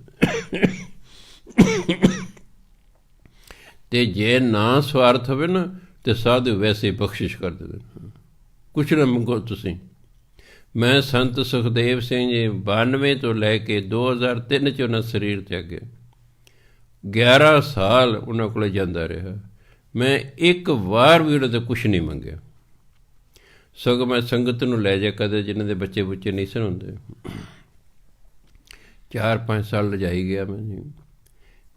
ਅਤੇ ਜੇ ਨਾ ਸਵਾਰਥ ਹੋਵੇ ਨਾ ਤਾਂ ਸਾਧੂ ਵੈਸੇ ਬਖਸ਼ਿਸ਼ ਕਰ ਦਿੰਦੇ, ਕੁਛ ਨਾ ਮੰਗੋ ਤੁਸੀਂ। ਮੈਂ ਸੰਤ ਸੁਖਦੇਵ ਸਿੰਘ ਜੀ 92 ਤੋਂ ਲੈ ਕੇ 2003 'ਚ ਉਹਨਾਂ ਸਰੀਰ ਤਿਆਗਿਆ। 11 ਸਾਲ ਉਹਨਾਂ ਕੋਲ ਜਾਂਦਾ ਰਿਹਾ। ਮੈਂ ਇੱਕ ਵਾਰ ਵੀ ਉਹਨਾਂ ਤੋਂ ਕੁਛ ਨਹੀਂ ਮੰਗਿਆ, ਸਗੋਂ ਮੈਂ ਸੰਗਤ ਨੂੰ ਲੈ ਜਾ ਕਦੇ ਜਿਹਨਾਂ ਦੇ ਬੱਚੇ ਬੁੱਚੇ ਨਹੀਂ ਸਨ ਹੁੰਦੇ। 4-5 ਸਾਲ ਰਜਾਈ ਗਿਆ ਮੈਂ ਜੀ।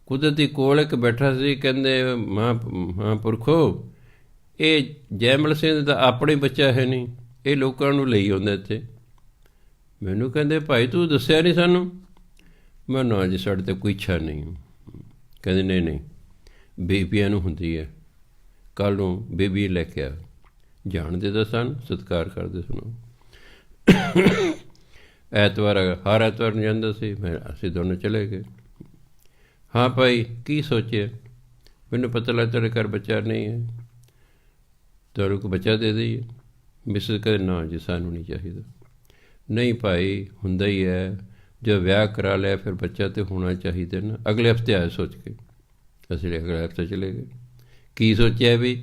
ਕੁਦਰਤੀ ਕੋਲ ਇੱਕ ਬੈਠਾ ਸੀ, ਕਹਿੰਦੇ ਮਹਾਂਪੁਰਖੋ ਇਹ ਜੈਮਲ ਸਿੰਘ ਦਾ ਆਪਣਾ ਹੀ ਬੱਚਾ ਹੈ ਨਹੀਂ, ਇਹ ਲੋਕਾਂ ਨੂੰ ਲਈ ਆਉਂਦਾ ਇੱਥੇ। ਮੈਨੂੰ ਕਹਿੰਦੇ ਭਾਈ ਤੂੰ ਦੱਸਿਆ ਨਹੀਂ ਸਾਨੂੰ। ਮੈਂ ਨਾ ਜੀ ਸਾਡੇ 'ਤੇ ਕੋਈ ਇੱਛਾ ਨਹੀਂ। ਕਹਿੰਦੇ ਨਹੀਂ ਨਹੀਂ ਬੀਬੀਆਂ ਨੂੰ ਹੁੰਦੀ ਹੈ, ਕੱਲ੍ਹ ਨੂੰ ਬੀਬੀ ਲੈ ਕੇ ਆ। ਜਾਣਦੇ ਤਾਂ ਸਨ, ਸਤਿਕਾਰ ਕਰਦੇ ਸੁਣੋ। ਐਤਵਾਰ ਹਰ ਐਤਵਾਰ ਨੂੰ ਜਾਂਦਾ ਸੀ ਮੈਂ, ਅਸੀਂ ਦੋਨੋਂ ਚਲੇ ਗਏ। ਹਾਂ ਭਾਈ ਕੀ ਸੋਚਿਆ? ਮੈਨੂੰ ਪਤਾ ਲੱਗ ਤੇਰੇ ਘਰ ਬੱਚਾ ਨਹੀਂ ਹੈ, ਤੁਹਾਨੂੰ ਕੋਈ ਬੱਚਾ ਦੇ ਦੇਈਏ। ਮਿਸਿਸ ਕਹਿੰਦੇ ਨਾ ਜੀ ਸਾਨੂੰ ਨਹੀਂ ਚਾਹੀਦਾ। ਨਹੀਂ ਭਾਈ ਹੁੰਦਾ ਹੀ ਹੈ, ਜੋ ਵਿਆਹ ਕਰਾ ਲਿਆ ਫਿਰ ਬੱਚਾ ਤਾਂ ਹੋਣਾ ਚਾਹੀਦਾ ਨਾ। ਅਗਲੇ ਹਫ਼ਤੇ ਆਏ ਸੋਚ ਕੇ, ਅਸੀਂ ਅਗਲੇ ਹਫ਼ਤੇ ਚਲੇ ਗਏ। ਕੀ ਸੋਚਿਆ ਵੀ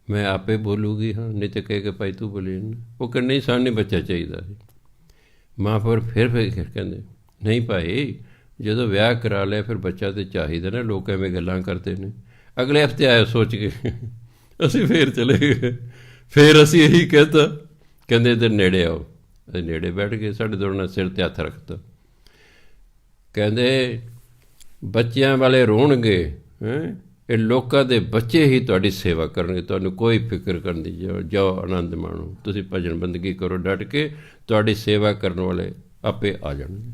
ਮੈਂ ਆਪੇ ਬੋਲੂਗੀ, ਹਾਂ ਨਹੀਂ ਤਾਂ ਕਹੇਗਾ ਭਾਈ ਤੂੰ ਬੋਲੀ ਨਾ। ਉਹ ਕਹਿੰਦੇ ਨਹੀਂ ਸਾਨੂੰ ਨਹੀਂ ਬੱਚਾ ਚਾਹੀਦਾ ਸੀ। ਮਾਂ ਫਿਰ ਕਹਿੰਦੇ ਨਹੀਂ ਭਾਈ ਜਦੋਂ ਵਿਆਹ ਕਰਾ ਲਿਆ ਫਿਰ ਬੱਚਾ ਤਾਂ ਚਾਹੀਦਾ ਨਾ, ਲੋਕ ਐਵੇਂ ਗੱਲਾਂ ਕਰਦੇ ਨੇ। ਅਗਲੇ ਹਫ਼ਤੇ ਆਇਆ ਸੋਚ ਕੇ, ਅਸੀਂ ਫਿਰ ਚਲੇ ਗਏ। ਫਿਰ ਅਸੀਂ ਇਹੀ ਕਹਿਤਾ, ਕਹਿੰਦੇ ਇੱਧਰ ਨੇੜੇ ਆਓ। ਅਸੀਂ ਨੇੜੇ ਬੈਠ ਗਏ, ਸਾਡੇ ਦੋਨਾਂ ਸਿਰ 'ਤੇ ਹੱਥ ਰੱਖਤਾ। ਕਹਿੰਦੇ ਬੱਚਿਆਂ ਵਾਲੇ ਰੋਣਗੇ, ਇਹ ਲੋਕਾਂ ਦੇ ਬੱਚੇ ਹੀ ਤੁਹਾਡੀ ਸੇਵਾ ਕਰਨਗੇ, ਤੁਹਾਨੂੰ ਕੋਈ ਫਿਕਰ ਕਰਨ ਦੀ ਜਾਓ ਆਨੰਦ ਮਾਣੋ, ਤੁਸੀਂ ਭਜਨ ਬੰਦਗੀ ਕਰੋ ਡਟ ਕੇ, ਤੁਹਾਡੀ ਸੇਵਾ ਕਰਨ ਵਾਲੇ ਆਪੇ ਆ ਜਾਣਗੇ।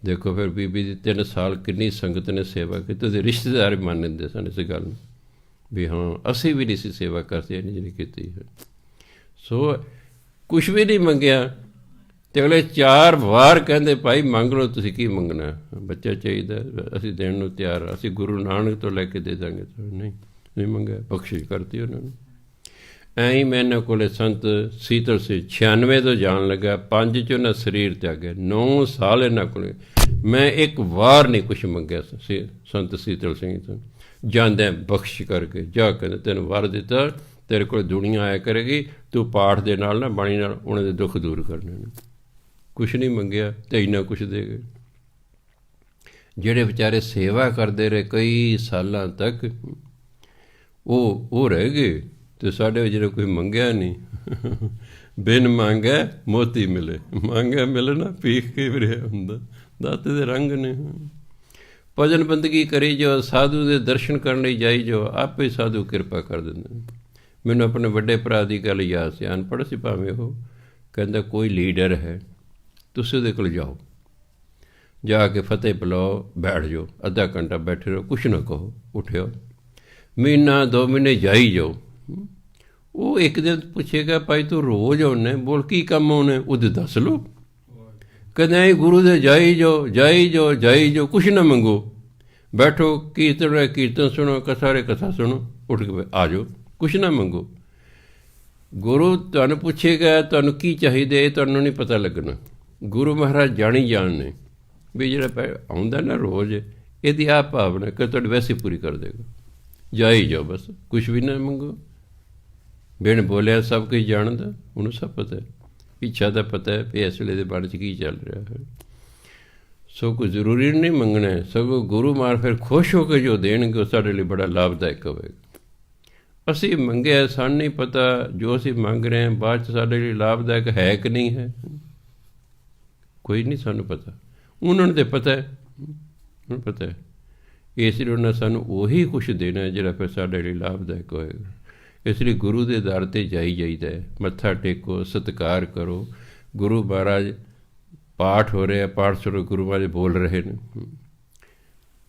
ਦੇਖੋ ਫਿਰ ਬੀਬੀ ਦੀ 3 ਸਾਲ ਕਿੰਨੀ ਸੰਗਤ ਨੇ ਸੇਵਾ ਕੀਤੀ। ਉਹਦੇ ਰਿਸ਼ਤੇਦਾਰ ਵੀ ਮੰਨ ਲੈਂਦੇ ਸਨ ਇਸ ਗੱਲ ਨੂੰ ਵੀ ਹਾਂ ਅਸੀਂ ਵੀ ਨਹੀਂ ਸੀ ਸੇਵਾ ਕਰਦੇ, ਇਹਨੇ ਜਿਹੜੀ ਕੀਤੀ ਹੈ। ਸੋ ਕੁਛ ਵੀ ਨਹੀਂ ਮੰਗਿਆ ਅਤੇ ਅਗਲੇ 4 ਵਾਰ ਕਹਿੰਦੇ ਭਾਈ ਮੰਗ ਲਓ, ਤੁਸੀਂ ਕੀ ਮੰਗਣਾ? ਬੱਚਾ ਚਾਹੀਦਾ, ਅਸੀਂ ਦੇਣ ਨੂੰ ਤਿਆਰ, ਅਸੀਂ ਗੁਰੂ ਨਾਨਕ ਤੋਂ ਲੈ ਕੇ ਦੇ ਦਾਂਗੇ। ਨਹੀਂ ਮੰਗਿਆ, ਬਖਸ਼ਿਸ਼ ਕਰਤੀ ਉਹਨਾਂ ਨੂੰ। ਐਂ ਹੀ ਮੈਂ ਇਹਨਾਂ ਕੋਲ ਸੰਤ ਸੀਤਲ ਸਿੰਘ 96 ਤੋਂ ਜਾਣ ਲੱਗਾ, 5 'ਚ ਉਹਨਾਂ ਸਰੀਰ ਤਿਆਗਿਆ। 9 ਸਾਲ ਇਹਨਾਂ ਕੋਲ ਮੈਂ ਇੱਕ ਵਾਰ ਨਹੀਂ ਕੁਛ ਮੰਗਿਆ ਸੰਤ ਸੀਤਲ ਸਿੰਘ ਤੋਂ। ਜਾਂਦਿਆਂ ਬਖਸ਼ ਕਰਕੇ ਜਾ ਕੇ ਤੈਨੂੰ ਵਰ ਦਿੱਤਾ, ਤੇਰੇ ਕੋਲ ਦੁਨੀਆ ਆਇਆ ਕਰੇਗੀ, ਤੂੰ ਪਾਠ ਦੇ ਨਾਲ ਨਾ ਬਾਣੀ ਨਾਲ ਉਹਨਾਂ ਦੇ ਦੁੱਖ ਦੂਰ ਕਰਨੇ ਨੇ। ਕੁਛ ਨਹੀਂ ਮੰਗਿਆ ਅਤੇ ਇੰਨਾ ਕੁਛ ਦੇ ਗਏ। ਜਿਹੜੇ ਵਿਚਾਰੇ ਸੇਵਾ ਕਰਦੇ ਰਹੇ ਕਈ ਸਾਲਾਂ ਤੱਕ, ਉਹ ਰਹਿ ਗਏ। ਅਤੇ ਸਾਡੇ ਜਿਹੜਾ ਕੋਈ ਮੰਗਿਆ ਨਹੀਂ, ਬਿਨ ਮੰਗੈ ਮੋਤੀ ਮਿਲੇ, ਮੰਗਿਆ ਮਿਲੇ ਨਾ ਭੀਖ ਕੇ ਵੀ ਰਿਹਾ ਹੁੰਦਾ। ਦਾਤੇ ਦੇ ਰੰਗ ਨੇ। ਭਜਨ ਬੰਦਗੀ ਕਰੀ ਜਾਓ, ਸਾਧੂ ਦੇ ਦਰਸ਼ਨ ਕਰਨ ਲਈ ਜਾਈ ਜਾਓ, ਆਪੇ ਸਾਧੂ ਕਿਰਪਾ ਕਰ ਦਿੰਦੇ ਨੇ। ਮੈਨੂੰ ਆਪਣੇ ਵੱਡੇ ਭਰਾ ਦੀ ਗੱਲ ਯਾਦ ਸੀ, ਅਨਪੜ੍ਹ ਸੀ ਭਾਵੇਂ ਉਹ, ਕਹਿੰਦਾ ਕੋਈ ਲੀਡਰ ਹੈ, ਤੁਸੀਂ ਉਹਦੇ ਕੋਲ ਜਾਓ, ਜਾ ਕੇ ਫਤਿਹ ਬੁਲਾਓ, ਬੈਠ ਜਾਓ, ਅੱਧਾ ਘੰਟਾ ਬੈਠੇ ਰਹੋ, ਕੁਛ ਨਾ ਕਹੋ, ਉੱਠਿਓ, ਮਹੀਨਾ 2 ਮਹੀਨੇ ਜਾਈ ਜਾਓ। ਉਹ ਇੱਕ ਦਿਨ ਪੁੱਛੇਗਾ, ਭਾਈ ਤੂੰ ਰੋਜ਼ ਆਉਣਾ, ਬੋਲ ਕੀ ਕੰਮ ਆਉਣਾ, ਉਹਦੇ ਦੱਸ ਲਓ। ਕਹਿੰਦੇ ਗੁਰੂ ਦੇ ਜਾਈ ਜਾਓ, ਜਾਈ ਜਾਓ, ਜਾਈ ਜਾਓ, ਕੁਛ ਨਾ ਮੰਗੋ, ਬੈਠੋ, ਕੀਰਤਨ ਕੀਰਤਨ ਸੁਣੋ, ਕਥਾ ਕਥਾ ਸੁਣੋ, ਉੱਠ ਕੇ ਆ ਜਾਓ, ਕੁਛ ਨਾ ਮੰਗੋ। ਗੁਰੂ ਤੁਹਾਨੂੰ ਪੁੱਛੇਗਾ ਤੁਹਾਨੂੰ ਕੀ ਚਾਹੀਦਾ, ਇਹ ਤੁਹਾਨੂੰ ਨਹੀਂ ਪਤਾ ਲੱਗਣਾ। ਗੁਰੂ ਮਹਾਰਾਜ ਜਾਣੀ ਜਾਣ ਨੇ ਵੀ ਜਿਹੜਾ ਆਉਂਦਾ ਨਾ ਰੋਜ਼, ਇਹਦੀ ਆਹ ਭਾਵਨਾ ਕਿ ਤੁਹਾਡੀ ਵੈਸੇ ਪੂਰੀ ਕਰ ਦੇਗਾ। ਜਾਈ ਜਾਓ, ਬਸ ਕੁਛ ਵੀ ਨਾ ਮੰਗੋ। ਬਿਨ ਬੋਲਿਆ ਸਭ ਕੁਝ ਜਾਣਦਾ, ਉਹਨੂੰ ਸਭ ਪਤਾ ਹੈ, ਇੱਛਾ ਦਾ ਪਤਾ ਹੈ ਵੀ ਇਸ ਵੇਲੇ ਦੇ ਮਨ 'ਚ ਕੀ ਚੱਲ ਰਿਹਾ ਹੈ। ਸੋ ਕੋਈ ਜ਼ਰੂਰੀ ਨਹੀਂ ਮੰਗਣਾ, ਸਗੋਂ ਗੁਰੂ ਮਹਾਰਾਜ ਫਿਰ ਖੁਸ਼ ਹੋ ਕੇ ਜੋ ਦੇਣਗੇ ਉਹ ਸਾਡੇ ਲਈ ਬੜਾ ਲਾਭਦਾਇਕ ਹੋਵੇਗਾ। ਅਸੀਂ ਮੰਗਿਆ, ਸਾਨੂੰ ਨਹੀਂ ਪਤਾ ਜੋ ਅਸੀਂ ਮੰਗ ਰਹੇ ਹਾਂ ਬਾਅਦ 'ਚ ਸਾਡੇ ਲਈ ਲਾਭਦਾਇਕ ਹੈ ਕਿ ਨਹੀਂ ਹੈ, ਕੋਈ ਨਹੀਂ ਸਾਨੂੰ ਪਤਾ। ਉਹਨਾਂ ਨੂੰ ਤਾਂ ਪਤਾ ਹੈ, ਉਹਨੂੰ ਪਤਾ ਹੈ। ਇਸ ਲਈ ਉਹਨਾਂ ਸਾਨੂੰ ਉਹੀ ਕੁਛ ਦੇਣਾ ਜਿਹੜਾ ਫਿਰ ਸਾਡੇ ਲਈ ਲਾਭਦਾਇਕ ਹੋਏਗਾ। ਇਸ ਲਈ ਗੁਰੂ ਦੇ ਦਰ 'ਤੇ ਜਾਈ ਜਾਈਦਾ, ਮੱਥਾ ਟੇਕੋ, ਸਤਿਕਾਰ ਕਰੋ। ਗੁਰੂ ਮਹਾਰਾਜ ਪਾਠ ਹੋ ਰਿਹਾ, ਪਾਠ ਸੁਣੋ, ਗੁਰੂ ਮਹਾਰਾਜ ਬੋਲ ਰਹੇ ਨੇ,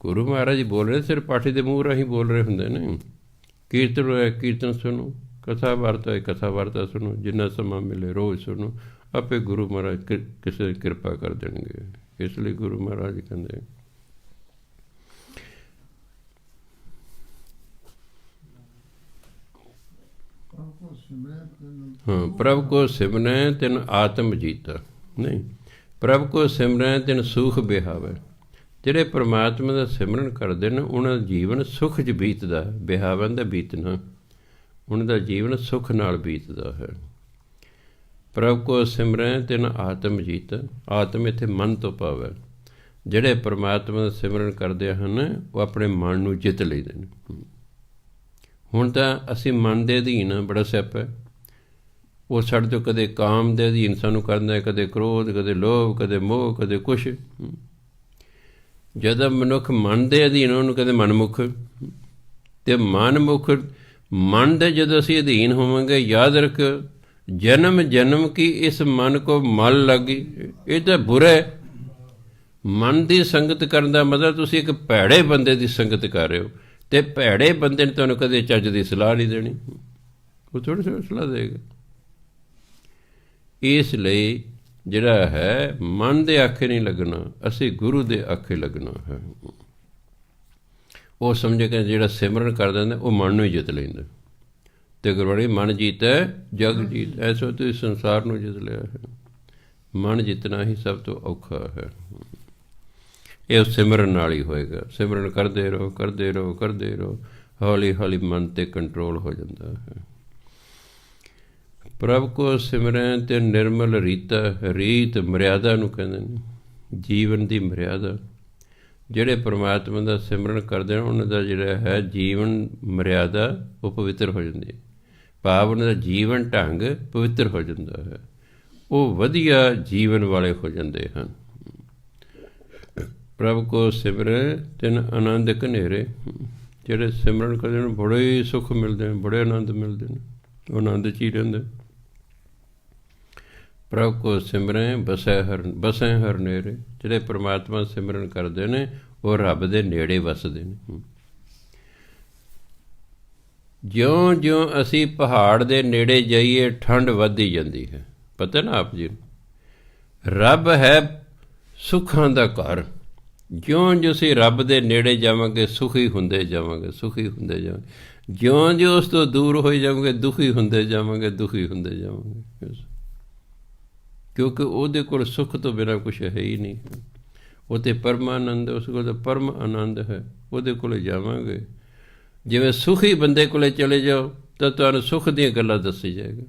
ਗੁਰੂ ਮਹਾਰਾਜ ਜੀ ਬੋਲ ਰਹੇ, ਸਿਰਫ ਪਾਠੀ ਦੇ ਮੂੰਹ ਰਾਹੀਂ ਬੋਲ ਰਹੇ ਹੁੰਦੇ ਨੇ। ਕੀਰਤਨ ਹੋਇਆ, ਕੀਰਤਨ ਸੁਣੋ, ਕਥਾ ਵਾਰਤਾ ਹੈ, ਕਥਾ ਵਾਰਤਾ ਸੁਣੋ, ਜਿੰਨਾ ਸਮਾਂ ਮਿਲੇ ਰੋਜ਼ ਸੁਣੋ, ਆਪੇ ਗੁਰੂ ਮਹਾਰਾਜ ਕਿਸੇ ਕਿਰਪਾ ਕਰ ਦੇਣਗੇ। ਇਸ ਲਈ ਗੁਰੂ ਮਹਾਰਾਜ ਕਹਿੰਦੇ ਹਾਂ, ਪ੍ਰਭ ਕੋ ਸਿਮਰੈ ਤਿਨ ਆਤਮ ਜੀਤਾ। ਨਹੀਂ, ਪ੍ਰਭ ਕੋ ਸਿਮਰੈ ਤਿਨ ਸੁਖ ਬਿਹਾਵੇ। ਜਿਹੜੇ ਪਰਮਾਤਮਾ ਦਾ ਸਿਮਰਨ ਕਰਦੇ ਨੇ ਉਹਨਾਂ ਦਾ ਜੀਵਨ ਸੁਖ 'ਚ ਬੀਤਦਾ ਹੈ। ਬਿਹਾਵਨ ਦਾ ਬੀਤਣਾ, ਉਹਨਾਂ ਦਾ ਜੀਵਨ ਸੁਖ ਨਾਲ ਬੀਤਦਾ ਹੈ। ਪ੍ਰਭ ਕੋ ਸਿਮਰੈ ਤਿਨ ਆਤਮ ਜੀਤ। ਆਤਮ ਇੱਥੇ ਮਨ ਤੋਂ ਭਾਵ ਹੈ। ਜਿਹੜੇ ਪਰਮਾਤਮਾ ਦਾ ਸਿਮਰਨ ਕਰਦੇ ਹਨ ਉਹ ਆਪਣੇ ਮਨ ਨੂੰ ਜਿੱਤ ਲੈਂਦੇ ਨੇ। ਹੁਣ ਤਾਂ ਅਸੀਂ ਮਨ ਦੇ ਅਧੀਨ ਹਾਂ, ਬੜਾ ਸਿਆਪਾ ਹੈ। ਉਹ ਸਾਡੇ ਤੋਂ ਕਦੇ ਕਾਮ ਦੇ ਅਧੀਨ ਸਾਨੂੰ ਕਰਦਾ, ਕਦੇ ਕ੍ਰੋਧ, ਕਦੇ ਲੋਭ, ਕਦੇ ਮੋਹ, ਕਦੇ ਕੁਛ। ਜਦੋਂ ਮਨੁੱਖ ਮਨ ਦੇ ਅਧੀਨ, ਉਹਨੂੰ ਕਦੇ ਮਨਮੁਖ। ਅਤੇ ਮਨਮੁਖ ਮਨ ਦੇ ਜਦੋਂ ਅਸੀਂ ਅਧੀਨ ਹੋਵਾਂਗੇ, ਯਾਦ ਰੱਖ ਜਨਮ ਜਨਮ ਕੀ ਇਸ ਮਨ ਕੋ ਮਲ ਲੱਗੀ। ਇਹ ਤਾਂ ਬੁਰਾ ਹੈ। ਮਨ ਦੀ ਸੰਗਤ ਕਰਨ ਦਾ ਮਤਲਬ ਤੁਸੀਂ ਇੱਕ ਭੈੜੇ ਬੰਦੇ ਦੀ ਸੰਗਤ ਕਰ ਰਹੇ ਹੋ, ਅਤੇ ਭੈੜੇ ਬੰਦੇ ਨੇ ਤੁਹਾਨੂੰ ਕਦੇ ਚੱਜ ਦੀ ਸਲਾਹ ਨਹੀਂ ਦੇਣੀ, ਉਹ ਥੋੜ੍ਹੀ ਥੋੜ੍ਹੀ ਸਲਾਹ ਦੇਗਾ। ਇਸ ਲਈ ਜਿਹੜਾ ਹੈ ਮਨ ਦੇ ਆਖੇ ਨਹੀਂ ਲੱਗਣਾ, ਅਸੀਂ ਗੁਰੂ ਦੇ ਆਖੇ ਲੱਗਣਾ ਹੈ। ਉਹ ਸਮਝੇ ਕਿ ਜਿਹੜਾ ਸਿਮਰਨ ਕਰ ਦਿੰਦਾ ਉਹ ਮਨ ਨੂੰ ਹੀ ਜਿੱਤ ਲੈਂਦਾ। ਅਤੇ ਗੁਰਬਾਣੀ ਮਨ ਜੀਤੈ ਜਗ ਜੀਤ, ਐਸੋ ਤੁਸੀਂ ਸੰਸਾਰ ਨੂੰ ਜਿੱਤ ਲਿਆ ਹੈ। ਮਨ ਜਿੱਤਣਾ ਹੀ ਸਭ ਤੋਂ ਔਖਾ ਹੈ। ਇਹ ਸਿਮਰਨ ਨਾਲ ਹੀ ਹੋਏਗਾ। ਸਿਮਰਨ ਕਰਦੇ ਰਹੋ, ਕਰਦੇ ਰਹੋ, ਕਰਦੇ ਰਹੋ, ਹੌਲੀ ਹੌਲੀ ਮਨ 'ਤੇ ਕੰਟਰੋਲ ਹੋ ਜਾਂਦਾ ਹੈ। ਪ੍ਰਭ ਕੋ ਸਿਮਰੈ ਤੇ ਨਿਰਮਲ ਰੀਤਾ। ਰੀਤ ਮਰਿਆਦਾ ਨੂੰ ਕਹਿੰਦੇ ਨੇ, ਜੀਵਨ ਦੀ ਮਰਿਆਦਾ। ਜਿਹੜੇ ਪਰਮਾਤਮਾ ਦਾ ਸਿਮਰਨ ਕਰਦੇ ਨੇ ਉਹਨਾਂ ਦਾ ਜਿਹੜਾ ਹੈ ਜੀਵਨ ਮਰਿਆਦਾ ਉਹ ਪਵਿੱਤਰ ਹੋ ਜਾਂਦੀ ਹੈ। ਭਾਵ ਉਹਨਾਂ ਦਾ ਜੀਵਨ ਢੰਗ ਪਵਿੱਤਰ ਹੋ ਜਾਂਦਾ ਹੈ। ਉਹ ਵਧੀਆ ਜੀਵਨ ਵਾਲੇ ਹੋ ਜਾਂਦੇ ਹਨ। ਪ੍ਰਭ ਕੋ ਸਿਮਰੈ ਤਿਨ ਆਨੰਦ ਘਨੇਰੇ। ਜਿਹੜੇ ਸਿਮਰਨ ਕਰਦੇ ਨੇ ਬੜੇ ਹੀ ਸੁੱਖ ਮਿਲਦੇ ਨੇ, ਬੜੇ ਆਨੰਦ ਮਿਲਦੇ ਨੇ, ਉਹ ਆਨੰਦ 'ਚ ਹੀ ਰਹਿੰਦੇ। ਪ੍ਰਭ ਕੋ ਸਿਮਰੈ ਬਸੈ ਹਰ ਨੇੜੇ। ਜਿਹੜੇ ਪਰਮਾਤਮਾ ਸਿਮਰਨ ਕਰਦੇ ਨੇ ਉਹ ਰੱਬ ਦੇ ਨੇੜੇ ਵਸਦੇ ਨੇ। ਜਿਉਂ ਜਿਉਂ ਅਸੀਂ ਪਹਾੜ ਦੇ ਨੇੜੇ ਜਾਈਏ ਠੰਡ ਵੱਧਦੀ ਜਾਂਦੀ ਹੈ। ਪਤਾ ਨਾ ਆਪ ਜੀ ਨੂੰ, ਰੱਬ ਹੈ ਸੁੱਖਾਂ ਦਾ ਘਰ। ਜਿਉਂ ਜਿਉਂ ਅਸੀਂ ਰੱਬ ਦੇ ਨੇੜੇ ਜਾਵਾਂਗੇ ਸੁਖੀ ਹੁੰਦੇ ਜਾਵਾਂਗੇ, ਸੁਖੀ ਹੁੰਦੇ ਜਾਵਾਂਗੇ। ਜਿਉਂ ਜਿਉਂ ਉਸ ਤੋਂ ਦੂਰ ਹੋਈ ਜਾਵਾਂਗੇ ਦੁਖੀ ਹੁੰਦੇ ਜਾਵਾਂਗੇ, ਦੁਖੀ ਹੁੰਦੇ ਜਾਵਾਂਗੇ। ਕਿਉਂਕਿ ਉਹਦੇ ਕੋਲ ਸੁੱਖ ਤੋਂ ਬਿਨਾਂ ਕੁਛ ਹੈ ਹੀ ਨਹੀਂ। ਉਹ ਤਾਂ ਪਰਮਾਨੰਦ ਹੈ, ਉਸ ਕੋਲ ਤਾਂ ਪਰਮ ਆਨੰਦ ਹੈ। ਉਹਦੇ ਕੋਲ ਜਾਵਾਂਗੇ। ਜਿਵੇਂ ਸੁਖੀ ਬੰਦੇ ਕੋਲ ਚਲੇ ਜਾਓ ਤਾਂ ਤੁਹਾਨੂੰ ਸੁੱਖ ਦੀਆਂ ਗੱਲਾਂ ਦੱਸੀ ਜਾਏਗਾ।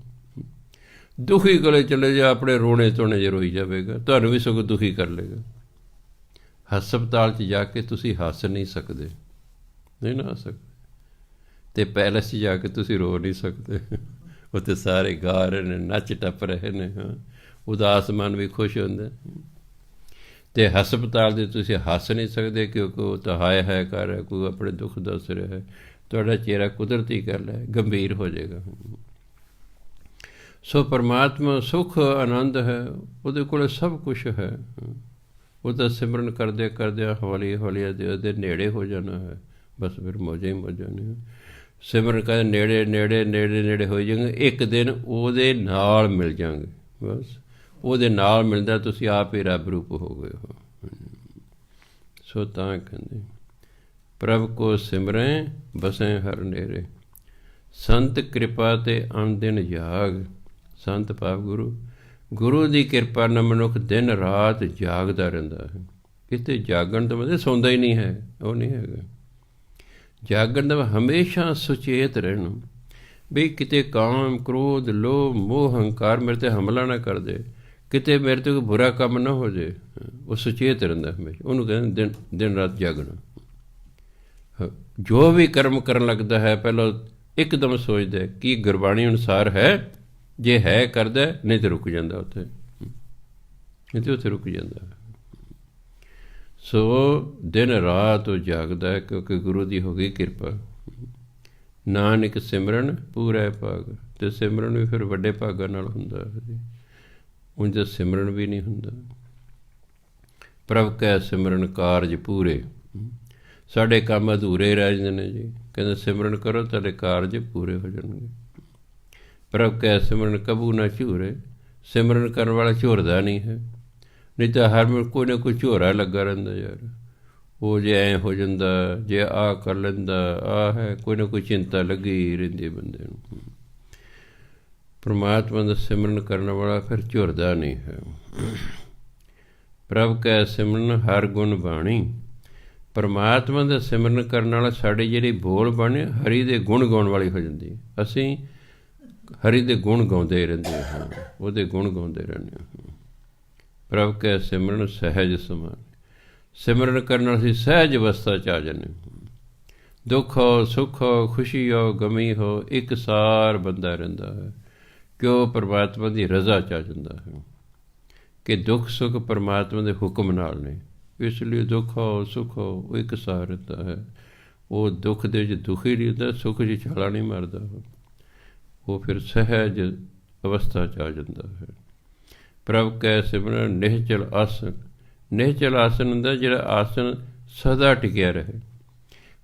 ਦੁਖੀ ਕੋਲ ਚਲੇ ਜਾਓ ਆਪਣੇ ਰੋਣੇ ਧੋਣੇ 'ਚ ਰੋਈ ਜਾਵੇਗਾ, ਤੁਹਾਨੂੰ ਵੀ ਸਗੋਂ ਦੁਖੀ ਕਰ ਲਏਗਾ। ਹਸਪਤਾਲ 'ਚ ਜਾ ਕੇ ਤੁਸੀਂ ਹੱਸ ਨਹੀਂ ਸਕਦੇ, ਨਹੀਂ ਨਾ ਹੱਸ ਸਕਦੇ, ਅਤੇ ਪੈਲਸ 'ਚ ਜਾ ਕੇ ਤੁਸੀਂ ਰੋ ਨਹੀਂ ਸਕਦੇ। ਉੱਥੇ ਸਾਰੇ ਗਾ ਰਹੇ ਨੇ, ਨੱਚ ਟੱਪ ਰਹੇ ਨੇ, ਹਾਂ, ਉਦਾਸ ਮਨ ਵੀ ਖੁਸ਼ ਹੁੰਦਾ। ਅਤੇ ਹਸਪਤਾਲ ਦੇ ਤੁਸੀਂ ਹੱਸ ਨਹੀਂ ਸਕਦੇ, ਕਿਉਂਕਿ ਉਹ ਤਾਂ ਹਾਏ ਹਾਏ ਕਰ ਰਿਹਾ, ਕੋਈ ਆਪਣੇ ਦੁੱਖ ਦੱਸ ਰਿਹਾ ਹੈ, ਤੁਹਾਡਾ ਚਿਹਰਾ ਕੁਦਰਤੀ ਗੱਲ ਹੈ, ਗੰਭੀਰ ਹੋ ਜਾਏਗਾ। ਸੋ ਪਰਮਾਤਮਾ ਸੁੱਖ ਆਨੰਦ ਹੈ, ਉਹਦੇ ਕੋਲ ਸਭ ਕੁਛ ਹੈ। ਉਹਦਾ ਸਿਮਰਨ ਕਰਦੇ ਕਰਦਿਆਂ ਹੌਲੀ ਹੌਲੀ ਉਹਦੇ ਨੇੜੇ ਹੋ ਜਾਣਾ ਹੈ, ਬਸ ਫਿਰ ਮੌਜਾਂ ਹੀ ਮੌਜਾਂ ਨੇ। ਸਿਮਰਨ ਕਰਦੇ ਨੇੜੇ ਨੇੜੇ ਨੇੜੇ ਨੇੜੇ ਹੋ ਜਾਵਾਂਗੇ, ਇੱਕ ਦਿਨ ਉਹਦੇ ਨਾਲ ਮਿਲ ਜਾਵਾਂਗੇ। ਬਸ ਉਹਦੇ ਨਾਲ ਮਿਲਦਾ ਤੁਸੀਂ ਆਪ ਹੀ ਰੱਬ ਰੂਪ ਹੋ ਗਏ ਹੋ। ਸੋ ਤਾਂ ਕਹਿੰਦੇ ਪ੍ਰਭ ਕੋ ਸਿਮਰੈ ਬਸੈ ਹਰ ਨੇਰੇ, ਸੰਤ ਕਿਰਪਾ ਤੇ ਅਣ ਦਿਨ ਜਾਗ। ਸੰਤ ਭਾਵ ਗੁਰੂ, ਗੁਰੂ ਦੀ ਕਿਰਪਾ ਨਾਲ ਮਨੁੱਖ ਦਿਨ ਰਾਤ ਜਾਗਦਾ ਰਹਿੰਦਾ ਹੈ। ਕਿਤੇ ਜਾਗਣ ਦਾ ਮਤਲਬ ਸੌਂਦਾ ਹੀ ਨਹੀਂ ਹੈ, ਉਹ ਨਹੀਂ ਹੈਗਾ। ਜਾਗਣ ਦਾ ਹਮੇਸ਼ਾ ਸੁਚੇਤ ਰਹਿਣਾ, ਵੀ ਕਿਤੇ ਕਾਮ ਕ੍ਰੋਧ ਲੋਭ ਮੋਹ ਹੰਕਾਰ ਮੇਰੇ 'ਤੇ ਹਮਲਾ ਨਾ ਕਰ ਦੇ, ਕਿਤੇ ਮੇਰੇ 'ਤੇ ਕੋਈ ਬੁਰਾ ਕੰਮ ਨਾ ਹੋ ਜਾਏ। ਉਹ ਸੁਚੇਤ ਰਹਿੰਦਾ ਹਮੇਸ਼ਾ, ਉਹਨੂੰ ਕਹਿੰਦੇ ਦਿਨ ਰਾਤ ਜਾਗਣਾ। ਜੋ ਵੀ ਕਰਮ ਕਰਨ ਲੱਗਦਾ ਹੈ ਪਹਿਲਾਂ ਇੱਕਦਮ ਸੋਚਦਾ ਕੀ ਗੁਰਬਾਣੀ ਅਨੁਸਾਰ ਹੈ, ਜੇ ਹੈ ਕਰਦਾ, ਨਹੀਂ ਤਾਂ ਰੁਕ ਜਾਂਦਾ ਉੱਥੇ, ਨਹੀਂ ਤਾਂ ਉੱਥੇ ਰੁਕ ਜਾਂਦਾ। ਸੋ ਦਿਨ ਰਾਤ ਉਹ ਜਾਗਦਾ ਹੈ, ਕਿਉਂਕਿ ਗੁਰੂ ਦੀ ਹੋ ਗਈ ਕਿਰਪਾ। ਨਾਨਕ ਸਿਮਰਨ ਪੂਰਾ ਭਾਗ, ਅਤੇ ਸਿਮਰਨ ਵੀ ਫਿਰ ਵੱਡੇ ਭਾਗਾਂ ਨਾਲ ਹੁੰਦਾ, ਉਂਝ ਸਿਮਰਨ ਵੀ ਨਹੀਂ ਹੁੰਦਾ। ਪ੍ਰਭ ਕੈ ਸਿਮਰਨ ਕਾਰਜ ਪੂਰੇ, ਸਾਡੇ ਕੰਮ ਅਧੂਰੇ ਰਹਿ ਜਾਂਦੇ ਨੇ ਜੀ। ਕਹਿੰਦੇ ਸਿਮਰਨ ਕਰੋ ਤੁਹਾਡੇ ਕਾਰਜ ਪੂਰੇ ਹੋ ਜਾਣਗੇ। ਪ੍ਰਭ ਕੈ ਸਿਮਰਨ ਕਬੂ ਨਾ ਝੂਰੇ, ਸਿਮਰਨ ਕਰਨ ਵਾਲਾ ਝੂਰਦਾ ਨਹੀਂ ਹੈ, ਨਹੀਂ ਤਾਂ ਹਰ ਵੇਲੇ ਕੋਈ ਨਾ ਕੋਈ ਝੋਰਾ ਲੱਗਾ ਰਹਿੰਦਾ ਯਾਰ। ਉਹ ਜੇ ਐਂ ਹੋ ਜਾਂਦਾ, ਜੇ ਆਹ ਕਰ ਲੈਂਦਾ, ਆਹ ਹੈ, ਕੋਈ ਨਾ ਕੋਈ ਚਿੰਤਾ ਲੱਗੀ ਰਹਿੰਦੀ ਬੰਦੇ ਨੂੰ। ਪਰਮਾਤਮਾ ਦਾ ਸਿਮਰਨ ਕਰਨ ਵਾਲਾ ਫਿਰ ਝੁਰਦਾ ਨਹੀਂ ਹੈ। ਪ੍ਰਭ ਕੈ ਸਿਮਰਨ ਹਰ ਗੁਣ ਬਾਣੀ, ਪਰਮਾਤਮਾ ਦਾ ਸਿਮਰਨ ਕਰਨ ਵਾਲਾ ਸਾਡੀ ਜਿਹੜੀ ਬੋਲ ਬਾਣੀ ਹਰੀ ਦੇ ਗੁਣ ਗਾਉਣ ਵਾਲੀ ਹੋ ਜਾਂਦੀ। ਅਸੀਂ ਹਰੀ ਦੇ ਗੁਣ ਗਾਉਂਦੇ ਰਹਿੰਦੇ ਹਾਂ, ਉਹਦੇ ਗੁਣ ਗਾਉਂਦੇ ਰਹਿੰਦੇ ਹਾਂ। ਪ੍ਰਭ ਕੈ ਸਿਮਰਨ ਸਹਿਜ ਸਮਾਨ, ਸਿਮਰਨ ਕਰਨ ਨਾਲ ਅਸੀਂ ਸਹਿਜ ਅਵਸਥਾ 'ਚ ਆ ਜਾਂਦੇ ਹਾਂ। ਦੁੱਖ ਹੋ ਸੁੱਖ ਹੋ ਖੁਸ਼ੀ ਹੋ ਗਮੀ ਹੋ, ਇੱਕ ਸਾਰ ਬੰਦਾ ਰਹਿੰਦਾ ਹੈ, ਕਿਉਂ ਪਰਮਾਤਮਾ ਦੀ ਰਜ਼ਾ 'ਚ ਆ ਜਾਂਦਾ ਹੈ ਕਿ ਦੁੱਖ ਸੁੱਖ ਪਰਮਾਤਮਾ ਦੇ ਹੁਕਮ ਨਾਲ ਨੇ। ਇਸ ਲਈ ਦੁੱਖ ਹੋ ਸੁੱਖ ਹੋ ਉਹ ਇੱਕ ਸਾਰ ਰਹਿੰਦਾ ਹੈ। ਉਹ ਦੁੱਖ ਦੇ 'ਚ ਦੁਖੀ ਨਹੀਂ ਹੁੰਦਾ, ਸੁੱਖ 'ਚ ਛਾਲਾ ਨਹੀਂ ਮਾਰਦਾ, ਉਹ ਫਿਰ ਸਹਿਜ ਅਵਸਥਾ 'ਚ ਆ ਜਾਂਦਾ ਹੈ। ਪ੍ਰਭ ਕੈ ਸਿਮਰਨ ਨਿਹਚਲ ਆਸਨ, ਨਿਹਚਲ ਆਸਨ ਹੁੰਦਾ ਜਿਹੜਾ ਆਸਨ ਸਦਾ ਟਿਕਿਆ ਰਹੇ,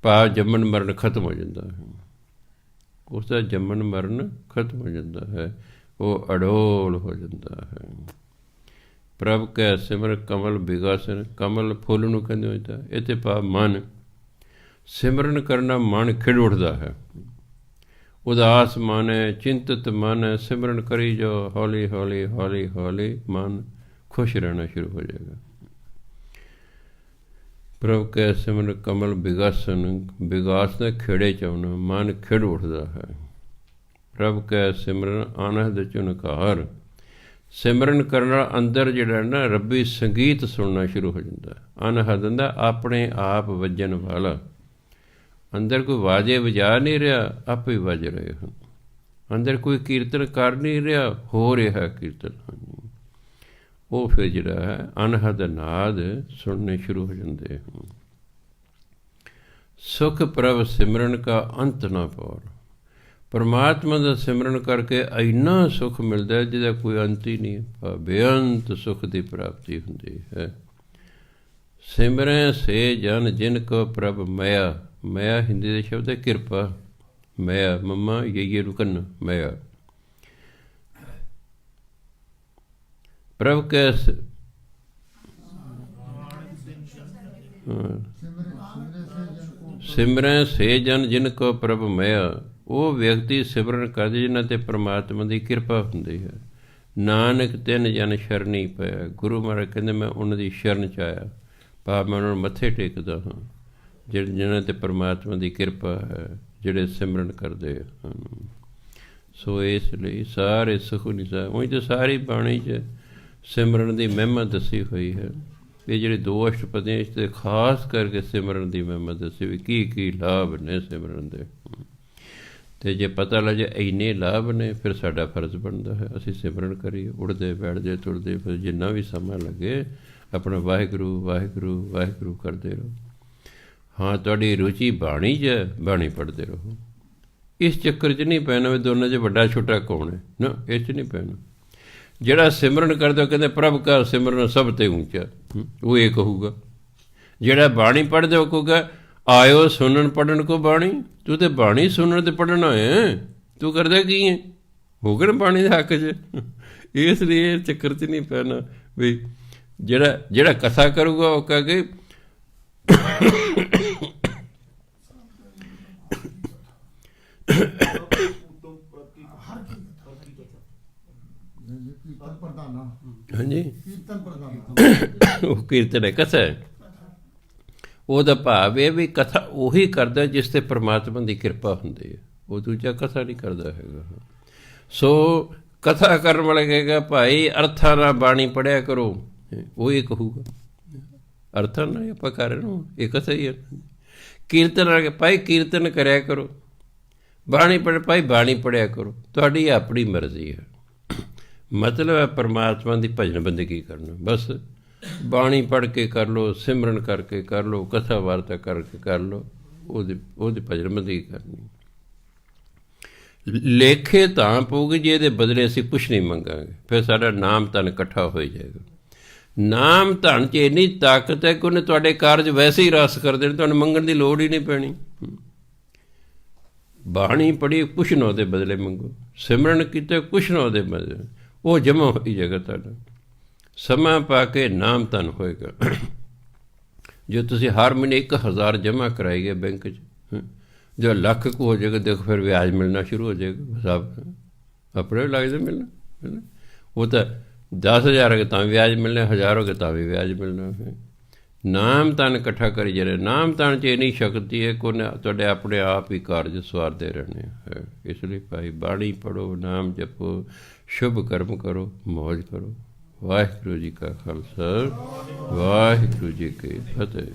ਭਾਵ ਜੰਮਣ ਮਰਨ ਖਤਮ ਹੋ ਜਾਂਦਾ ਹੈ, ਉਸ ਦਾ ਜੰਮਣ ਮਰਨ ਖਤਮ ਹੋ ਜਾਂਦਾ ਹੈ, ਉਹ ਅਡੋਲ ਹੋ ਜਾਂਦਾ ਹੈ। ਪ੍ਰਭ ਕੈ ਸਿਮਰ ਕਮਲ ਬਿਗਾਸਨ, ਕਮਲ ਫੁੱਲ ਨੂੰ ਕਹਿੰਦੇ ਹੋਏ ਤਾਂ ਇਹ 'ਤੇ ਭਾਵ ਮਨ, ਸਿਮਰਨ ਕਰਨਾ ਮਨ ਖਿੜ ਉੱਠਦਾ ਹੈ। ਉਦਾਸ ਮਨ ਹੈ, ਚਿੰਤਤ ਮਨ ਹੈ, ਸਿਮਰਨ ਕਰੀ ਜਾਓ, ਹੌਲੀ ਹੌਲੀ ਹੌਲੀ ਹੌਲੀ ਮਨ ਖੁਸ਼ ਰਹਿਣਾ ਸ਼ੁਰੂ ਹੋ ਜਾਏਗਾ। ਪ੍ਰਭ ਕੈ ਸਿਮਰਨ ਕਮਲ ਬਿਗਾਸਨ, ਬਿਗਾਸ ਦਾ ਖੇੜੇ 'ਚ ਆਉਣਾ, ਮਨ ਖਿੜ ਉੱਠਦਾ ਹੈ। ਪ੍ਰਭ ਕੈ ਸਿਮਰਨ ਆਨੰਦ ਝੁਨਕਾਰ, ਸਿਮਰਨ ਕਰਨ ਨਾਲ ਅੰਦਰ ਜਿਹੜਾ ਨਾ ਰੱਬੀ ਸੰਗੀਤ ਸੁਣਨਾ ਸ਼ੁਰੂ ਹੋ ਜਾਂਦਾ। ਅਨਹਦ ਹੁੰਦਾ ਆਪਣੇ ਆਪ ਵੱਜਣ ਵਾਲਾ, ਅੰਦਰ ਕੋਈ ਵਾਜੇ ਵਜਾ ਨਹੀਂ ਰਿਹਾ, ਆਪੇ ਵੱਜ ਰਹੇ ਹਨ। ਅੰਦਰ ਕੋਈ ਕੀਰਤਨ ਕਰ ਨਹੀਂ ਰਿਹਾ, ਹੋ ਰਿਹਾ ਕੀਰਤਨ। ਉਹ ਫਿਰ ਜਿਹੜਾ ਹੈ ਅਨਹਦ ਨਾਦ ਸੁਣਨੇ ਸ਼ੁਰੂ ਹੋ ਜਾਂਦੇ ਹਨ। ਸੁਖ ਪ੍ਰਭ ਸਿਮਰਨ ਕਾ ਅੰਤ ਨਾ ਪਾਰ, ਪਰਮਾਤਮਾ ਦਾ ਸਿਮਰਨ ਕਰਕੇ ਇੰਨਾ ਸੁੱਖ ਮਿਲਦਾ ਜਿਹਦਾ ਕੋਈ ਅੰਤ ਹੀ ਨਹੀਂ, ਬੇਅੰਤ ਸੁੱਖ ਦੀ ਪ੍ਰਾਪਤੀ ਹੁੰਦੀ ਹੈ। ਸਿਮਰੈ ਸੇ ਜਨ ਜਿਨ ਕੋ ਪ੍ਰਭ ਮਇਆ, ਮਇਆ ਹਿੰਦੀ ਦੇ ਸ਼ਬਦ ਹੈ ਕਿਰਪਾ, ਮਇਆ ਮੰਮਾ ਯੇ ਰੁਕਨ ਮਇਆ। ਪ੍ਰਭ ਕੈ ਸਿਮਰੈ ਸੇ ਜਨ ਜਿਨ ਕੋ ਪ੍ਰਭ ਮਇਆ, ਉਹ ਵਿਅਕਤੀ ਸਿਮਰਨ ਕਰਦੇ ਜਿਨ੍ਹਾਂ 'ਤੇ ਪਰਮਾਤਮਾ ਦੀ ਕਿਰਪਾ ਹੁੰਦੀ ਹੈ। ਨਾਨਕ ਤਿੰਨ ਜਨ ਸ਼ਰਨੀ ਪਿਆ, ਗੁਰੂ ਮਹਾਰਾਜ ਕਹਿੰਦੇ ਮੈਂ ਉਹਨਾਂ ਦੀ ਸ਼ਰਨ 'ਚ ਆਇਆ, ਭਾਵ ਮੈਂ ਉਹਨਾਂ ਨੂੰ ਮੱਥੇ ਟੇਕਦਾ ਹਾਂ ਜਿਨ੍ਹਾਂ 'ਤੇ ਪਰਮਾਤਮਾ ਦੀ ਕਿਰਪਾ ਹੈ, ਜਿਹੜੇ ਸਿਮਰਨ ਕਰਦੇ ਹਨ। ਸੋ ਇਸ ਲਈ ਸਾਰੇ ਸੁਖ ਨਹੀਂ, ਉਂਝ ਤਾਂ ਸਾਰੀ ਬਾਣੀ 'ਚ ਸਿਮਰਨ ਦੀ ਮਹਿਮਾ ਦੱਸੀ ਹੋਈ ਹੈ, ਇਹ ਜਿਹੜੇ 2 ਅਸ਼ਟਪਦੀਆਂ 'ਚ ਤੇ ਖਾਸ ਕਰਕੇ ਸਿਮਰਨ ਦੀ ਮੈਂ ਦੱਸੀ ਵੀ ਕੀ ਲਾਭ ਨੇ ਸਿਮਰਨ ਦੇ। ਅਤੇ ਜੇ ਪਤਾ ਲੱਗੇ ਇੰਨੇ ਲਾਭ ਨੇ, ਫਿਰ ਸਾਡਾ ਫਰਜ਼ ਬਣਦਾ ਹੈ ਅਸੀਂ ਸਿਮਰਨ ਕਰੀਏ, ਉੱਠਦੇ ਬੈਠਦੇ ਤੁਰਦੇ, ਫਿਰ ਜਿੰਨਾ ਵੀ ਸਮਾਂ ਲੱਗੇ ਆਪਣਾ ਵਾਹਿਗੁਰੂ ਵਾਹਿਗੁਰੂ ਵਾਹਿਗੁਰੂ ਕਰਦੇ ਰਹੋ। ਹਾਂ, ਤੁਹਾਡੀ ਰੁਚੀ ਬਾਣੀ 'ਚ ਹੈ, ਬਾਣੀ ਪੜ੍ਹਦੇ ਰਹੋ। ਇਸ ਚੱਕਰ 'ਚ ਨਹੀਂ ਪੈਣਾ ਵੀ ਦੋਨਾਂ 'ਚ ਵੱਡਾ ਛੋਟਾ ਕੌਣ ਹੈ, ਨਾ, ਇਹ 'ਚ ਨਹੀਂ ਪੈਣਾ। ਜਿਹੜਾ ਸਿਮਰਨ ਕਰਦਾ ਕਹਿੰਦੇ ਪ੍ਰਭ ਕਾ ਸਿਮਰਨ ਸਭ ਤੇ ਉੱਚਾ, ਉਹ ਇਹ ਕਹੂਗਾ। ਜਿਹੜਾ ਬਾਣੀ ਪੜ੍ਹਦਾ ਉਹ ਕਹੂਗਾ ਆਇਓ ਸੁਣਨ ਪੜ੍ਹਨ ਕੋ ਬਾਣੀ, ਤੂੰ ਤਾਂ ਬਾਣੀ ਸੁਣਨ ਤੇ ਪੜ੍ਹਨਾ ਹੈ, ਤੂੰ ਕਰਦਾ ਕੀ ਹੈ, ਹੋ ਗਿਆ ਨਾ ਬਾਣੀ ਦੇ ਹੱਕ 'ਚ। ਇਸ ਲਈ ਇਹ ਚੱਕਰ 'ਚ ਨਹੀਂ ਪੈਣਾ ਵੀ ਜਿਹੜਾ ਕਥਾ ਕਰੂਗਾ ਉਹ ਕਹਿ ਕੇ ਹਾਂਜੀ ਉਹ ਕੀਰਤਨ ਹੈ, ਕਥਾ ਹੈ। ਉਹਦਾ ਭਾਵ ਇਹ ਵੀ ਕਥਾ ਉਹੀ ਕਰਦਾ ਜਿਸ 'ਤੇ ਪਰਮਾਤਮਾ ਦੀ ਕਿਰਪਾ ਹੁੰਦੀ ਹੈ, ਉਹ ਦੂਜਾ ਕਥਾ ਨਹੀਂ ਕਰਦਾ ਹੈਗਾ। ਸੋ ਕਥਾ ਕਰਨ ਵਾਲਾ ਕਹੇਗਾ ਭਾਈ ਅਰਥਾਂ ਨਾਲ ਬਾਣੀ ਪੜ੍ਹਿਆ ਕਰੋ, ਉਹ ਇਹ ਕਹੂਗਾ ਅਰਥਾਂ ਨਾਲ ਆਪਾਂ ਕਰ ਰਹੇ ਨੂੰ, ਇਹ ਕਥਾ ਹੀ ਹੈ। ਕੀਰਤਨ ਆ ਕੇ ਭਾਈ ਕੀਰਤਨ ਕਰਿਆ ਕਰੋ, ਬਾਣੀ ਪੜ੍ਹ ਭਾਈ ਬਾਣੀ ਪੜ੍ਹਿਆ ਕਰੋ, ਤੁਹਾਡੀ ਆਪਣੀ ਮਰਜ਼ੀ ਹੈ। ਮਤਲਬ ਹੈ ਪਰਮਾਤਮਾ ਦੀ ਭਜਨ ਬੰਦਗੀ ਕਰਨਾ, ਬਸ ਬਾਣੀ ਪੜ੍ਹ ਕੇ ਕਰ ਲਓ, ਸਿਮਰਨ ਕਰਕੇ ਕਰ ਲਓ, ਕਥਾ ਵਾਰਤਾ ਕਰਕੇ ਕਰ ਲਓ, ਉਹਦੀ ਭਜਨ ਬੰਦਗੀ ਕਰਨੀ। ਲੇਖੇ ਤਾਂ ਪਊਗੀ ਜੇ ਇਹਦੇ ਬਦਲੇ ਅਸੀਂ ਕੁਛ ਨਹੀਂ ਮੰਗਾਂਗੇ, ਫਿਰ ਸਾਡਾ ਨਾਮ ਧਨ ਇਕੱਠਾ ਹੋ ਜਾਏਗਾ। ਨਾਮ ਧਨ 'ਚ ਇੰਨੀ ਤਾਕਤ ਹੈ ਕਿ ਉਹਨੇ ਤੁਹਾਡੇ ਕਾਰਜ ਵੈਸੇ ਹੀ ਰਸ ਕਰ ਦੇਣੇ, ਤੁਹਾਨੂੰ ਮੰਗਣ ਦੀ ਲੋੜ ਹੀ ਨਹੀਂ ਪੈਣੀ। ਬਾਣੀ ਪੜ੍ਹੀ ਕੁਛ ਨਾ ਉਹਦੇ ਬਦਲੇ ਮੰਗੋ, ਸਿਮਰਨ ਕੀਤੇ ਕੁਛ ਨਾ ਉਹਦੇ ਬਦਲੇ, ਉਹ ਜਮ੍ਹਾਂ ਹੋਈ ਜਾਏਗਾ ਤੁਹਾਡਾ। ਸਮਾਂ ਪਾ ਕੇ ਨਾਮ ਧਨ ਹੋਏਗਾ। ਜੇ ਤੁਸੀਂ ਹਰ ਮਹੀਨੇ 1000 ਜਮ੍ਹਾਂ ਕਰਾਈ ਗਏ ਬੈਂਕ 'ਚ, ਜੋ ਲੱਖ ਕੁ ਹੋ ਜਾਏਗਾ, ਦੇਖੋ ਫਿਰ ਵਿਆਜ ਮਿਲਣਾ ਸ਼ੁਰੂ ਹੋ ਜਾਏਗਾ, ਹਿਸਾਬ ਆਪਣੇ ਵੀ ਲੱਗਦਾ ਮਿਲਣਾ। ਉਹ ਤਾਂ 10,000 ਹੋ ਗਏ ਤਾਂ ਵਿਆਜ ਮਿਲਣਾ, 1000 ਹੋ ਗਏ ਤਾਂ ਵੀ ਵਿਆਜ ਮਿਲਣਾ। ਨਾਮ ਧਨ ਇਕੱਠਾ ਕਰੀ ਜਾ ਰਹੇ। ਨਾਮ ਧਨ 'ਚ ਇੰਨੀ ਸ਼ਕਤੀ ਹੈ ਕਿ ਤੁਹਾਡੇ ਆਪਣੇ ਆਪ ਹੀ ਕਾਰਜ ਸਵਾਰਦੇ ਰਹਿਣੇ ਹੈ। ਇਸ ਲਈ ਭਾਈ ਬਾਣੀ ਪੜ੍ਹੋ, ਨਾਮ ਜਪੋ, ਸ਼ੁਭ ਕਰਮ ਕਰੋ, ਮੌਜ ਕਰੋ। ਵਾਹਿਗੁਰੂ ਜੀ ਕਾ ਖਾਲਸਾ, ਵਾਹਿਗੁਰੂ ਜੀ ਕੀ ਫਤਿਹ।